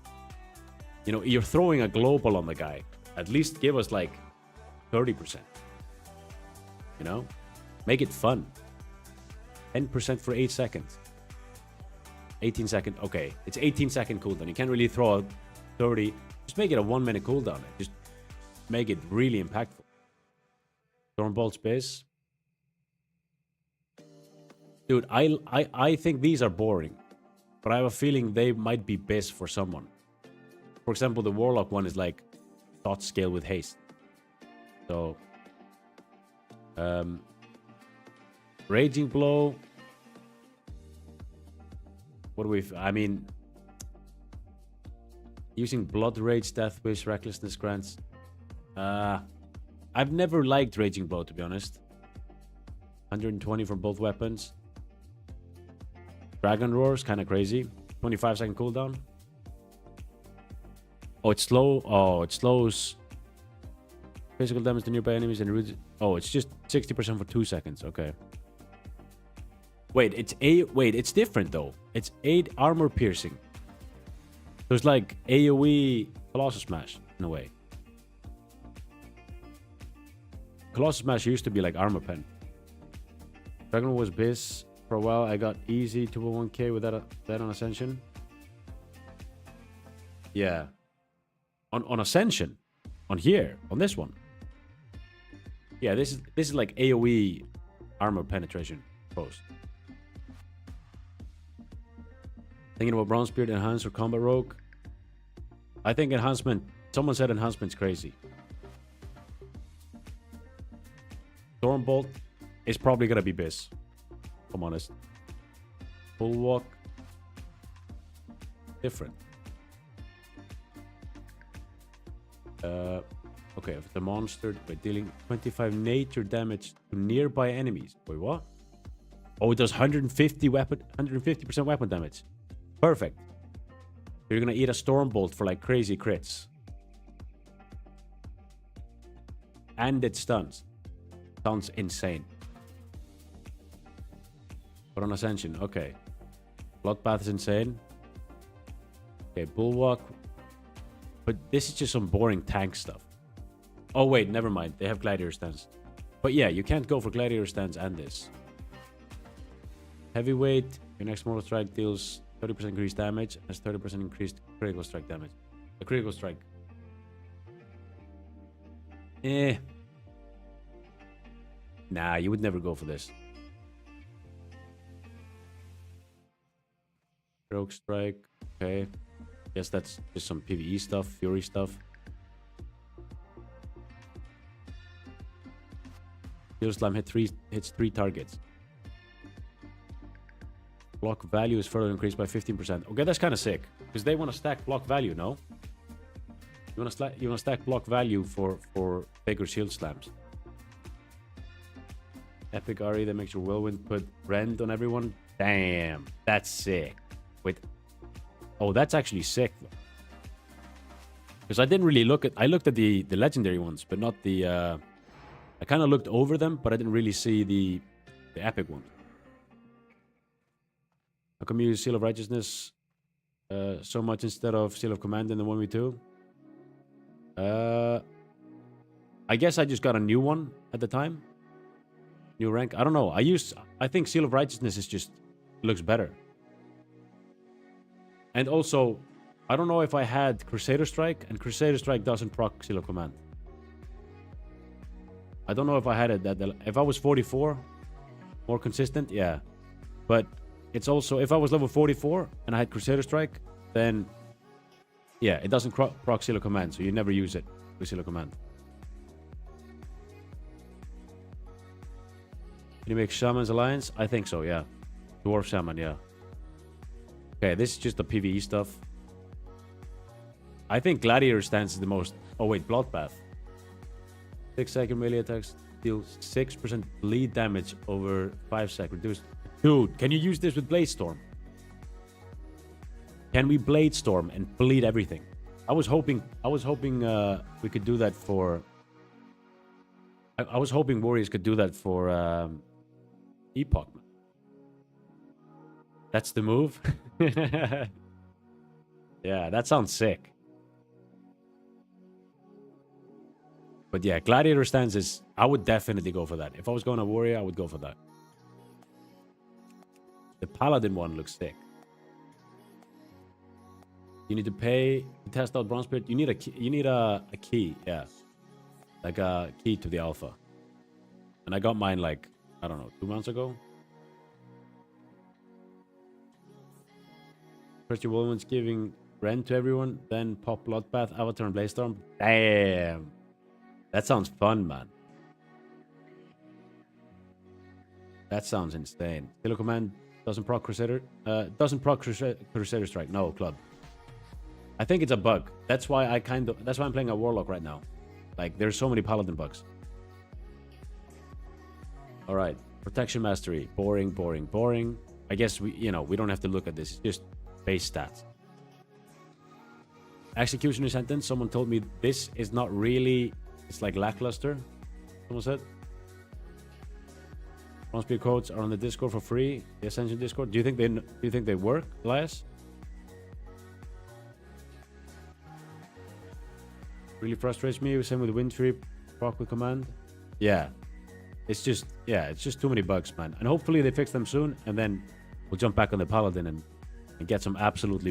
[SPEAKER 1] You know, you're throwing a global on the guy. At least give us like 30%. You know? Make it fun. 10% for 8 seconds. 18 second. Okay, it's 18 second cooldown. You can't really throw a 30. Just make it a 1 minute cooldown. Just make it really impactful. Stormbolt space. Dude, I think these are boring. But I have a feeling they might be best for someone. For example, the Warlock one is like dot scale with haste. So Raging Blow. What do we... I mean... Using Blood Rage, Death Wish, Recklessness grants. I've never liked Raging Blow, to be honest. 120 for both weapons. Dragon Roar's kind of crazy. 25-second cooldown. Oh, it's slow. Oh, it slows physical damage to nearby enemies and... Oh, it's just 60% for 2 seconds. Okay. Wait, it's different though. It's 8 armor piercing. So it's like AoE Colossus Smash in a way. Colossus Smash used to be like armor pen. Dragon was biz for a while. I got easy 2.1k with that on Ascension. Yeah. On Ascension. On here. On this one. Yeah, this is like AoE armor penetration post. Thinking about Bronzebeard, Enhance, or Combat Rogue. I think enhancement... Someone said enhancement's crazy. Stormbolt is probably gonna be biz. If I'm honest. Bulwark. Different. Okay, if the monster by dealing 25 nature damage to nearby enemies. Wait, what? Oh, it does 150% weapon damage. Perfect. You're gonna eat a Stormbolt for like crazy crits. And it stuns. Sounds insane. But on Ascension, okay. Bloodbath is insane. Okay, Bulwark. But this is just some boring tank stuff. Oh wait, never mind. They have Gladiator stance. But yeah, you can't go for Gladiator stance and this. Heavyweight. Your next mortal strike deals 30% increased damage. Has 30% increased critical strike damage. A critical strike. Nah, you would never go for this. Rogue strike. Okay. Guess that's just some PvE stuff, Fury stuff. Steel Slam hits 3 targets. Block value is further increased by 15%. Okay, that's kind of sick. Because they want to stack block value, no? You want to stack block value for bigger shield slams. Epic RE that makes your whirlwind put rend on everyone. Damn, that's sick. Wait. Oh, that's actually sick. Because I didn't really look at... I looked at the legendary ones, but not the... I kind of looked over them, but I didn't really see the epic ones. How come you use Seal of Righteousness so much instead of Seal of Command in the 1v2? I guess I just got a new one at the time. New rank. I don't know. I think Seal of Righteousness is just... looks better. And also, I don't know if I had Crusader Strike, and Crusader Strike doesn't proc Seal of Command. I don't know if I had it that... If I was 44, more consistent, yeah. But it's also... If I was level 44 and I had Crusader Strike, then... Yeah, it doesn't proc Seal of Command, so you never use it with Seal of Command. Can you make Shaman's Alliance? I think so, yeah. Dwarf Shaman, yeah. Okay, this is just the PvE stuff. I think Gladiator stance is the most... Oh wait, Bloodbath. 6-second melee attacks deal 6% bleed damage over 5 seconds. Reduced. Dude, can you use this with Blade Storm? Can we Blade Storm and bleed everything? I was hoping we could do that for... I was hoping Warriors could do that for Epoch. That's the move? Yeah, that sounds sick. But yeah, Gladiator stance is... I would definitely go for that. If I was going to Warrior, I would go for that. The Paladin one looks sick. You need to pay to test out Bronzebeard. You need a key, yeah. like a key to the alpha. And I got mine like, I don't know, 2 months ago. First your woman's giving rent to everyone, then pop Bloodbath, Avatar, and Blaze-Storm. Damn. That sounds fun, man. That sounds insane. Killer Command doesn't proc Crusader. Doesn't proc Crusader Strike. No, club. I think it's a bug. That's why that's why I'm playing a Warlock right now. Like, there's so many Paladin bugs. All right. Protection Mastery. Boring, boring, boring. I guess we don't have to look at this. It's just base stats. Executioner Sentence. Someone told me this is not really... It's like lackluster. Someone said. Bronzebeard codes are on the Discord for free. The Ascension Discord. Do you think they work, Elias? Really frustrates me. Same with Wind Tree, proc with command. Yeah. It's just too many bugs, man. And hopefully they fix them soon, and then we'll jump back on the Paladin and get some absolute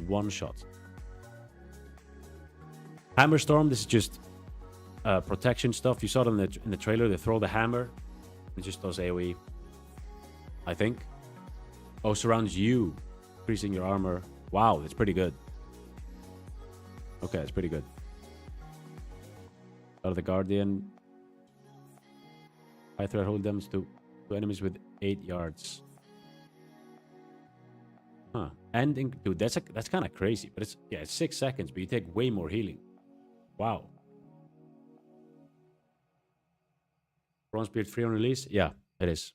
[SPEAKER 1] one-shots. Hammerstorm, this is just protection stuff. You saw it in the trailer. They throw the hammer. It just does AoE, I think. Oh, surrounds you, increasing your armor. Wow, that's pretty good. Okay, it's pretty good. Out of the Guardian. High threat hold damage to enemies with 8 yards. Huh. And dude, that's kind of crazy. But it's 6 seconds, but you take way more healing. Wow. Bronzebeard free on release? Yeah, it is.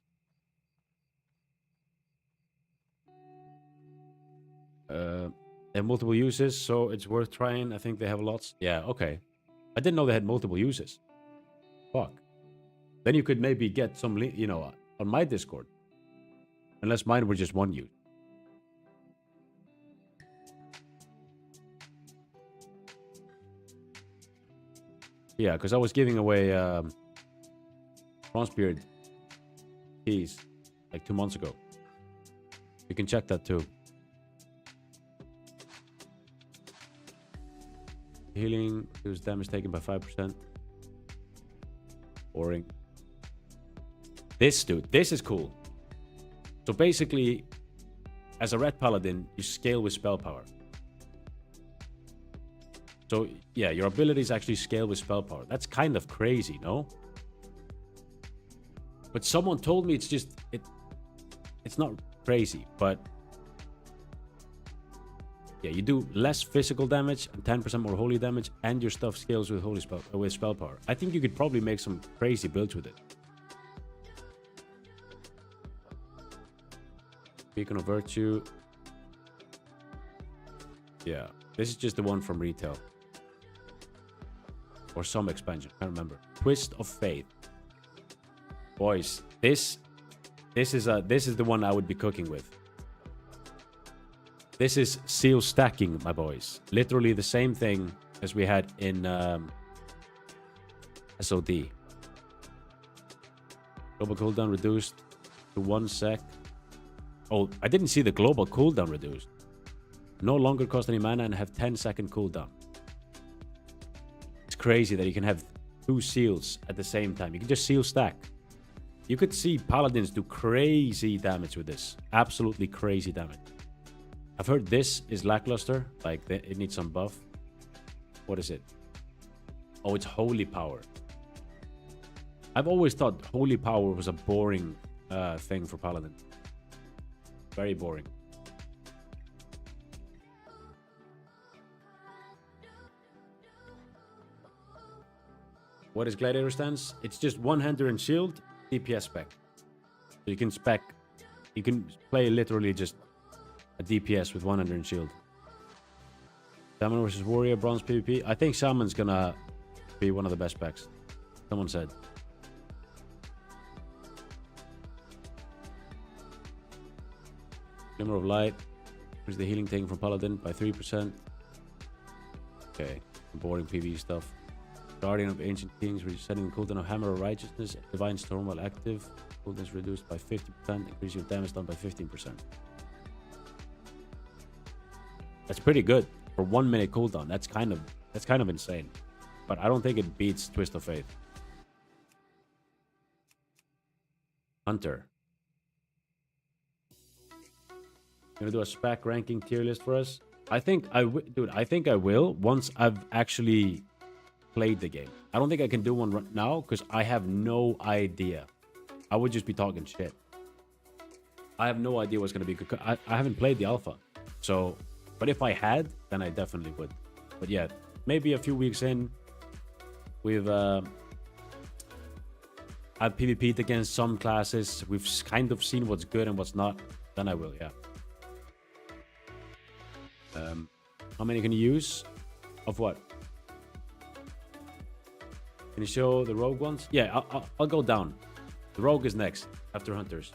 [SPEAKER 1] They have multiple uses, so it's worth trying. I think they have lots. Yeah, okay. I didn't know they had multiple uses. Fuck. Then you could maybe get some, on my Discord. Unless mine were just one use. Yeah, because I was giving away Bronzebeard keys like 2 months ago. You can check that too. Healing, reduce damage taken by 5%. Boring. This, dude, this is cool. So basically, as a red paladin, you scale with spell power. So yeah, your abilities actually scale with spell power. That's kind of crazy, no? But someone told me it's not crazy, but yeah, you do less physical damage and 10% more holy damage, and your stuff scales with spell power. I think you could probably make some crazy builds with it. Beacon of Virtue. Yeah, this is just the one from retail. Or some expansion, can't remember. Twist of Faith. Boys, this is the one I would be cooking with. This is seal stacking, my boys. Literally the same thing as we had in SOD. Global cooldown reduced to 1 sec. Oh, I didn't see the global cooldown reduced. No longer cost any mana and have 10-second cooldown. It's crazy that you can have 2 seals at the same time. You can just seal stack. You could see paladins do crazy damage with this. Absolutely crazy damage. I've heard this is lackluster. Like, it needs some buff. What is it? Oh, it's Holy Power. I've always thought Holy Power was a boring thing for Paladin. Very boring. What is Gladiator Stance? It's just one-hander and shield, DPS spec. So you can play literally just a DPS with one-hander and shield. Shaman versus Warrior, Bronze PvP. I think Shaman's gonna be one of the best specs. Someone said. Glimmer of Light. Here's the healing taken from Paladin by 3%. Okay, boring PvE stuff. Guardian of Ancient Kings, resetting the cooldown of Hammer of Righteousness. Divine Storm while active. Cooldown is reduced by 50%, increasing your damage done by 15%. That's pretty good for 1 minute cooldown. That's kind of insane. but I don't think it beats Twist of Fate. Hunter. Gonna do a spec ranking tier list for us. I think I think I will once I've actually played the game. I don't think I can do one right now because I have no idea. I would just be talking shit. I have no idea what's gonna be good. I haven't played the alpha, so. But if I had, then I definitely would. But yeah, maybe a few weeks in, we've I've PvP'd against some classes. We've kind of seen what's good and what's not. Then I will, yeah. How many can you use? Of what? Can you show the rogue ones? Yeah, I'll go down. The rogue is next after hunters.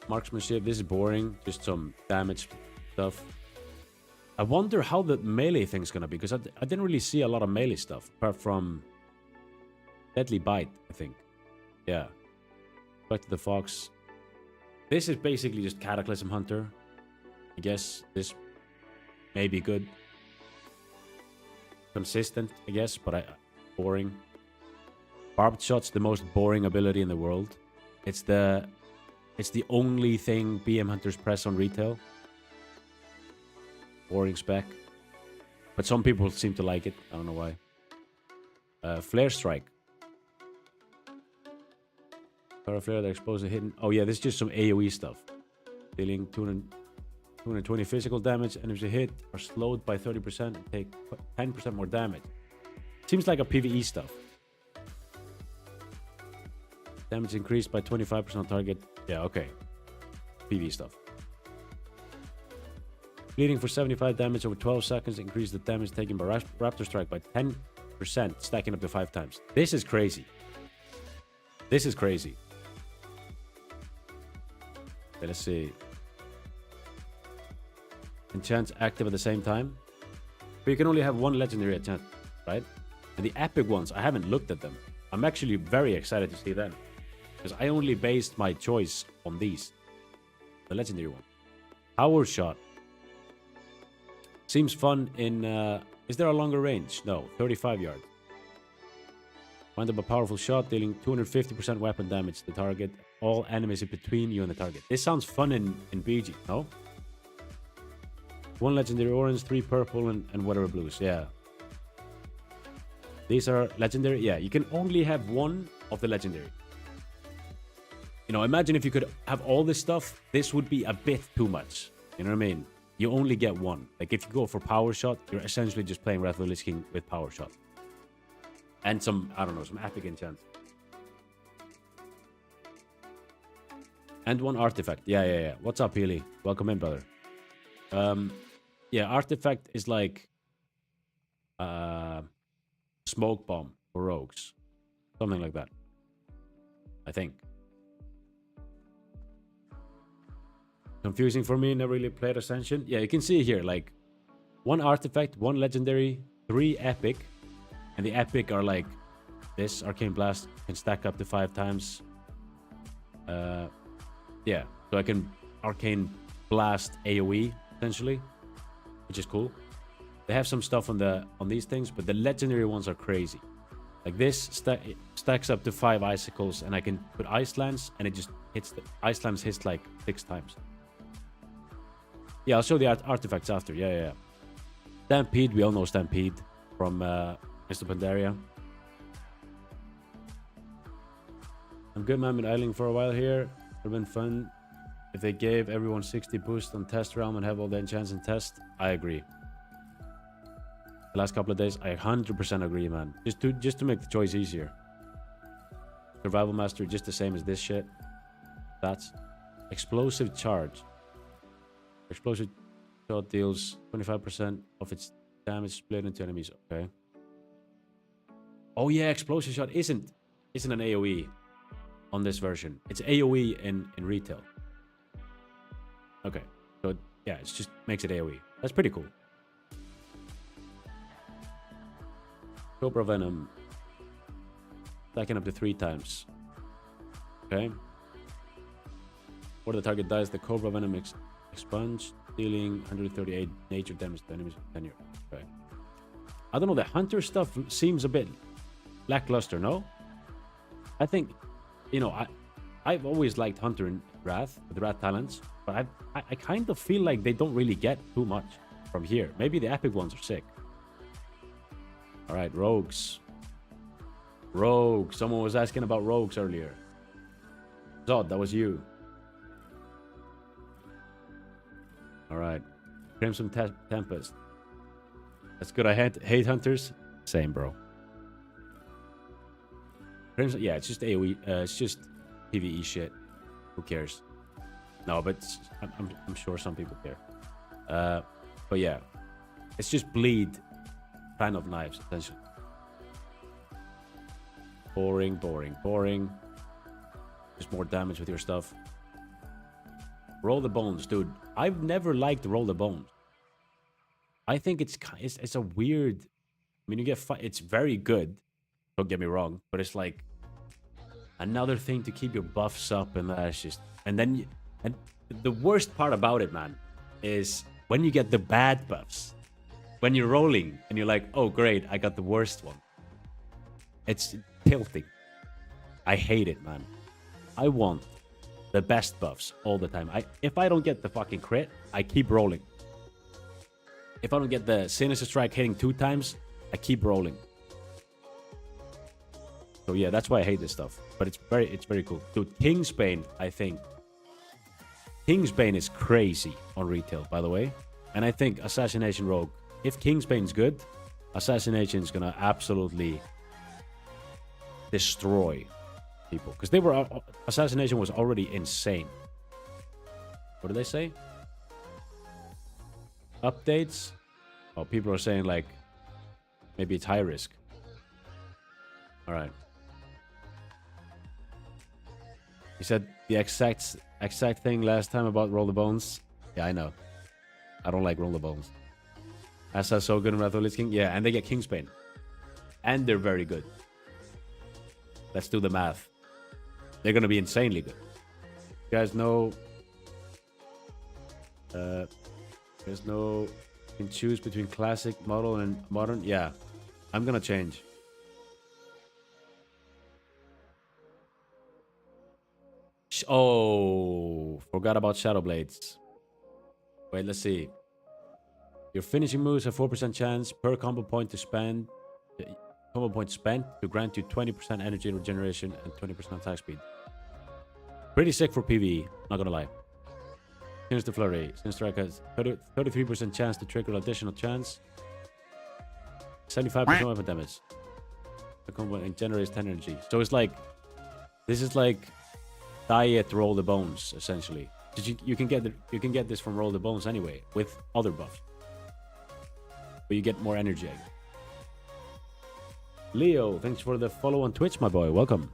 [SPEAKER 1] Marksmanship. This is boring. Just some damage stuff. I wonder how the melee thing's gonna be because I didn't really see a lot of melee stuff apart from Deadly Bite, I think. Yeah. Back to the Fox. This is basically just Cataclysm Hunter. I guess this may be good. Consistent, I guess, but boring. Barbed Shot's the most boring ability in the world. It's the only thing BM Hunters press on retail. Boring spec. But some people seem to like it. I don't know why. Flare Strike. Power Flare that exposes hidden. Oh yeah, this is just some AoE stuff. Dealing 220 physical damage. Enemies hit are slowed by 30% and take 10% more damage. Seems like a PvE stuff. Damage increased by 25% on target. Yeah, okay. PvE stuff. Bleeding for 75 damage over 12 seconds. Increase the damage taken by Raptor Strike by 10%, stacking up to 5 times. This is crazy. This is crazy. Okay, let's see. Enchants active at the same time. But you can only have one legendary enchant, right? And the epic ones, I haven't looked at them. I'm actually very excited to see them. Because I only based my choice on these. The legendary one. Power Shot. Seems fun in... is there a longer range? No, 35 yards. Wind up a powerful shot, dealing 250% weapon damage to the target. All enemies in between you and the target. This sounds fun in BG, no? 1 legendary orange, 3 purple, and whatever blues. Yeah. These are legendary. Yeah, you can only have one of the legendary. You know, imagine if you could have all this stuff. This would be a bit too much. You know what I mean? You only get one. Like, if you go for Power Shot, you're essentially just playing Wrath of the Lich King with Power Shot. And some, I don't know, some epic enchant. And 1 artifact. Yeah. What's up, Healy? Welcome in, brother. Yeah, artifact is like smoke bomb for rogues. Something like that. I think. Confusing for me, never really played Ascension. Yeah, you can see here, like 1 artifact, 1 legendary, 3 epic. And the epic are like this. Arcane Blast can stack up to 5 times. Yeah, so I can Arcane Blast AoE, essentially. Which is cool. They have some stuff on these things, but the legendary ones are crazy. Like this stacks up to 5 icicles, and I can put Ice Lance, and it just hits the Ice Lance hits like 6 times. Yeah, I'll show the artifacts after. Yeah. Stampede, we all know Stampede from Mr. Pandaria. I'm good, man. Been idling for a while here. It would have been fun if they gave everyone 60 boost on test realm and have all the enchants in test. I agree. The last couple of days, I 100% agree, man. Just to make the choice easier. Survival Mastery, just the same as this shit. That's Explosive Charge. Explosive shot deals 25% of its damage split into enemies. Okay. Oh yeah, Explosive Shot isn't an AoE on this version. It's AoE in retail. Okay. So yeah, it just makes it AoE. That's pretty cool. Cobra Venom. Stacking up to 3 times. Okay. Where the target dies, the Cobra Venom expunge, dealing 138 nature damage to enemies for 10 years. Okay. I don't know, the hunter stuff seems a bit lackluster, no? I think, you know, I've always liked hunter and wrath, with wrath talents, but I kind of feel like they don't really get too much from here. Maybe the epic ones are sick. All right, rogues. Rogue. Someone was asking about rogues earlier. Zod, that was you. All right. Crimson Tempest. That's good. I hate hunters. Same, bro. Crimson, yeah, it's just AoE. It's just PvE shit. Who cares? No, but I'm sure some people care. But yeah, it's just bleed. Kind of knives, essentially. Boring, boring, boring. Just more damage with your stuff. Roll the bones, dude. I've never liked roll the bones. I think it's a weird. I mean, you get it's very good. Don't get me wrong, but it's like another thing to keep your buffs up, and that's just. And then, and the worst part about it, man, is when you get the bad buffs. When you're rolling and you're like, oh great, I got the worst one. It's tilting. I hate it, man. I want the best buffs all the time. If I don't get the fucking crit, I keep rolling. If I don't get the Sinister Strike hitting 2 times, I keep rolling. So yeah, that's why I hate this stuff. But it's very cool. Dude, Kingsbane, I think. Kingsbane is crazy on retail, by the way. And I think Assassination Rogue, if Kingsbane's good, Assassination is gonna absolutely destroy people. Because they were Assassination was already insane. What did they say? Updates? Oh, people are saying like maybe it's high risk. Alright. He said the exact thing last time about Roll the Bones. Yeah, I know. I don't like Roll the Bones. Asa so good in Wrath of Lich King. Yeah, and they get Kingsbane. And they're very good. Let's do the math. They're gonna be insanely good. You guys know. There's no. You can choose between classic, model, and modern. Yeah, I'm gonna change. Oh, forgot about Shadow Blades. Wait, let's see. Your finishing moves have 4% chance per combo point to spend. Combo point spent to grant you 20% energy regeneration and 20% attack speed. Pretty sick for PvE, not gonna lie. Sinister Flurry. Sinister Strike has 33% chance to trigger additional chance. 75% weapon damage. The combo and generates 10 energy. So it's like, this is like diet Roll the Bones essentially. You can get this from Roll the Bones anyway with other buffs. But you get more energy, I guess. Leo, thanks for the follow on Twitch, my boy. Welcome.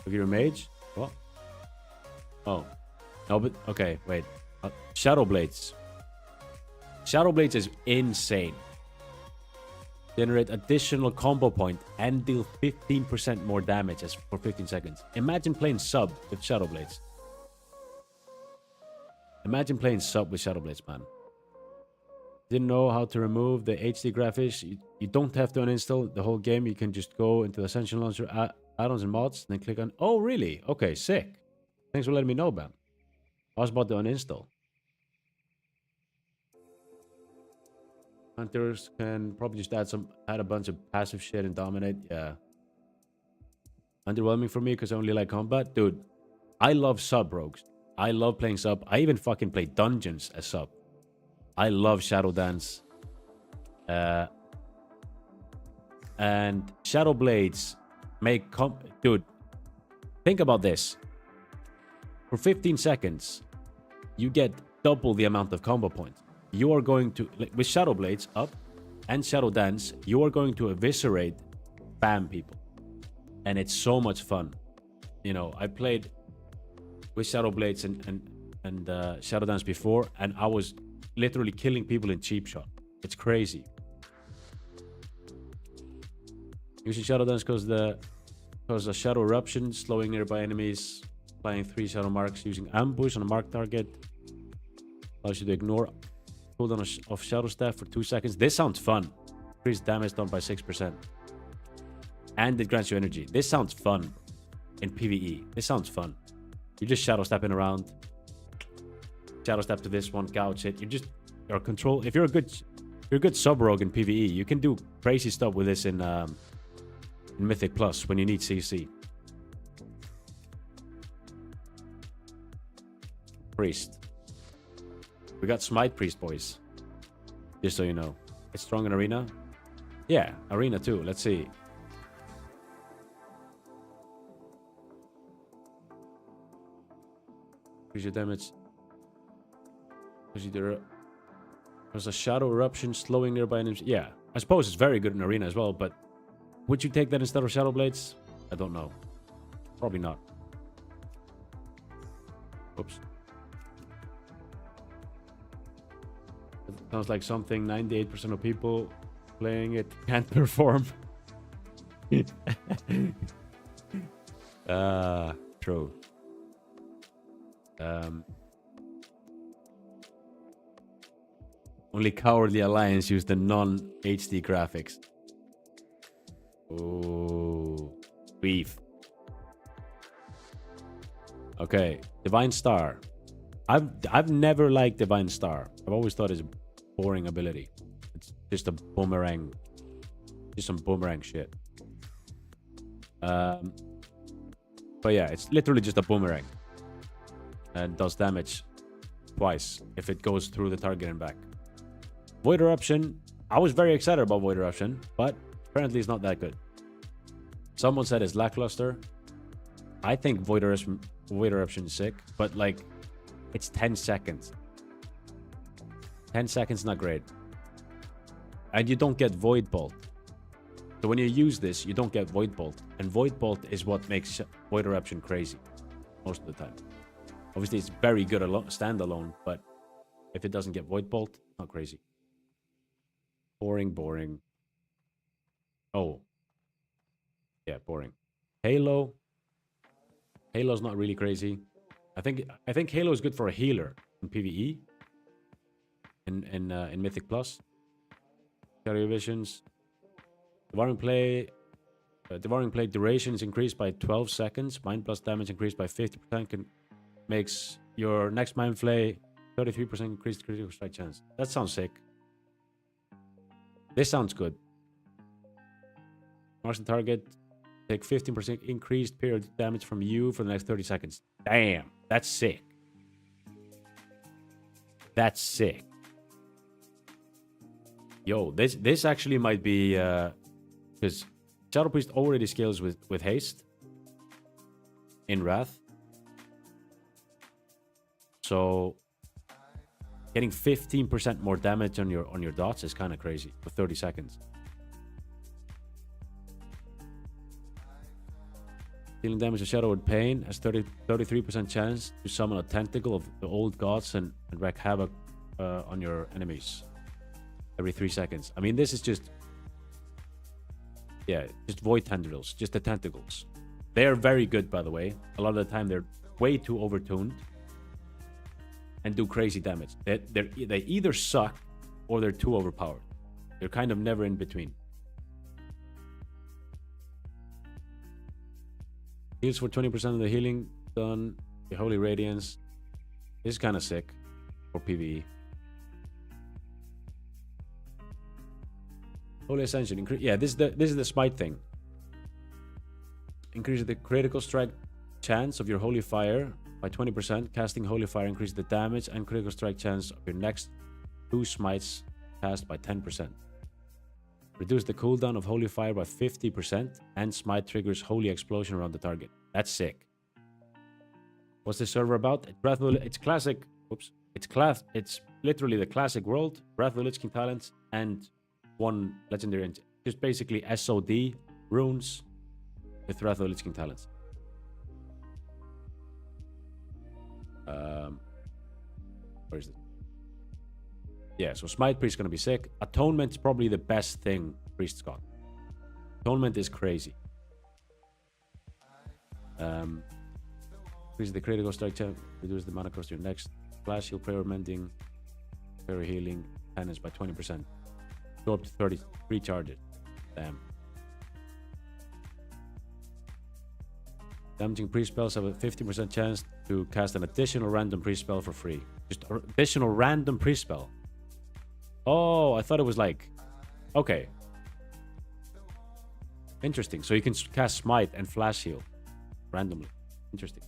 [SPEAKER 1] If you're a mage? What? Oh. No, but... Okay, wait. Shadow Blades. Shadow Blades is insane. Generate additional combo point and deal 15% more damage for 15 seconds. Imagine playing sub with Shadow Blades. Imagine playing sub with Shadow Blades, man. Didn't know how to remove the HD graphics. You don't have to uninstall the whole game. You can just go into the Ascension launcher, add-ons and mods, then click on... Oh, really? Okay, sick. Thanks for letting me know, man. I was about to uninstall. Hunters can probably just add a bunch of passive shit and dominate. Yeah. Underwhelming for me because I only like combat. Dude, I love sub rogues. I love playing sub. I even fucking play dungeons as sub. I love Shadow Dance. And Shadow Blades make dude, think about this. For 15 seconds, you get double the amount of combo points. You are going to, like, with Shadow Blades up and Shadow Dance, you are going to eviscerate spam people. And it's so much fun. You know, I played with Shadow Blades and Shadow Dance before, and I was literally killing people in cheap shot. It's crazy. Using Shadow Dance causes a Shadow Eruption, slowing nearby enemies, applying 3 Shadow Marks using ambush on a marked target. Allows you to ignore Cooldown of Shadow Staff for 2 seconds. This sounds fun. Increase damage done by 6%. And it grants you energy. This sounds fun in PvE. This sounds fun. You're just Shadow Stepping around. Shadow Step to this one, gouge it. You're control. If you're a good sub rogue in PvE, you can do crazy stuff with this in Mythic Plus when you need CC. Priest. We got Smite Priest, boys. Just so you know. It's strong in Arena. Yeah, Arena too. Let's see. Increase your damage. There's a Shadow Eruption slowing nearby enemies. Yeah, I suppose it's very good in Arena as well, but would you take that instead of Shadow Blades? I don't know. Probably not. Oops. It sounds like something 98% of people playing it can't perform. True. Only Cowardly Alliance use the non-HD graphics. Oh, beef. Okay, Divine Star. I've never liked Divine Star. I've always thought it's a boring ability. It's just a boomerang. Just some boomerang shit. But yeah, it's literally just a boomerang. And does damage twice if it goes through the target and back. Void Eruption. I was very excited about Void Eruption, but apparently it's not that good. Someone said it's lackluster. I think Void Eruption is sick, but like, it's 10 seconds. 10 seconds, not great. And you don't get Void Bolt. So when you use this, you don't get Void Bolt. And Void Bolt is what makes Void Eruption crazy most of the time. Obviously, it's very good standalone, but if it doesn't get Void Bolt, not crazy. Boring. Oh. Yeah, boring. Halo. Halo's not really crazy. I think Halo is good for a healer in PvE. In Mythic Plus. Carrier Visions. Devouring Plague duration is increased by 12 seconds. Mind plus damage increased by 50%. Makes your next Mind Flay 33% increased critical strike chance. That sounds sick. This sounds good. Marks the target. Take 15% increased period damage from you for the next 30 seconds. Damn, that's sick. That's sick. Yo, this actually might be because Shadow Priest already scales with haste in Wrath. So getting 15% more damage on your dots is kind of crazy for 30 seconds. Dealing damage to Shadow with Pain has 33% chance to summon a tentacle of the old gods and wreak havoc on your enemies every 3 seconds. I mean, this is just void tendrils, just the tentacles. They are very good, by the way. A lot of the time they're way too overtuned and do crazy damage. They either suck or they're too overpowered. They're kind of never in between. Heals for 20% of the healing done. The Holy Radiance. This is kind of sick for PvE. Holy Ascension. Yeah, this is the smite thing. Increases the critical strike chance of your Holy Fire by 20%. Casting Holy Fire increases the damage and critical strike chance of your next 2 smites cast by 10%. Reduce the cooldown of Holy Fire by 50%, and Smite triggers Holy Explosion around the target. That's sick. What's this server about? It's classic. Oops. It's literally the classic world. Breath of the Lich King talents and 1 legendary. Just basically SOD runes with Breath of the Lich King talents. Where is it? Yeah, so Smite Priest is gonna be sick. Atonement is probably the best thing Priest's got. Atonement is crazy. Increase the critical strike chance, reduce the mana cost to your next flash heal, prayer mending. Fairy healing cannons by 20%. Go up to 33 charges. Damn. Damaging priest spells have a 50% chance to cast an additional random priest spell for free. Just an additional random priest spell. Oh, I thought it was like... Okay. Interesting. So you can cast Smite and Flash Heal randomly. Interesting.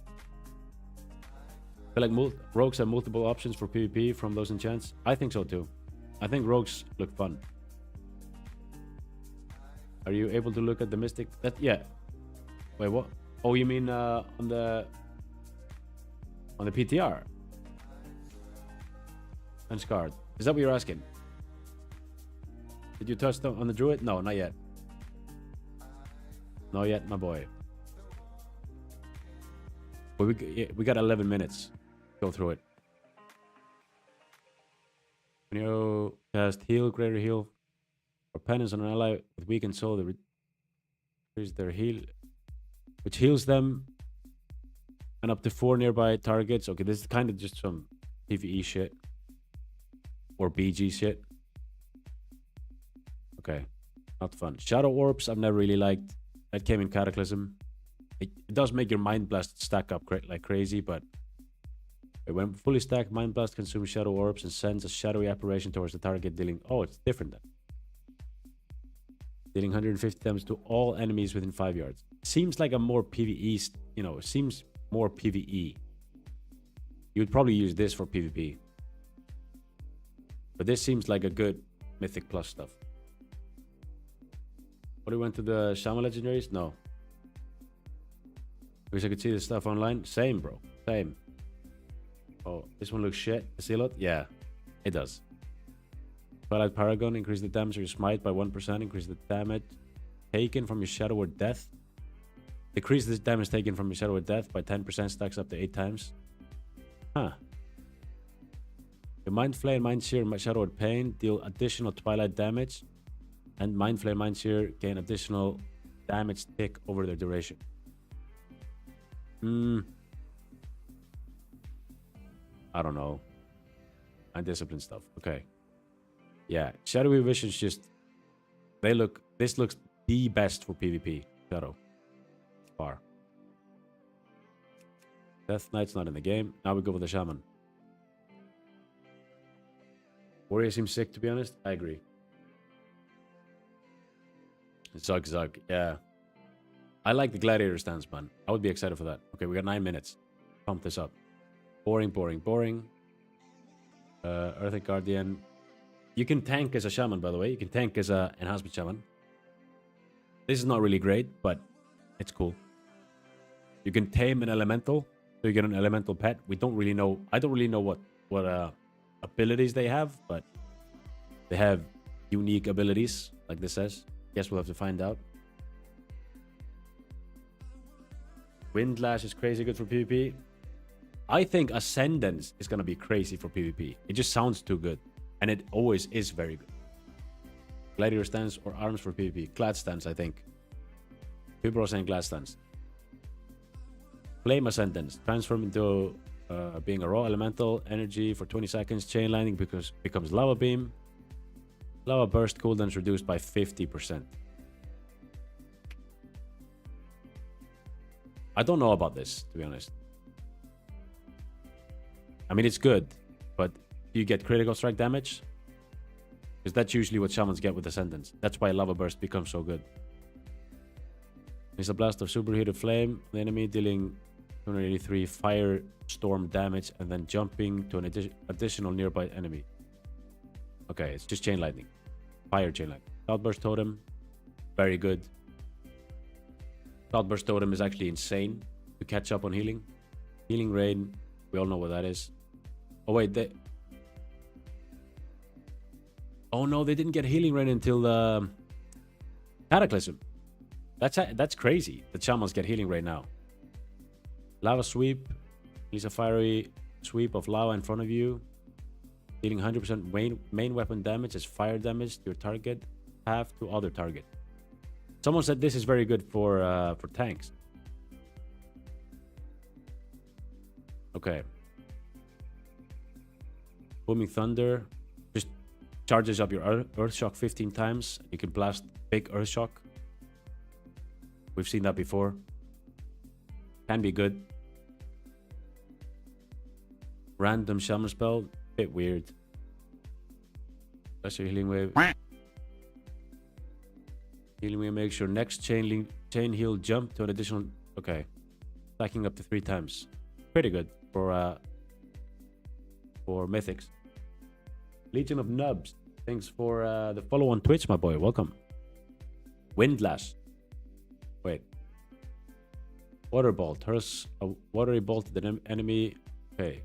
[SPEAKER 1] I feel like rogues have multiple options for PvP from those enchants. I think so too. I think rogues look fun. Are you able to look at the mystic? Yeah. Wait, what? Oh, you mean on the PTR? Unscarred. Is that what you're asking? Did you touch on the druid? No, not yet. Not yet, my boy. But we got 11 minutes. Go through it. When you cast heal, greater heal, or penance on an ally with weakened soul, they increase their heal, which heals them and up to 4 nearby targets. Okay, this is kind of just some PvE shit or BG shit. Okay, not fun. Shadow orbs I've never really liked. That came in Cataclysm. It does make your Mind Blast stack up like crazy, but when fully stacked, Mind Blast consumes shadow orbs and sends a shadowy apparition towards the target, dealing... Oh, it's different then. Dealing 150 damage to all enemies within 5 yards. Seems like a more PvE, you know, seems more PvE. You would probably use this for PvP. But this seems like a good Mythic Plus stuff. What, we went to the Shaman legendaries? No. Wish I could see this stuff online. Same, bro. Same. Oh, this one looks shit. Zealot? Yeah, it does. Twilight Paragon, increase the damage of your smite by 1%. Increase the damage taken from your shadow or death. Decrease the damage taken from your shadow or death by 10%. Stacks up to 8 times. Huh. Your Mind Flay and Mind Shear and Shadow or Pain deal additional Twilight damage. And Mind Flay and Mind Shear gain additional damage tick over their duration. I don't know. Undisciplined stuff. Okay. Yeah. Shadowy Visions just... This looks the best for PvP. Shadow. Far. Death Knight's not in the game. Now we go with the Shaman. Warrior seems sick, to be honest. I agree. Zug. Yeah. I like the Gladiator stance, man. I would be excited for that. Okay, we got 9 minutes. Pump this up. Boring. Earthly Guardian. You can tank as a Shaman, by the way. You can tank as an Enhancement Shaman. This is not really great, but it's cool. You can tame an Elemental. So you get an Elemental pet. We don't really know. I don't really know what abilities they have, but they have unique abilities, like this says. Guess we'll have to find out. Windlash is crazy good for PvP. I think Ascendance is going to be crazy for PvP. It just sounds too good. And it always is very good. Gladiator stance or arms for PvP. Glad stance, I think. People are saying glad stance. Flame Ascendance. Transform into being a raw elemental. Energy for 20 seconds. Chain lightning becomes lava beam. Lava burst cooldown is reduced by 50%. I don't know about this, to be honest. I mean, it's good, but you get critical strike damage? Because that's usually what Shamans get with Ascendance. That's why Lava Burst becomes so good. It's a blast of superheated flame. The enemy dealing 283 fire storm damage and then jumping to an additional nearby enemy. Okay, it's just chain lightning. Fire chain lightning. Cloudburst Totem. Very good. Cloudburst Totem is actually insane to catch up on healing. Healing Rain. We all know what that is. Oh wait, oh no, they didn't get Healing Rain until Cataclysm. That's crazy that Shamans get Healing Rain now. Lava Sweep. Release a fiery sweep of lava in front of you. Dealing 100% main weapon damage as fire damage to your target. Half to other target. Someone said this is very good for tanks. Okay. Booming Thunder. charges up your Earth Shock 15 times. You can blast big Earth Shock. We've seen that before. Can be good. Random Shaman spell. Bit weird. That's your healing wave. Healing wave makes your next chain heal jump to an additional... Okay. Stacking up to 3 times. Pretty good for mythics. Legion of Nubs. Thanks for the follow on Twitch, my boy. Welcome. Windlash. Wait. Water Bolt. Hurls a watery bolt at an enemy. Okay.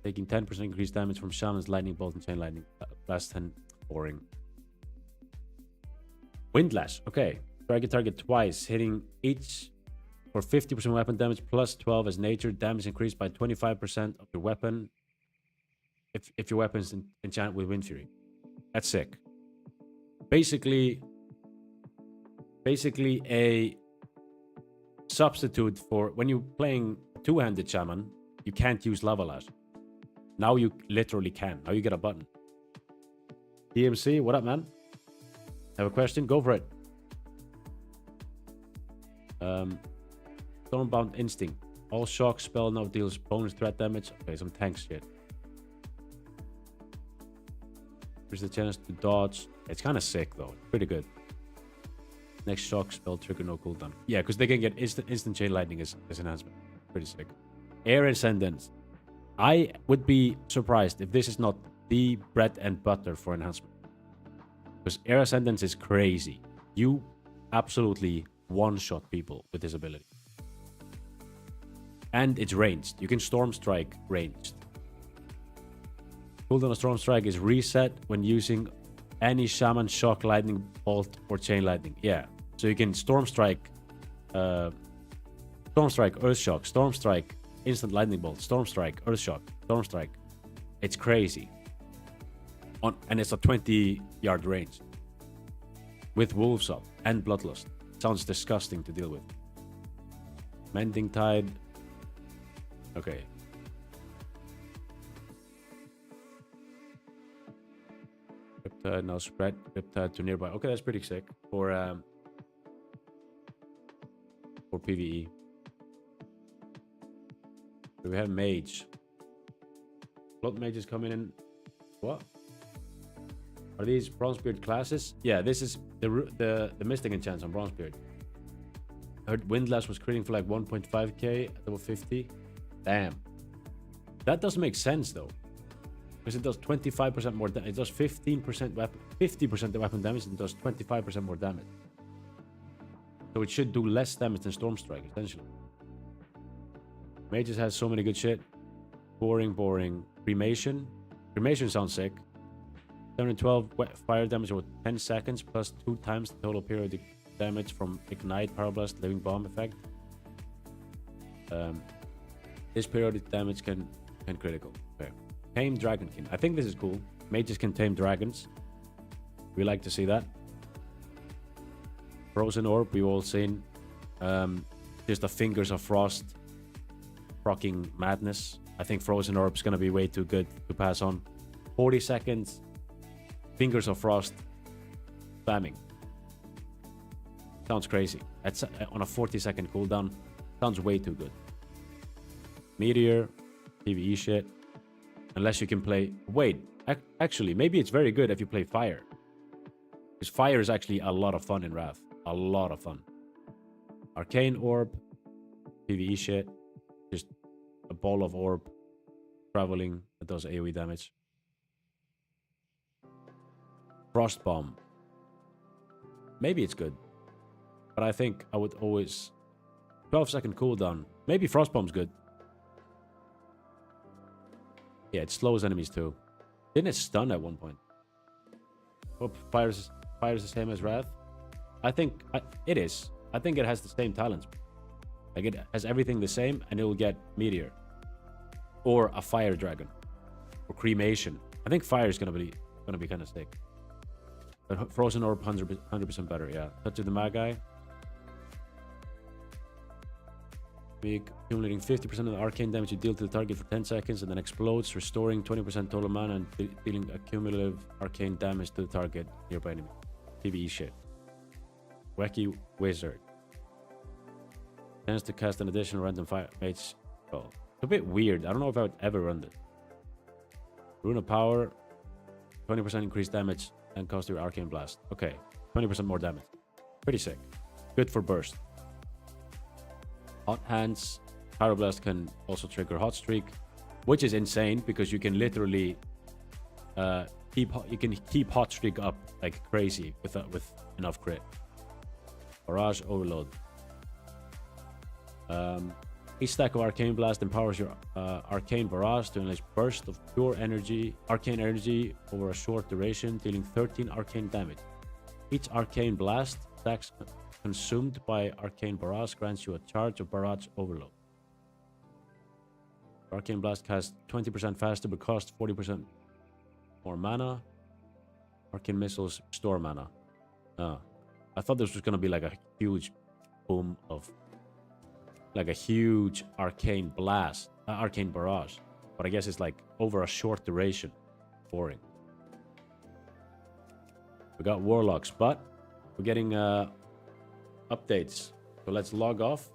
[SPEAKER 1] Taking 10% increased damage from Shaman's Lightning Bolt and Chain Lightning. Last 10. Boring. Windlash. Okay. Strike a target twice, hitting each for 50% weapon damage plus 12 as nature. Damage increased by 25% of your weapon if your weapon's enchanted with Wind Fury. That's sick. Basically a substitute for when you're playing two-handed Shaman, you can't use Lava Lash. Now you literally can. Now you get a button. DMC, what up, man? Have a question? Go for it. Stormbound Instinct. All shock spell now deals bonus threat damage. Okay, some tank shit. Here's the chance to dodge. It's kind of sick though. Pretty good. Next shock spell trigger no cooldown. Yeah, because they can get instant chain lightning as enhancement. Pretty sick. Air Ascendance. I would be surprised if this is not the bread and butter for enhancement. Because Air Ascendance is crazy. You absolutely one-shot people with this ability. And it's ranged. You can Storm Strike ranged. Cooldown of Storm Strike is reset when using any Shaman, Shock, Lightning, Bolt, or Chain Lightning. Yeah. So you can Storm Strike, Earth Shock, Storm Strike, Instant Lightning Bolt, Storm Strike, Earth Shock, Storm Strike. It's crazy. And it's a 20-yard range. With Wolves up and Bloodlust. Sounds disgusting to deal with. Mending Tide. Okay. Riptide now spread Riptide to nearby. Okay, that's pretty sick for PvE. So we have Mage. Blood Mages coming in. What? Are these Bronzebeard classes? Yeah, this is the Mystic enchants on Bronzebeard. I heard Windlash was critting for like 1.5k at level 50. Damn. That does make sense though. Because it does 25% more damage. It does 15% weapon, 50% the weapon damage and does 25% more damage. So it should do less damage than Storm Strike, essentially. Mages has so many good shit. Boring. Cremation. Cremation sounds sick. 712 fire damage over 10 seconds plus 2 times the total periodic damage from Ignite, Power Blast, Living Bomb effect. This periodic damage can critical. Okay. Tame Dragonkin. I think this is cool. Mages can tame dragons. We like to see that. Frozen Orb, we've all seen. Just the Fingers of Frost. Rocking madness. I think Frozen Orb's gonna be way too good to pass on. 40 seconds. Fingers of Frost. Spamming. Sounds crazy. That's on a 40-second cooldown. Sounds way too good. Meteor. PvE shit. Unless you can play... Wait. Actually, maybe it's very good if you play Fire. Because Fire is actually a lot of fun in Wrath. A lot of fun. Arcane Orb. PvE shit. Just a ball of orb. Traveling. That does AoE damage. Frost Bomb. Maybe it's good. But I think I would always... 12-second cooldown. Maybe Frost Bomb's good. Yeah, it slows enemies too. Didn't it stun at one point? Hope Fire's the same as Wrath. I think it is. I think it has the same talents. Like it has everything the same and it will get Meteor. Or a Fire Dragon. Or Cremation. I think Fire is gonna be kind of sick. But Frozen Orb 100% better, yeah. Touch of the Magi. accumulating 50% of the arcane damage you deal to the target for 10 seconds and then explodes, restoring 20% total mana and dealing accumulative arcane damage to the target nearby enemy. PvE shit. Wacky Wizard. Chance to cast an additional random fire mage spell. It's a bit weird. I don't know if I would ever run this. Rune of Power. 20% increased damage and cost your Arcane Blast. Okay. 20% more damage. Pretty sick. Good for burst. Hot Hands. Pyroblast can also trigger Hot Streak, which is insane because you can literally keep Hot Streak up like crazy with enough crit. Barrage Overload. Each stack of Arcane Blast empowers your Arcane Barrage to unleash burst of pure energy, arcane energy over a short duration, dealing 13 arcane damage. Each Arcane Blast stacks consumed by Arcane Barrage grants you a charge of Barrage Overload. Arcane Blast casts 20% faster but costs 40% more mana. Arcane Missiles restore mana. I thought this was going to be like a huge boom of... like a huge Arcane Blast, Arcane Barrage. But I guess it's like over a short duration. Boring. We got Warlocks, but we're getting updates. So let's log off.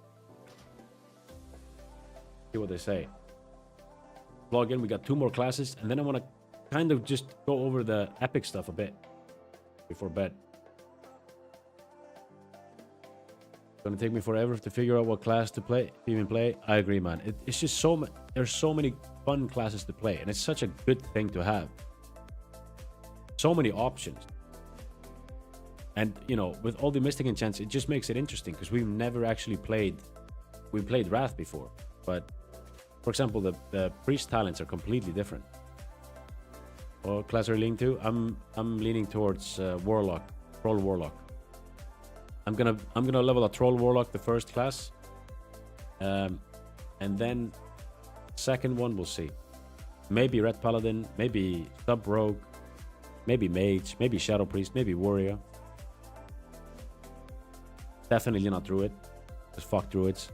[SPEAKER 1] See what they say. Log in, we got 2 more classes, and then I want to kind of just go over the epic stuff a bit before bed. It's gonna take me forever to figure out what class to play, even play. I agree, man. It's just there's so many fun classes to play, and it's such a good thing to have. So many options. And, you know, with all the Mystic enchants, it just makes it interesting because we've never actually played... We played Wrath before, but... For example, the Priest talents are completely different. What class are you leaning to? I'm leaning towards Warlock, Troll Warlock. I'm gonna level a Troll Warlock, the first class. And then... Second one, we'll see. Maybe Red Paladin, maybe Sub Rogue, maybe Mage, maybe Shadow Priest, maybe Warrior. Definitely not Druid. Just fuck Druids.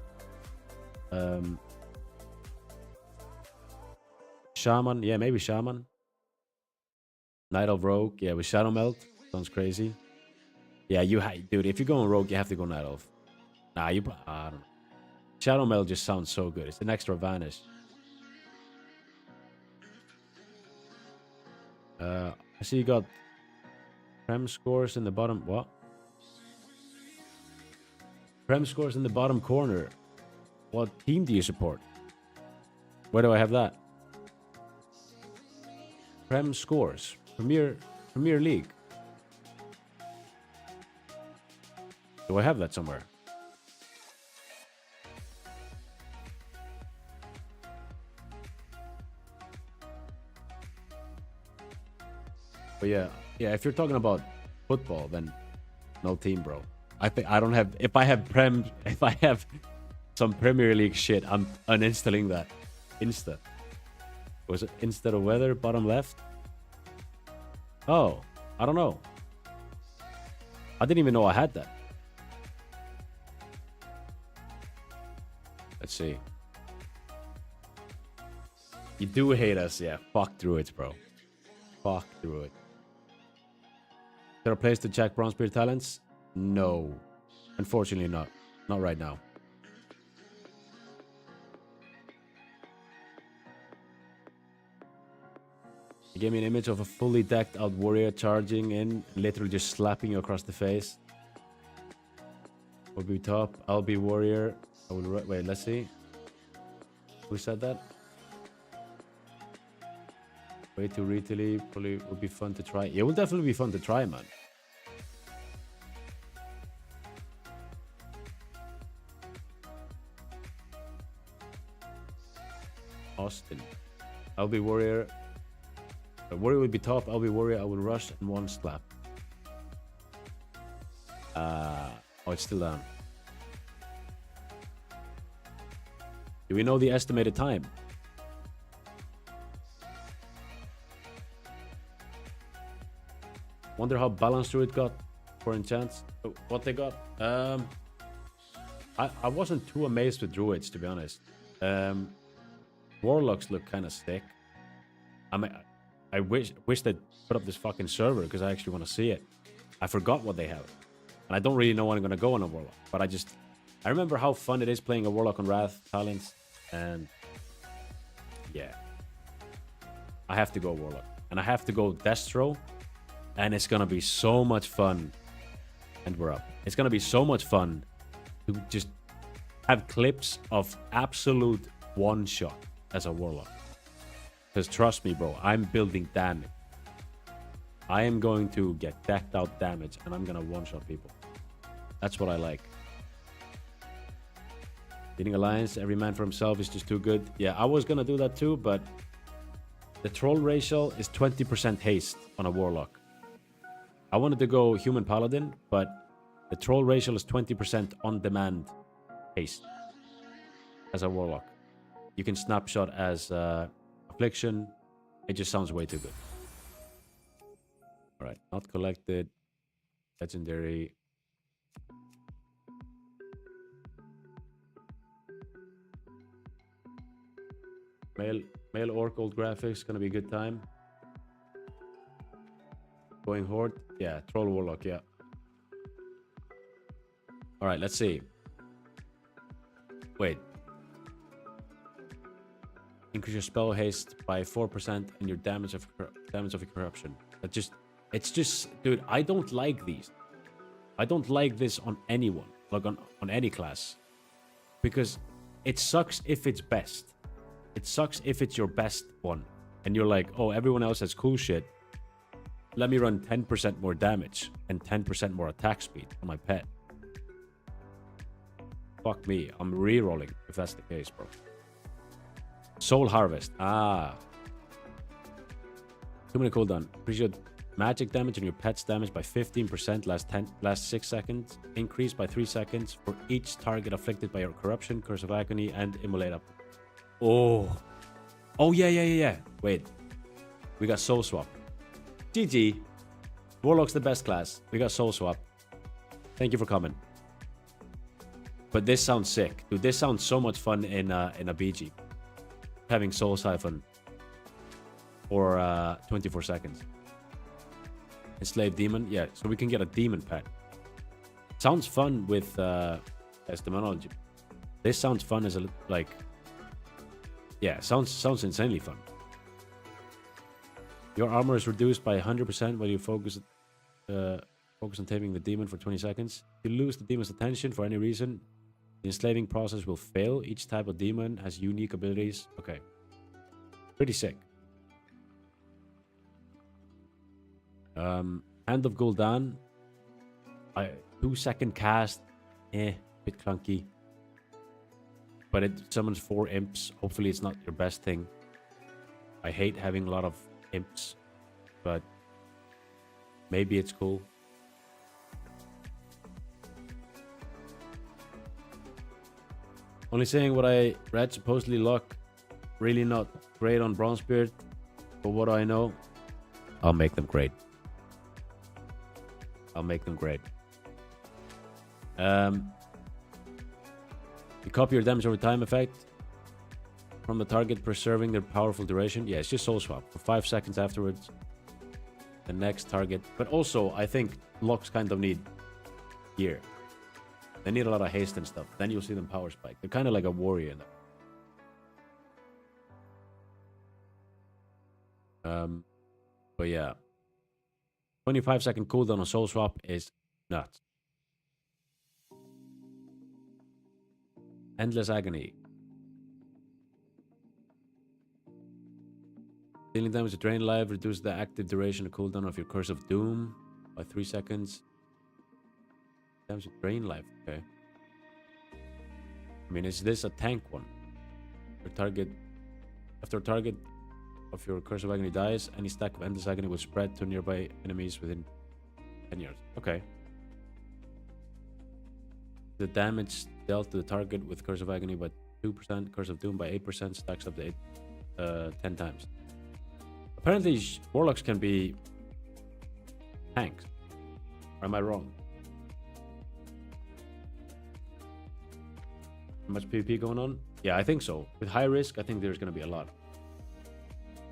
[SPEAKER 1] Shaman, yeah, maybe Shaman. Night of Rogue, yeah, with Shadow Melt. Sounds crazy. Yeah, dude, if you're going Rogue, you have to go Night of. Nah, I don't know. Shadow Melt just sounds so good. It's an extra vanish. I see you got Prem scores in the bottom. What? Prem scores in the bottom corner. What team do you support? Where do I have that? Prem scores. Premier League. Do I have that somewhere? But yeah, if you're talking about football, then no team, bro. I think I don't have... If I have some Premier League shit, I'm uninstalling that. Insta. Was it instead of weather, bottom left? Oh, I don't know. I didn't even know I had that. Let's see. You do hate us, yeah. Fuck Druids, bro. Fuck Druid. Is there a place to check Bronzebeard talents? No. Unfortunately not. Not right now. He gave me an image of a fully decked out warrior charging in, literally just slapping you across the face. Will be top. I'll be warrior. I will wait, let's see. Who said that? Way too retaily. Probably would be fun to try. It will definitely be fun to try, man. Austin. I'll be warrior. Warrior will be top. I'll be warrior. I will rush and one slap. Oh, it's still down. Do we know the estimated time? Wonder how balanced Druid got for enchants. What they got? I wasn't too amazed with druids, to be honest. Warlocks look kind of sick. I mean, I wish they'd put up this fucking server because I actually want to see it. I forgot what they have, and I don't really know when I'm gonna go on a warlock. But I remember how fun it is playing a warlock on Wrath talents, and yeah, I have to go warlock, and I have to go Destro, and it's gonna be so much fun. And we're up. It's gonna be so much fun to just have clips of absolute one shot as a warlock. Because trust me, bro, I'm building damage. I am going to get decked out damage, and I'm gonna one shot people. That's what I like. Leading alliance, every man for himself is just too good. Yeah, I was gonna do that too, but the troll ratio is 20% haste on a warlock. I wanted to go human paladin, but the troll ratio is 20% on-demand haste as a warlock. You can snapshot as affliction. It just sounds way too good. All right, not collected. Legendary. Male orc old graphics, gonna be a good time. Going horde, yeah. Troll warlock, yeah. All right, let's see. Wait. Increase your spell haste by 4% and your damage of corruption. It's just, dude. I don't like these. I don't like this on anyone, like on any class, because it sucks if it's best. It sucks if it's your best one, and you're like, oh, everyone else has cool shit. Let me run 10% more damage and 10% more attack speed on my pet. Fuck me, I'm re-rolling if that's the case, bro. Soul Harvest. Ah. 2 minute cooldown. Increase your magic damage and your pet's damage by 15% last 6 seconds. Increase by 3 seconds for each target afflicted by your corruption, curse of agony, and immolate up. Oh. Oh, yeah. Wait. We got soul swap. GG. Warlock's the best class. We got soul swap. Thank you for coming. But this sounds sick. Dude, this sounds so much fun in a BG. Having soul siphon for 24 seconds. Enslaved demon. Yeah, so we can get a demon pet. Sounds fun with as demonology. This sounds fun as a like. Yeah, sounds insanely fun. Your armor is reduced by 100% while you focus on taming the demon for 20 seconds. If you lose the demon's attention for any reason, the enslaving process will fail. Each type of demon has unique abilities. Okay. Pretty sick. Hand of Gul'dan. 2-second cast. Bit clunky. But it summons 4 imps. Hopefully it's not your best thing. I hate having a lot of imps, but maybe it's cool. Only saying what I read. Supposedly luck really not great on Bronzebeard, but what do I know? I'll make them great. I'll make them great. You copy your damage over time effect from the target, preserving their powerful duration. Yeah, it's just soul swap for 5 seconds afterwards. The next target. But also, I think locks kind of need gear. They need a lot of haste and stuff. Then you'll see them power spike. They're kind of like a warrior in them. But yeah. 25-second cooldown on soul swap is nuts. Endless agony. Dealing damage to drain life reduces the active duration of cooldown of your Curse of Doom by 3 seconds. Damage to drain life, okay. I mean, is this a tank one? After a target of your Curse of Agony dies, any stack of Endless Agony will spread to nearby enemies within 10 yards. Okay. The damage dealt to the target with Curse of Agony by 2%, Curse of Doom by 8%, stacks up to 10 times. Apparently, Warlocks can be tanks. Or am I wrong? much PvP going on? Yeah, I think so. With high risk, I think there's going to be a lot.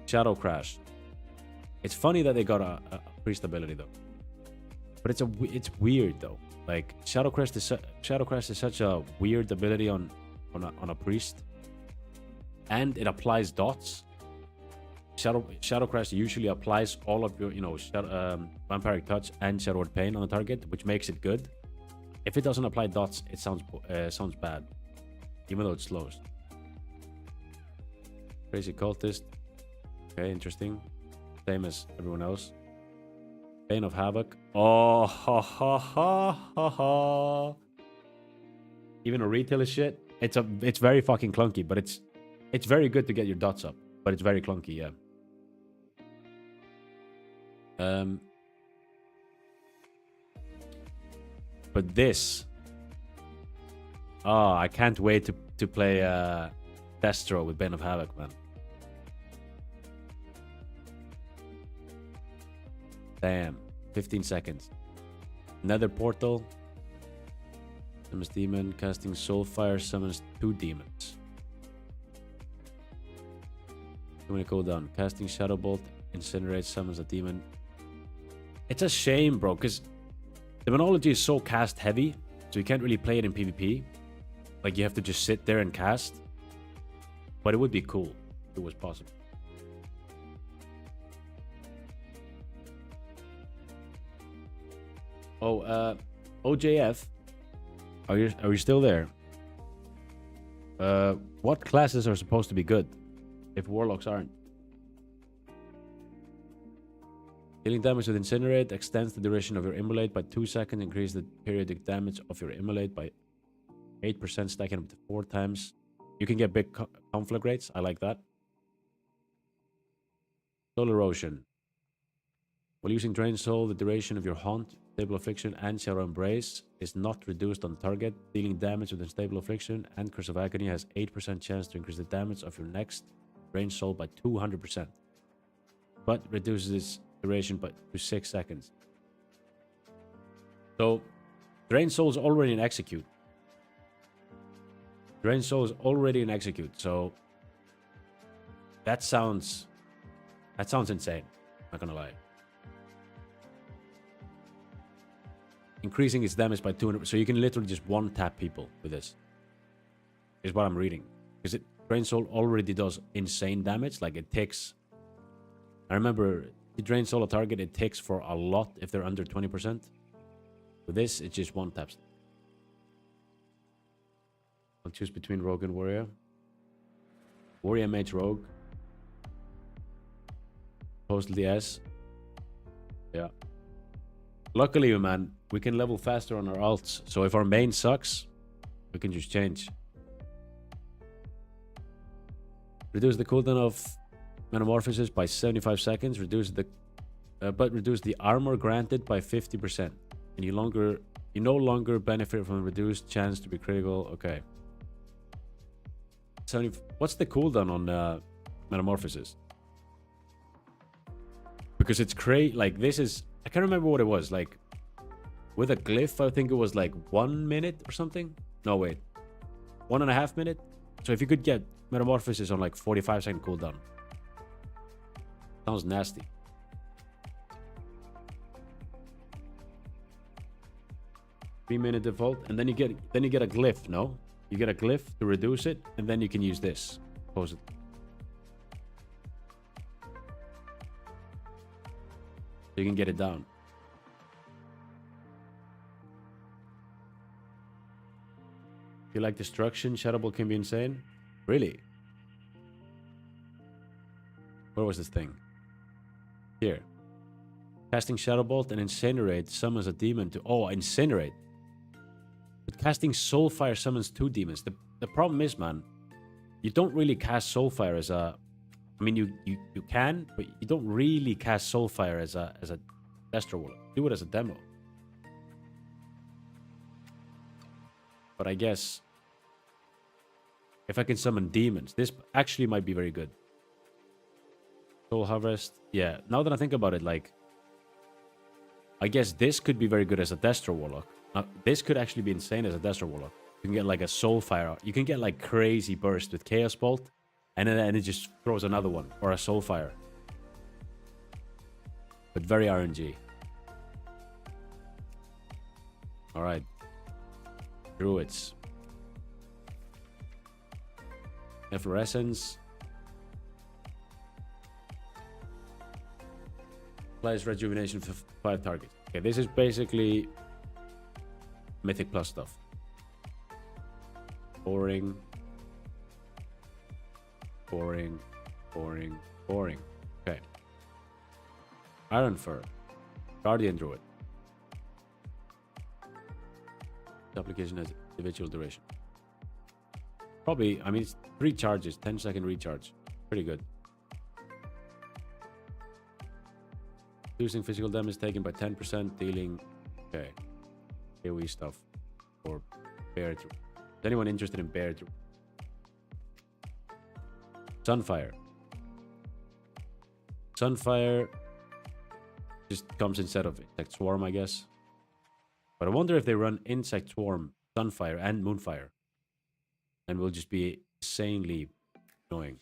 [SPEAKER 1] Shadow Crash. It's funny that they got a priest ability though, but it's weird though. Like Shadow Crash is such a weird ability on a priest, and it applies dots. Shadow Crash usually applies all of your Vampiric Touch and Shadow Word Pain on the target, which makes it good. If it doesn't apply dots, it sounds bad, even though it slows. Crazy Cultist. Okay, interesting. Same as everyone else. Bane of Havoc. Oh, ha ha ha ha ha. Even a retail is shit. It's very fucking clunky, but it's very good to get your dots up. But it's very clunky, yeah. But this. Oh, I can't wait to play Destro with Bane of Havoc, man. Damn. 15 seconds. Nether Portal. Summons Demon. Casting Soulfire summons 2 demons. 2-minute cooldown. Casting Shadow Bolt. Incinerate summons a demon. It's a shame, bro, because Demonology is so cast heavy, so you can't really play it in PvP. Like, you have to just sit there and cast. But it would be cool if it was possible. Oh, OJF, are you still there? What classes are supposed to be good if warlocks aren't? Dealing damage with Incinerate extends the duration of your Immolate by 2 seconds, increase the periodic damage of your Immolate by 8%, stacking up to 4 times. You can get big conflagrates. I like that. Soul Erosion. While using Drain Soul, the duration of your Haunt, Stable Affliction, and Shadow Embrace is not reduced on target. Dealing damage with Stable Affliction and Curse of Agony has 8% chance to increase the damage of your next Drain Soul by 200%. But reduces its duration to 6 seconds. So, Drain Soul is already in Execute. Drain Soul is already in Execute, so that sounds insane. Not gonna lie. Increasing its damage by 200, so you can literally just one-tap people with this. Is what I'm reading, because Drain Soul already does insane damage. Like it takes. I remember you Drain Soul a target, it takes for a lot if they're under 20%. With this, it just one-taps. I'll choose between Rogue and Warrior. Warrior, Mage, Rogue. Supposedly S. Yeah. Luckily, man, we can level faster on our alts. So if our main sucks, we can just change. Reduce the cooldown of Metamorphosis by 75 seconds. Reduce the armor granted by 50%. And you no longer benefit from a reduced chance to be critical. Okay. What's the cooldown on Metamorphosis? Because it's crazy. Like this is, I can't remember what it was. Like with a glyph, I think it was like 1 minute or something. No, wait, 1.5 minutes. So if you could get Metamorphosis on like 45-second cooldown, sounds nasty. Three-minute default, and then you get a glyph. No, you get a glyph to reduce it, and then you can use this. Pose it. You can get it down. If you like Destruction, Shadowbolt can be insane. Really? Where was this thing? Here. Casting Shadowbolt and Incinerate summons a demon to... Oh, Incinerate. But casting Soulfire summons 2 demons. The problem is, man, you don't really cast Soulfire as a... I mean, you can, but you don't really cast Soulfire as a Destro Warlock. Do it as a demo. But I guess if I can summon demons, this actually might be very good. Soul Harvest. Yeah, now that I think about it, like, I guess this could be very good as a Destro Warlock. This could actually be insane as a Destro Warlock. You can get like a soul fire. You can get like crazy burst with Chaos Bolt, and then it just throws another one or a soul fire. But very RNG. All right, Druids. Efflorescence. Applies rejuvenation for 5 targets. Okay, this is basically Mythic Plus stuff. Boring. Boring. Boring. Boring. Okay. Iron Fur. Guardian Druid. Application has individual duration. Probably, I mean, it's 3 charges, 10-second recharge. Pretty good. Reducing physical damage taken by 10%, dealing. Okay. AoE stuff. Or Bear Druid. Is anyone interested in Bear Druid? Sunfire. Sunfire just comes instead of Insect Swarm, I guess. But I wonder if they run Insect Swarm, Sunfire, and Moonfire. And will just be insanely annoying.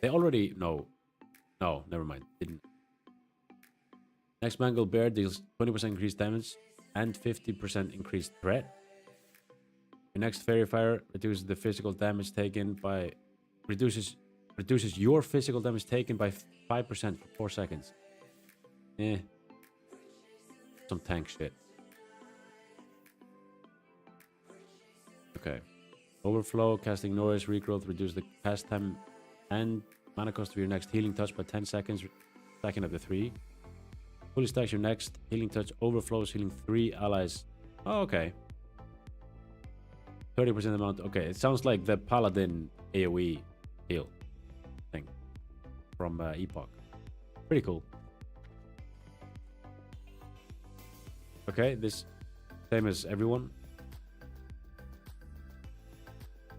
[SPEAKER 1] They already... No, never mind. Didn't. Next Mangled Bear deals 20% increased damage and 50% increased threat. Your next Fairy Fire reduces the physical damage taken by... Reduces your physical damage taken by 5% for 4 seconds. Some tank shit. Okay. Overflow, casting noise, regrowth, reduce the cast time and mana cost of your next healing touch by 10 seconds, stacking up to 3. Fully stacks your next healing touch, overflows, healing 3 allies. Oh, okay. 30% amount. Okay, it sounds like the Paladin AoE heal thing from Epoch. Pretty cool. Okay, this same as everyone.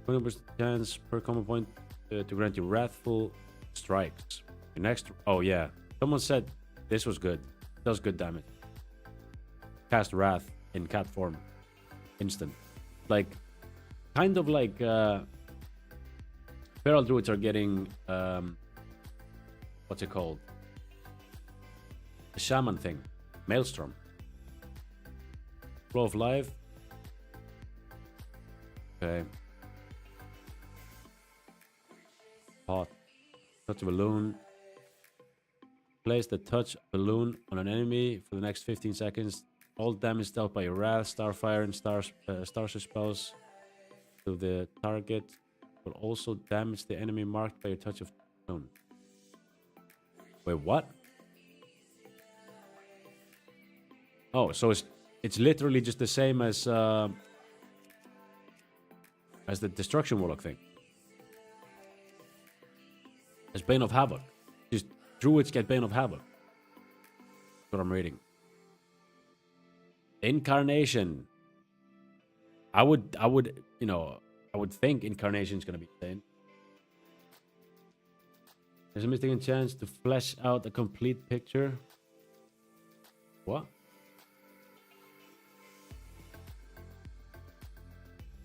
[SPEAKER 1] 20% chance per combo point to grant you wrathful strikes. Your next... Oh yeah, someone said this was good. Does good damage. Cast Wrath in cat form. Instant. Like, kind of like Feral Druids are getting what's it called? The Shaman thing. Maelstrom. Flow of Life. Okay. Hot. Touch of Balloon. Place the touch balloon on an enemy for the next 15 seconds. All damage dealt by your Wrath, Starfire, and Starship spells to the target will also damage the enemy marked by your touch of balloon. Wait, what? Oh, so it's literally just the same as the Destruction Warlock thing. As Bane of Havoc. Just Druids get Bane of Havoc. That's what I'm reading. Incarnation. I would, you know, I would think Incarnation is gonna be insane. There's a mystical chance to flesh out a complete picture. What?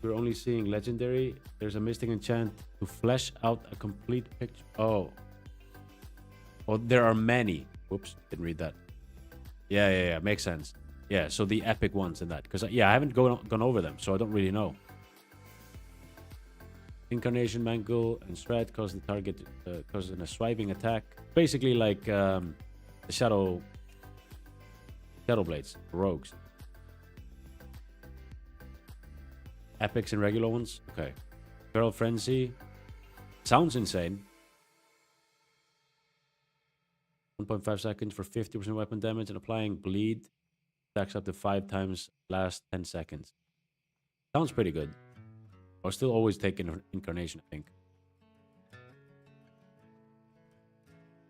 [SPEAKER 1] You're only seeing legendary. There's a mystic enchant to flesh out a complete picture. Oh, there are many. Whoops, didn't read that. Yeah, makes sense. Yeah, so the epic ones in that, because I haven't gone over them, so I don't really know. Incarnation, Mangle, and Shred cause the target causes a swiping attack. Basically, like the Shadow Blades, rogues. Epics and regular ones. Okay. Feral Frenzy. Sounds insane. 1.5 seconds for 50% weapon damage and applying bleed. Stacks up to 5 times last 10 seconds. Sounds pretty good. I'll still always take Incarnation, I think.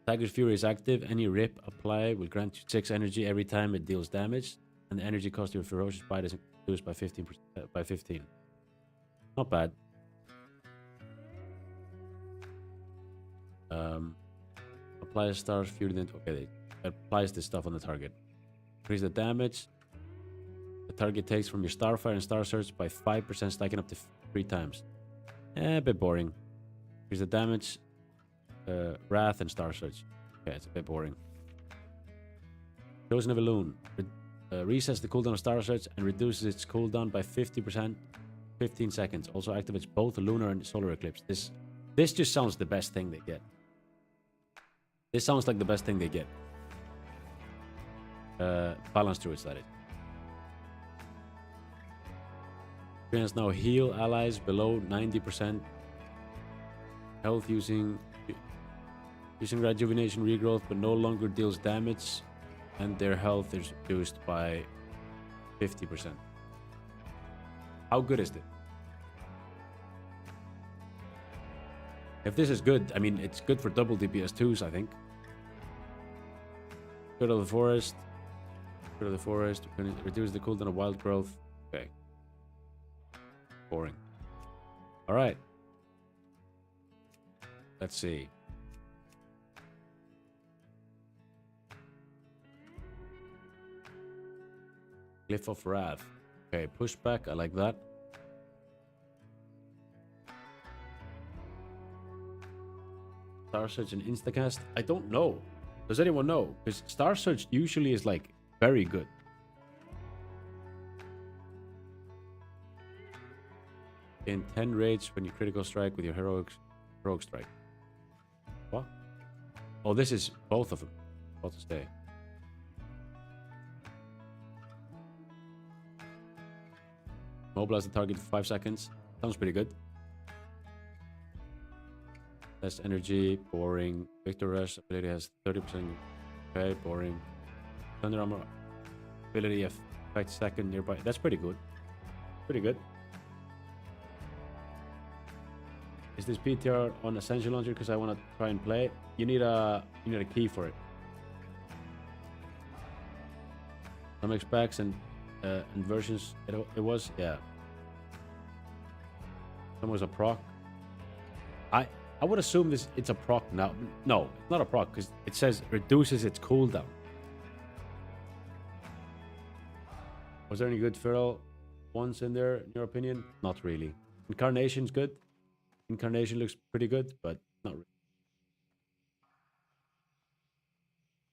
[SPEAKER 1] Tiger's Fury is active. Any rip apply will grant you 6 energy every time it deals damage. And the energy cost of your ferocious bite is reduced by 15%. Not bad. Applies Star's Fury. Okay, it applies this stuff on the target. Increase the damage. The target takes from your Starfire and Star Surge by 5%, stacking up to 3 times. A bit boring. Here's the damage. Wrath and Star Surge. Okay, it's a bit boring. Chosen of a Loon. Resets the cooldown of Star Surge and reduces its cooldown by 50%, 15 seconds. Also activates both Lunar and Solar Eclipse. This just sounds the best thing they get. This sounds like the best thing they get. Balance Druids, that is. Experience now heal allies below 90% health using rejuvenation regrowth, but no longer deals damage, and their health is reduced by 50%. How good is this? If this is good, I mean, it's good for double DPS 2s, I think. Good of the Forest. Good of the Forest. We're going to reduce the cooldown of wild growth. Okay. Boring. Alright. Let's see. Glyph of Wrath. Okay, pushback. I like that. Star Surge and Instacast? I don't know. Does anyone know? Because Star Surge usually is like very good. In 10 rage when you critical strike with your heroic strike. What? Oh, this is both of them. Both to stay. Mobilize the target for 5 seconds. Sounds pretty good. Less energy, boring. Victor Rush ability has 30%. Okay, boring. Thunder Armor ability affects second nearby. That's pretty good. Pretty good. Is this PTR on Ascension launcher? Because I want to try and play. You need a key for it. Some expects and versions. It was, yeah. Some was a proc. I would assume it's a proc now. No, it's not a proc because it says reduces its cooldown. Was there any good feral ones in there, in your opinion? Not really. Incarnation's good. Incarnation looks pretty good, but not really.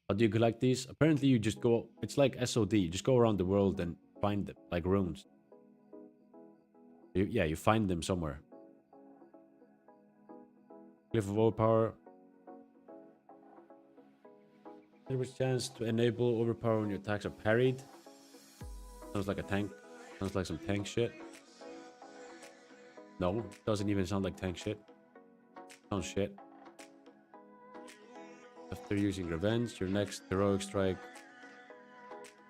[SPEAKER 1] How do you collect these? Apparently you just go, it's like SOD, you just go around the world and find them, like runes. You find them somewhere. Glyph of Overpower. There was a chance to enable overpower when your attacks are parried. Sounds like a tank. Sounds like some tank shit. No, doesn't even sound like tank shit. Sounds shit. After using revenge, your next heroic strike.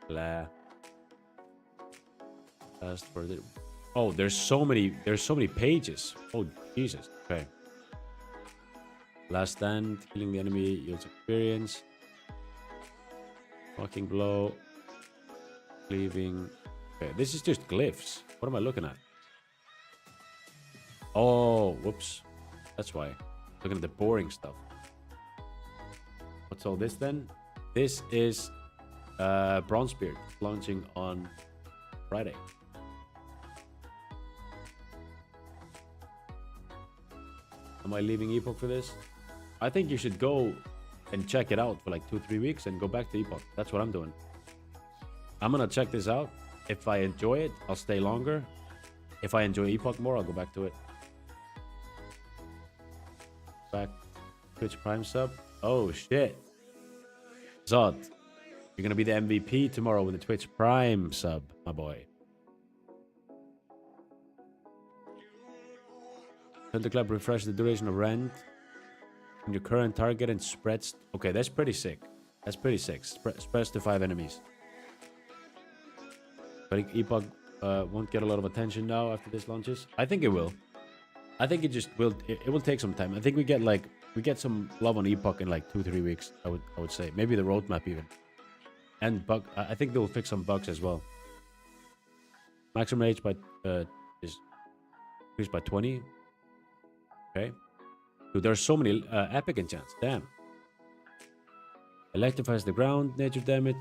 [SPEAKER 1] Blah. Fast for the. Oh, there's so many pages. Oh Jesus. Okay. Last stand, killing the enemy yields experience. Walking blow. Cleaving. Okay, this is just glyphs. What am I looking at? Oh, whoops. That's why. Looking at the boring stuff. What's all this then? This is Bronzebeard launching on Friday. Am I leaving Epoch for this? I think you should go and check it out for like 2-3 weeks and go back to Epoch. That's what I'm doing. I'm gonna check this out. If I enjoy it, I'll stay longer. If I enjoy Epoch more, I'll go back to it. Back Twitch Prime sub. Oh shit. Zod, you're gonna be the MVP tomorrow with the Twitch Prime sub, my boy. Thunderclap refresh the duration of rend on your current target and spreads. Okay, that's pretty sick. That's pretty sick. Spreads to 5 enemies. But Epoch won't get a lot of attention now after this launches. I think it will. I think it just will. It will take some time. I think we get some love on Epoch in like 2-3 weeks. I would say maybe the roadmap even. And bug. I think they'll fix some bugs as well. Maximum age by is increased by 20. Okay. Dude, there's so many epic enchants. Damn. Electrifies the ground. Nature damage.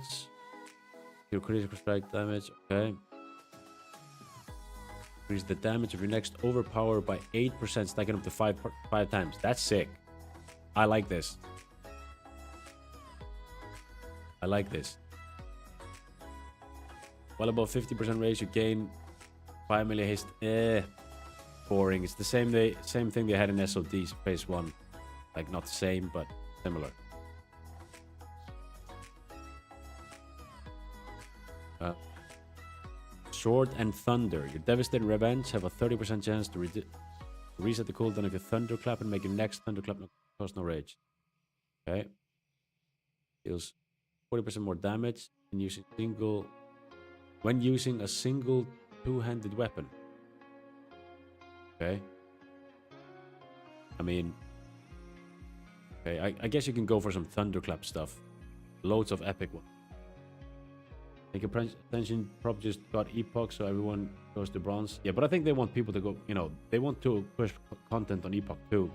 [SPEAKER 1] Your critical strike damage. Okay. Increase the damage of your next overpower by 8%, stacking up to five times. That's sick. I like this. I like this. While above 50% raise, you gain 5 melee haste. Boring. It's the same thing they had in SOD phase 1. Like, not the same, but similar. Sword and Thunder. Your Devastating Revenge have a 30% chance to reset the cooldown of your Thunderclap and make your next Thunderclap cost no rage. Okay. Deals 40% more damage when using a single two-handed weapon. Okay. I mean, okay, I guess you can go for some Thunderclap stuff. Loads of epic ones. Like Ascension probably just got Epoch, so everyone goes to Bronze. Yeah, but I think they want people to go, you know, they want to push content on Epoch too.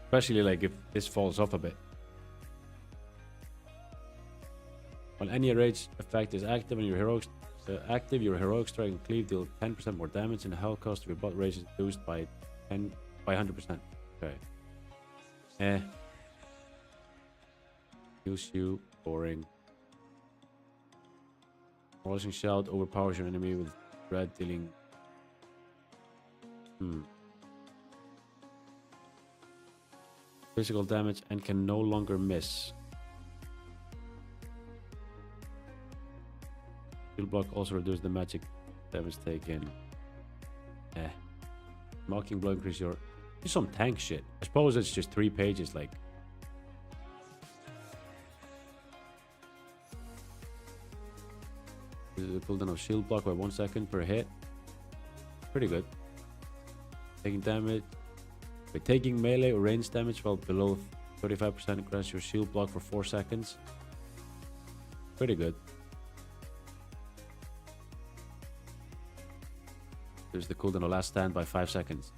[SPEAKER 1] Especially like if this falls off a bit. While any rage effect is active and your heroic strike and cleave deal 10% more damage, and the health cost of your butt rage is reduced by 100%. Okay. Use you, boring. Rolling Shout overpowers your enemy with dread, dealing physical damage and can no longer miss. Shield block also reduces the magic damage taken. Mocking blow increase your... Do some tank shit. I suppose it's just 3 pages, like... The cooldown of shield block by 1 second per hit. Pretty good. Taking damage. By taking melee or range damage while below 35%, grants your shield block for 4 seconds. Pretty good. There's the cooldown of last stand by 5 seconds.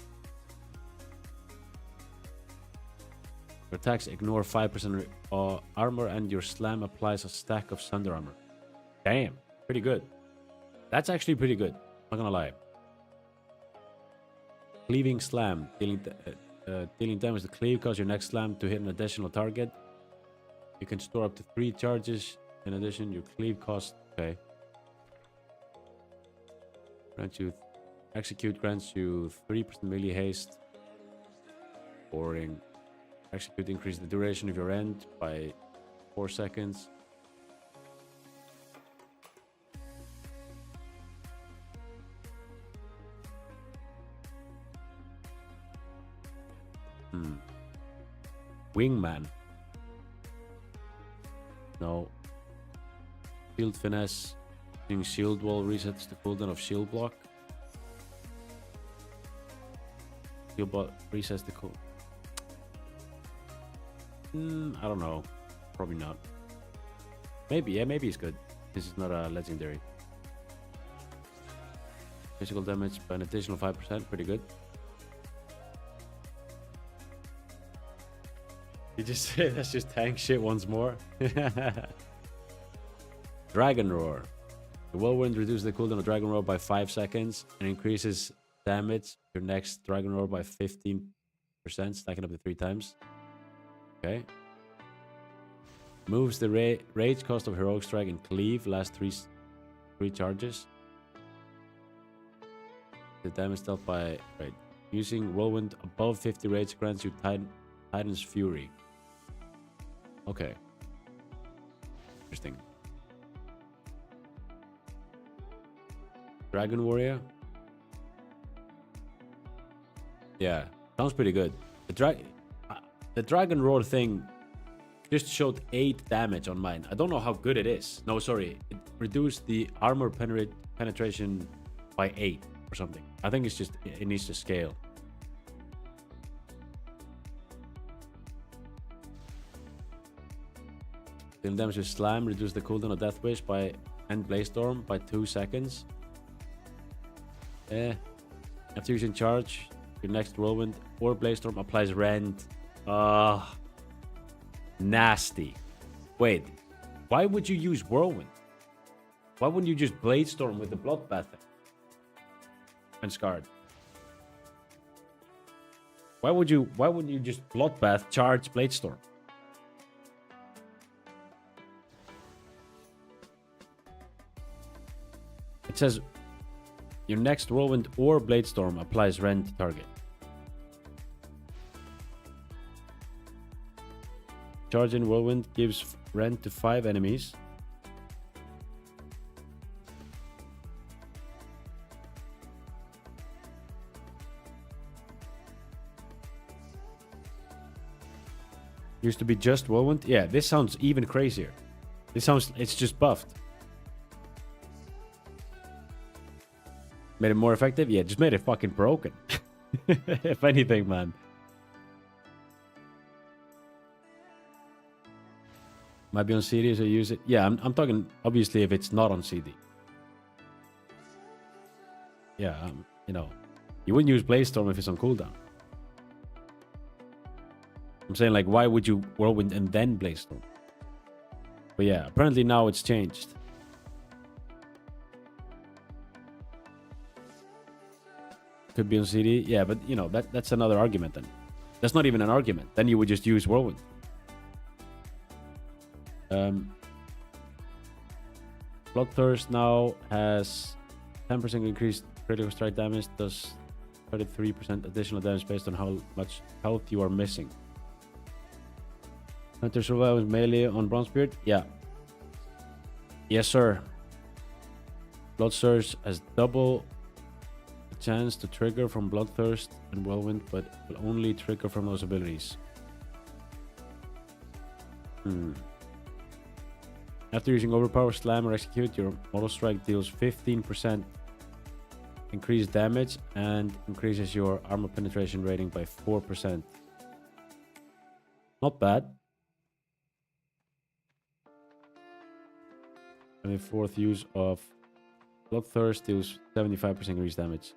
[SPEAKER 1] Your attacks ignore 5% armor, and your slam applies a stack of thunder armor. Damn. Pretty good. That's actually pretty good. Not gonna lie. Cleaving Slam. Dealing damage to cleave causes your next slam to hit an additional target. You can store up to 3 charges. In addition, your cleave cost... Okay. Execute grants you 3% melee haste. Boring. Execute increases the duration of your end by 4 seconds. Wingman. No. Shield Finesse. Using Shield Wall resets the cooldown of Shield Block. Shield Block resets the cooldown. I don't know. Probably not. Maybe, yeah, maybe it's good. This is not a legendary. Physical damage by an additional 5%. Pretty good. You just say that's just tank shit once more. Dragon Roar. The Whirlwind reduces the cooldown of Dragon Roar by 5 seconds and increases damage your next Dragon Roar by 15%, stacking up to 3 times. Okay. Moves the rage cost of Heroic Strike and Cleave, last 3 charges. The damage dealt by... Right. Using Whirlwind above 50 rage grants you Titan's Fury. Okay. Interesting. Dragon Warrior. Yeah, sounds pretty good. The Dragon Roar thing just showed 8 damage on mine. I don't know how good it is. No, sorry. It reduced the armor penetration by 8 or something. I think it's just, it needs to scale. Dealing damage with Slam, reduce the cooldown of Death Wish and Blaze Storm by 2 seconds. After using Charge, your next Whirlwind or Blaze Storm applies Rend. Nasty. Wait, why would you use Whirlwind? Why wouldn't you just Blade Storm with the Bloodbath? when scarred. Why wouldn't you just Bloodbath charge Bladestorm? It says your next Whirlwind or Bladestorm applies rend to target. Charge in Whirlwind gives rend to 5 enemies. Used to be just Whirlwind. Yeah, this sounds even crazier. This sounds, it's just buffed. Made it more effective? Yeah, just made it fucking broken. If anything, man. Might be on CD, so use it. Yeah, I'm talking, obviously, if it's not on CD. Yeah, you know, you wouldn't use Bladestorm if it's on cooldown. I'm saying, like, why would you Whirlwind and then Bladestorm? But yeah, apparently now it's changed. Could be on CD. Yeah, but, you know, that's another argument then. That's not even an argument. Then you would just use Whirlwind. Bloodthirst now has 10% increased critical strike damage, does 33% additional damage based on how much health you are missing. Hunter survival with melee on Bronzebeard? Yeah. Yes, sir. Blood Surge has double the chance to trigger from Bloodthirst and Whirlwind, but will only trigger from those abilities. After using Overpower, Slam, or Execute, your Mortal Strike deals 15% increased damage and increases your armor penetration rating by 4%. Not bad. And the fourth use of Bloodthirst deals 75% increased damage.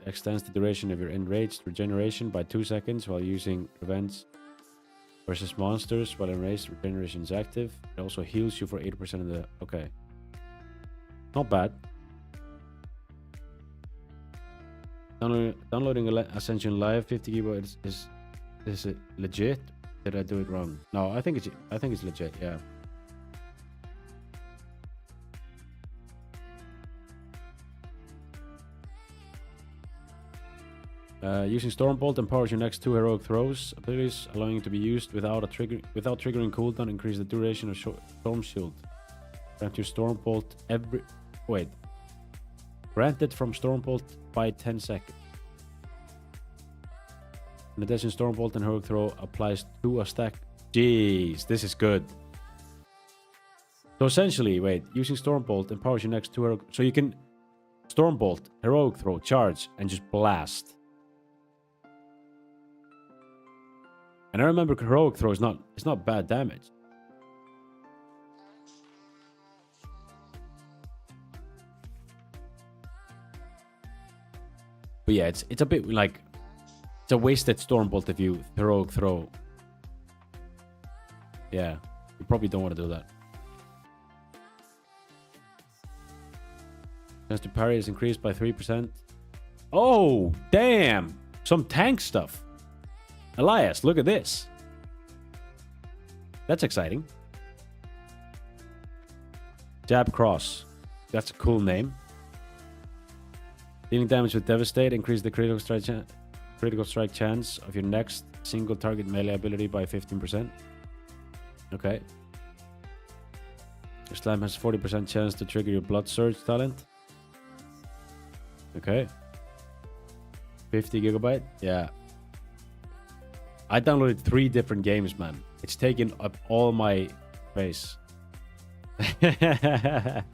[SPEAKER 1] Extends the duration of your enraged regeneration by 2 seconds while using Revenge versus monsters while enraged regeneration is active. It also heals you for 80% of the... Okay. Not bad. Downloading Ascension Live 50 GB is it legit? Did I do it wrong? No, I think it's legit, yeah. Using Stormbolt empowers your next 2 heroic throws abilities, allowing it to be used without triggering cooldown. Increase the duration of Storm Shield. Grant your Stormbolt Granted from Stormbolt by 10 seconds. In addition, Stormbolt and heroic throw applies to a stack. Jeez, this is good. So essentially, using Stormbolt empowers your next 2 heroic. So you can Stormbolt, heroic throw, charge, and just blast. And I remember heroic throw is not bad damage. But yeah, it's a bit like it's a wasted Stormbolt if you heroic throw. Yeah, you probably don't want to do that. Chance to parry is increased by 3%. Oh, damn! Some tank stuff. Elias, look at this. That's exciting. Jab Cross. That's a cool name. Dealing damage with Devastate. Increase the critical strike chance of your next single target melee ability by 15%. Okay. Your Slam has 40% chance to trigger your Blood Surge talent. Okay. 50 GB. Yeah. I downloaded 3 different games, man. It's taken up all my space. The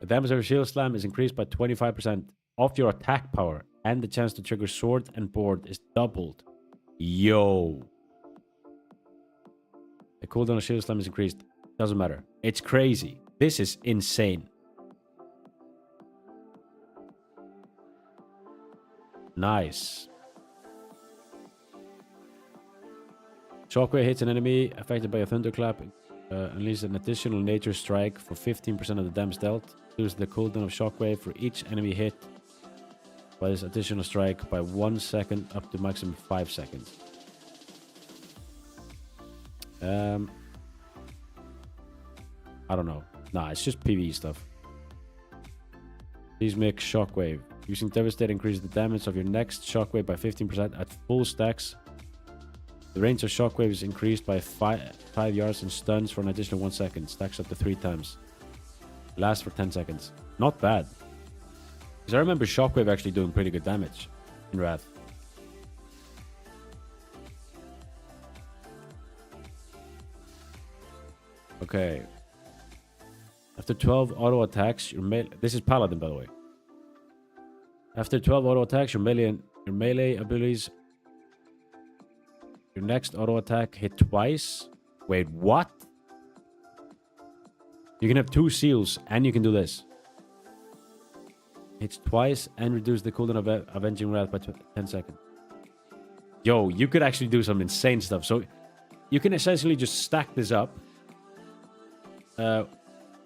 [SPEAKER 1] damage of your Shield Slam is increased by 25% of your attack power, and the chance to trigger Sword and Board is doubled. Yo. The cooldown of Shield Slam is increased. Doesn't matter. It's crazy. This is insane. Nice. Shockwave hits an enemy affected by a thunderclap. Unleash an additional nature strike for 15% of the damage dealt. Reduce the cooldown of shockwave for each enemy hit by this additional strike by 1 second up to maximum 5 seconds. I don't know. Nah, it's just PvE stuff. Please make shockwave. Using Devastate increases the damage of your next shockwave by 15% at full stacks. The range of shockwave is increased by 5 yards and stuns for an additional 1 second. Stacks up to 3 times. Lasts for 10 seconds. Not bad. Because I remember shockwave actually doing pretty good damage in Wrath. Okay. After 12 auto attacks, your melee... This is Paladin, by the way. After 12 auto attacks, your melee abilities... Your next auto attack hit twice. Wait, what? You can have 2 seals and you can do this. Hits twice and reduce the cooldown of Avenging Wrath by 10 seconds. Yo, you could actually do some insane stuff. So you can essentially just stack this up.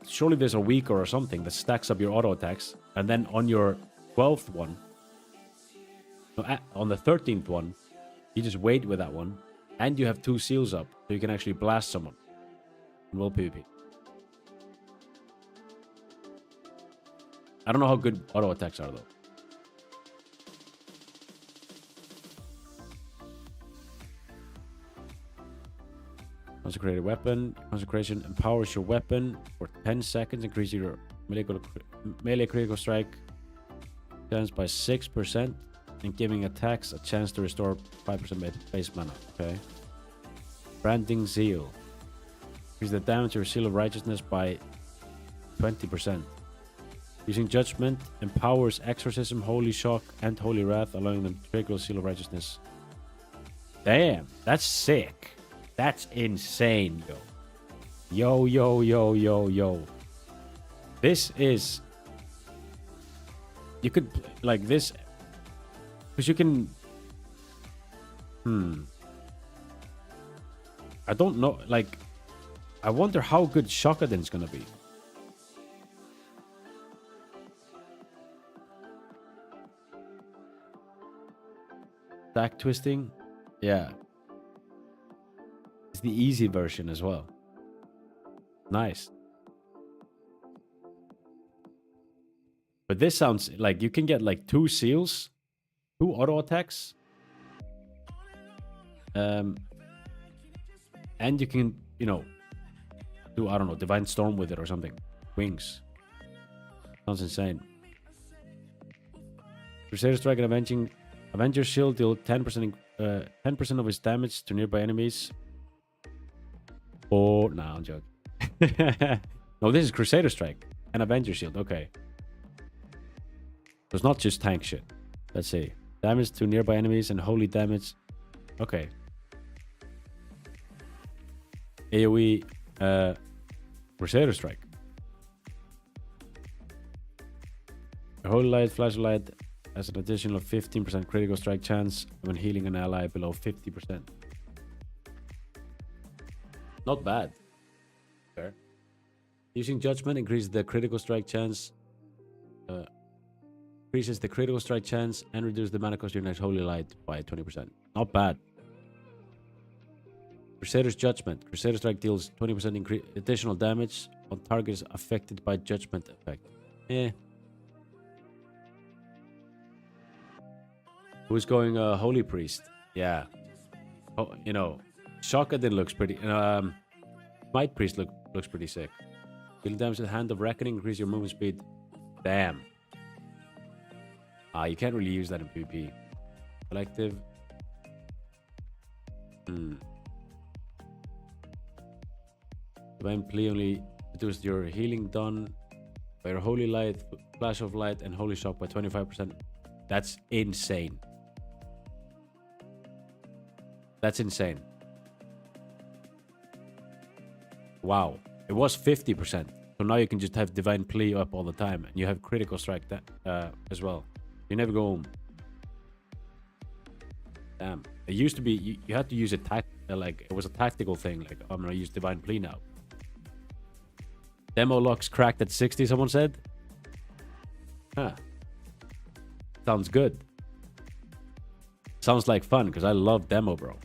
[SPEAKER 1] Surely there's a week or something that stacks up your auto attacks. And then on your 12th one, no, on the 13th one, you just wait with that one. And you have 2 seals up. So you can actually blast someone in World PvP. I don't know how good auto attacks are, though. Consecrated weapon. Consecration empowers your weapon for 10 seconds. Increase your melee critical strike chance by 6%. And giving attacks a chance to restore 5% base mana. Okay. Branding Zeal. Increase the damage of your Seal of Righteousness by 20%. Using Judgment, empowers Exorcism, Holy Shock, and Holy Wrath, allowing them to trigger Seal of Righteousness. Damn, that's sick. That's insane, yo. Yo, yo, yo, yo, yo. This is... You could, like, this... Because you can... I don't know, like... I wonder how good Addons gonna be. Stack twisting, yeah. It's the easy version as well. Nice. But this sounds like you can get like 2 seals, 2 auto attacks, and you can, you know, do, I don't know, Divine Storm with it or something. Wings. Sounds insane. Crusader Strike and Avenger Shield deal 10% of his damage to nearby enemies. Or nah, I'm joking. No, this is Crusader Strike and Avenger Shield. Okay. So it's not just tank shit. Let's see. Damage to nearby enemies and holy damage. Okay. AoE Crusader Strike. A Holy Light, Flashlight has an additional 15% critical strike chance when healing an ally below 50%. Not bad. Fair. Using Judgment increases the critical strike chance. Increases the critical strike chance and reduces the mana cost of your next Holy Light by 20%. Not bad. Crusader's Judgment. Crusader Strike deals 20% additional damage on targets affected by Judgment effect. Eh. Who's going Holy Priest? Yeah. Oh, you know, Addons looks pretty... Might Priest looks pretty sick. Dealing damage with Hand of Reckoning, increase your movement speed. Damn. You can't really use that in PvP. Collective. Divine Plea only reduces your healing done by your Holy Light, Flash of Light, and Holy Shock by 25%. That's insane. That's insane. Wow. It was 50%. So now you can just have Divine Plea up all the time. And you have Critical Strike that as well. You never go home. Damn. It used to be, you had to use it, like, it was a tactical thing. Like, I'm going to use Divine Plea now. Demo locks cracked at 60, someone said. Huh. Sounds good. Sounds like fun, because I love demo, bro.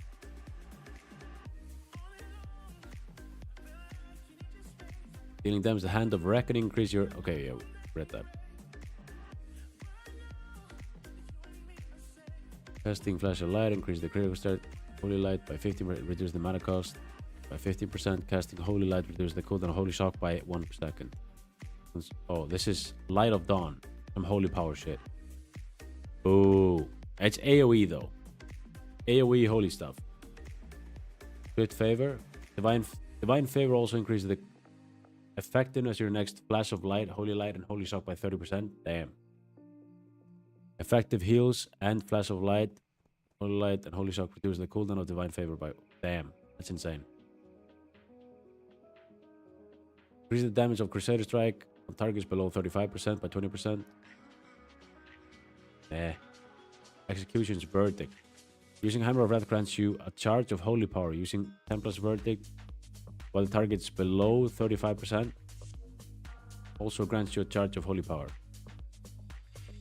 [SPEAKER 1] Dealing damage, the Hand of Reckoning, increase your... Okay, yeah, read that. Casting Flash of Light, increase the critical start. Holy Light by 50%, reduce the mana cost by 50%. Casting Holy Light, reduce the cooldown of Holy Shock by 1 second. Oh, this is Light of Dawn. Some holy power shit. Ooh. It's AoE though. AoE holy stuff. Good favor. Divine Favor also increases the effectiveness of your next Flash of Light, Holy Light, and Holy Shock by 30%. Damn. Effective heals and Flash of Light, Holy Light, and Holy Shock reduce the cooldown of Divine Favor by... Damn. That's insane. Increase the damage of Crusader Strike on targets below 35% by 20%. Execution's Verdict. Using Hammer of Wrath grants you a charge of Holy Power. Using Templar's Verdict while the target's below 35% also grants you a charge of Holy Power.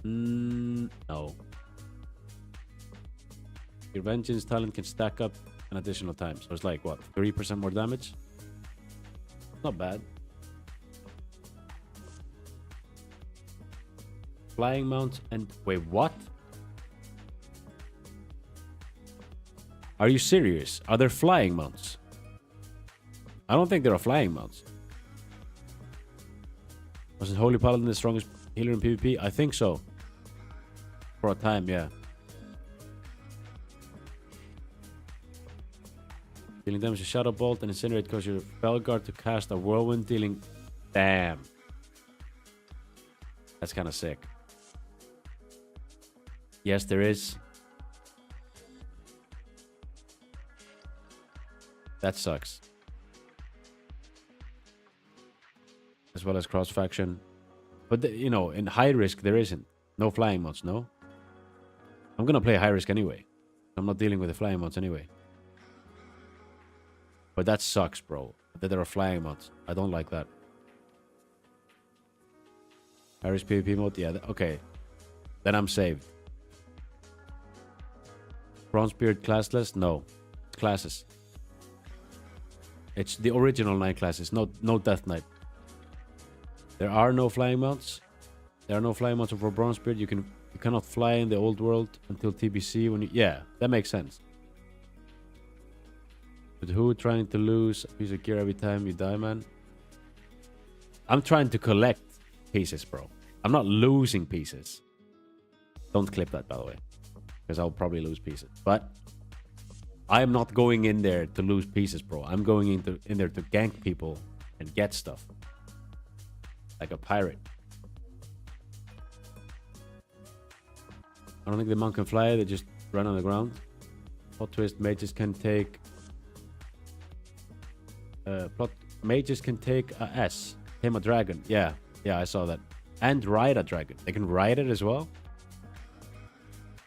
[SPEAKER 1] No. Your Vengeance talent can stack up an additional time. So it's like, what, 3% more damage? Not bad. Flying mounts and... Wait, what? Are you serious? Are there flying mounts? I don't think there are flying mounts. Wasn't Holy Paladin the strongest healer in PvP? I think so. For a time, yeah. Dealing damage to Shadow Bolt and Incinerate cause your Felguard to cast a Whirlwind dealing... Damn. That's kind of sick. Yes, there is. That sucks. As well as cross-faction. But, you know, in high risk, there isn't. No flying mods, no? I'm gonna play high risk anyway. I'm not dealing with the flying mods anyway. But that sucks, bro. That there are flying mods. I don't like that. High risk PvP mode? Yeah, okay. Then I'm saved. Bronzebeard classless? No. It's classes. It's the original 9 classes. No Death Knight. There are no flying mounts. There are no flying mounts for Bronzebeard. You cannot fly in the old world until TBC when you... Yeah, that makes sense. But who trying to lose a piece of gear every time you die, man? I'm trying to collect pieces, bro. I'm not losing pieces. Don't clip that, by the way. Because I'll probably lose pieces. But I'm not going in there to lose pieces, bro. I'm going in there to gank people and get stuff. Like a pirate. I don't think the monk can fly. They just run on the ground. Plot twist, mages can take... mages can take a S. Tame a dragon. Yeah, I saw that. And ride a dragon. They can ride it as well.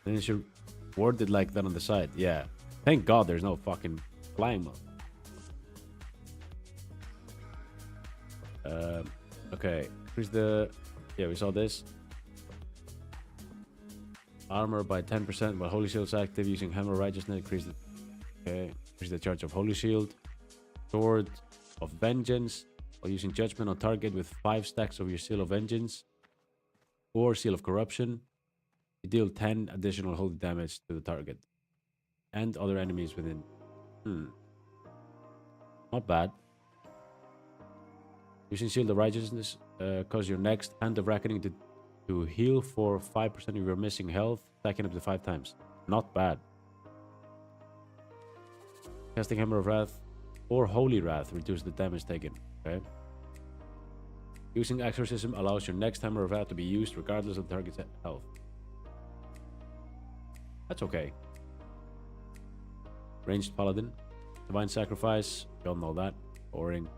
[SPEAKER 1] Then you should word it like that on the side. Yeah. Thank God there's no fucking flying mode. Okay. Here's the... Yeah, we saw this. Armor by 10% while Holy Shield's active. Using Hammer of Righteousness. Increase the... Okay. Increase the charge of Holy Shield. Sword of Vengeance. While using Judgment on target with 5 stacks of your Seal of Vengeance. Or Seal of Corruption. You deal 10 additional holy damage to the target. And other enemies within. Not bad. Using Shield of Righteousness cause your next Hand of Reckoning to heal for 5% of your missing health, stacking up to 5 times. Not bad. Casting Hammer of Wrath or Holy Wrath reduce the damage taken. Okay. Using Exorcism allows your next Hammer of Wrath to be used regardless of the target's health. That's okay. Ranged Paladin. Divine Sacrifice. We all know that. Boring.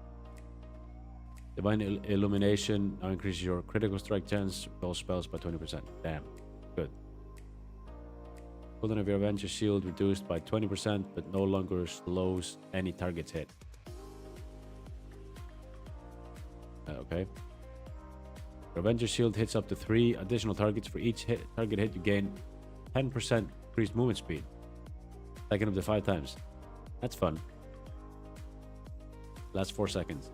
[SPEAKER 1] Divine Illumination now increases your critical strike chance with all spells by 20%. Damn. Good. Cooldown of your Avenger Shield reduced by 20%, but no longer slows any target's hit. Okay. Revenger Shield hits up to 3 additional targets. For each target hit, you gain 10% increased movement speed. Second up to 5 times. That's fun. Lasts 4 seconds.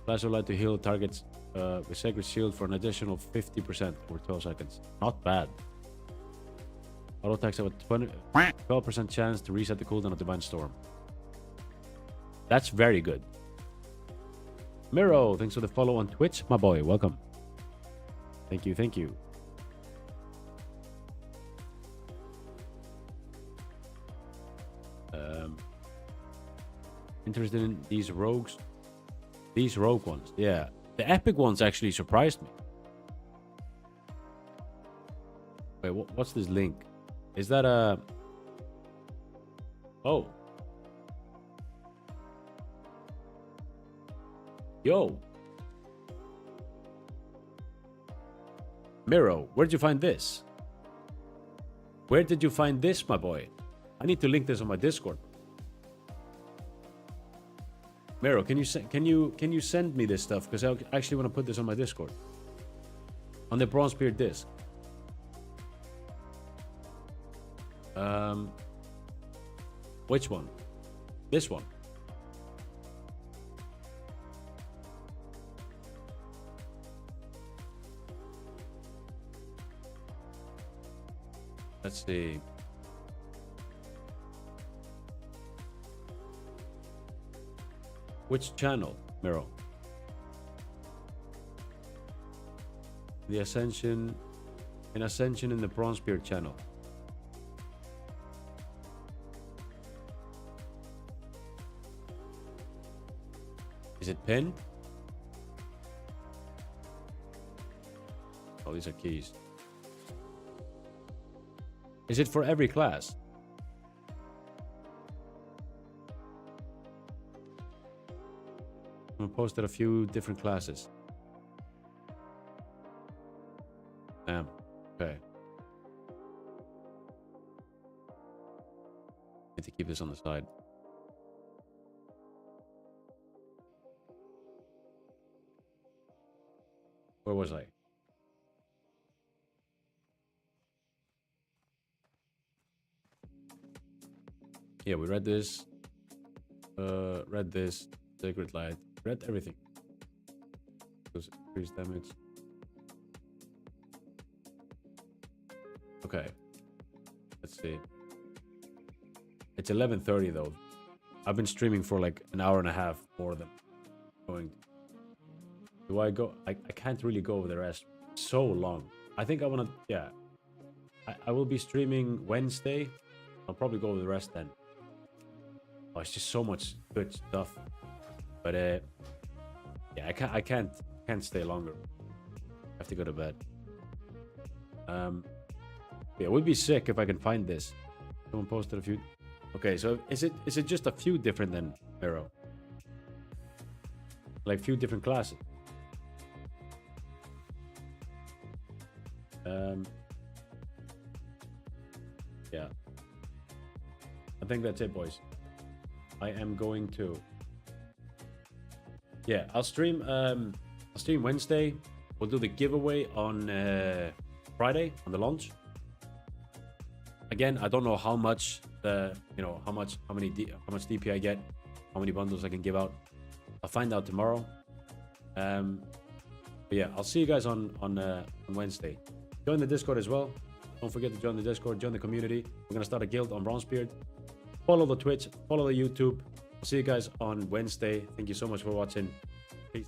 [SPEAKER 1] Flash will allow to heal targets with Sacred Shield for an additional 50% over 12 seconds. Not bad. Auto attacks have a 12% chance to reset the cooldown of Divine Storm. That's very good. Miro, thanks for the follow on Twitch, my boy. Welcome. Thank you, thank you. Interested in these rogues? These rogue ones, yeah. The epic ones actually surprised me. Wait, what's this link? Is that a... Oh. Yo. Miro, where did you find this? Where did you find this, my boy? I need to link this on my Discord. Miro, can you send me this stuff? Because I actually want to put this on my Discord. On the Bronzebeard disc. Which one? This one. Let's see. Which channel, Miro? The Ascension. In Ascension in the Bronzebeard channel. Is it pinned? Oh, these are keys. Is it for every class? I posted a few different classes. Damn. Okay. Need to keep this on the side. Where was I? Yeah, we read this. Read this. Sacred Light. Read everything. Those increased damage. Okay. Let's see. It's 11:30 though. I've been streaming for like an hour and a half more than going. Do I go? I can't really go over the rest. So long. I think I want to. Yeah. I will be streaming Wednesday. I'll probably go over the rest then. Oh, it's just so much good stuff. But yeah, I can't stay longer. I have to go to bed. Yeah, it would be sick if I can find this. Someone posted a few. Okay, so is it just a few different than Miro? Like few different classes. Yeah. I think that's it, boys. I am going to. Yeah, I'll stream Wednesday. We'll do the giveaway on Friday on the launch. Again, I don't know how much how much DP I get, how many bundles I can give out. I'll find out tomorrow. But yeah, I'll see you guys on Wednesday. Join the Discord as well. Don't forget to join the Discord, join the community. We're gonna start a guild on Bronzebeard. Follow the Twitch, follow the YouTube. I'll see you guys on Wednesday. Thank you so much for watching. Peace.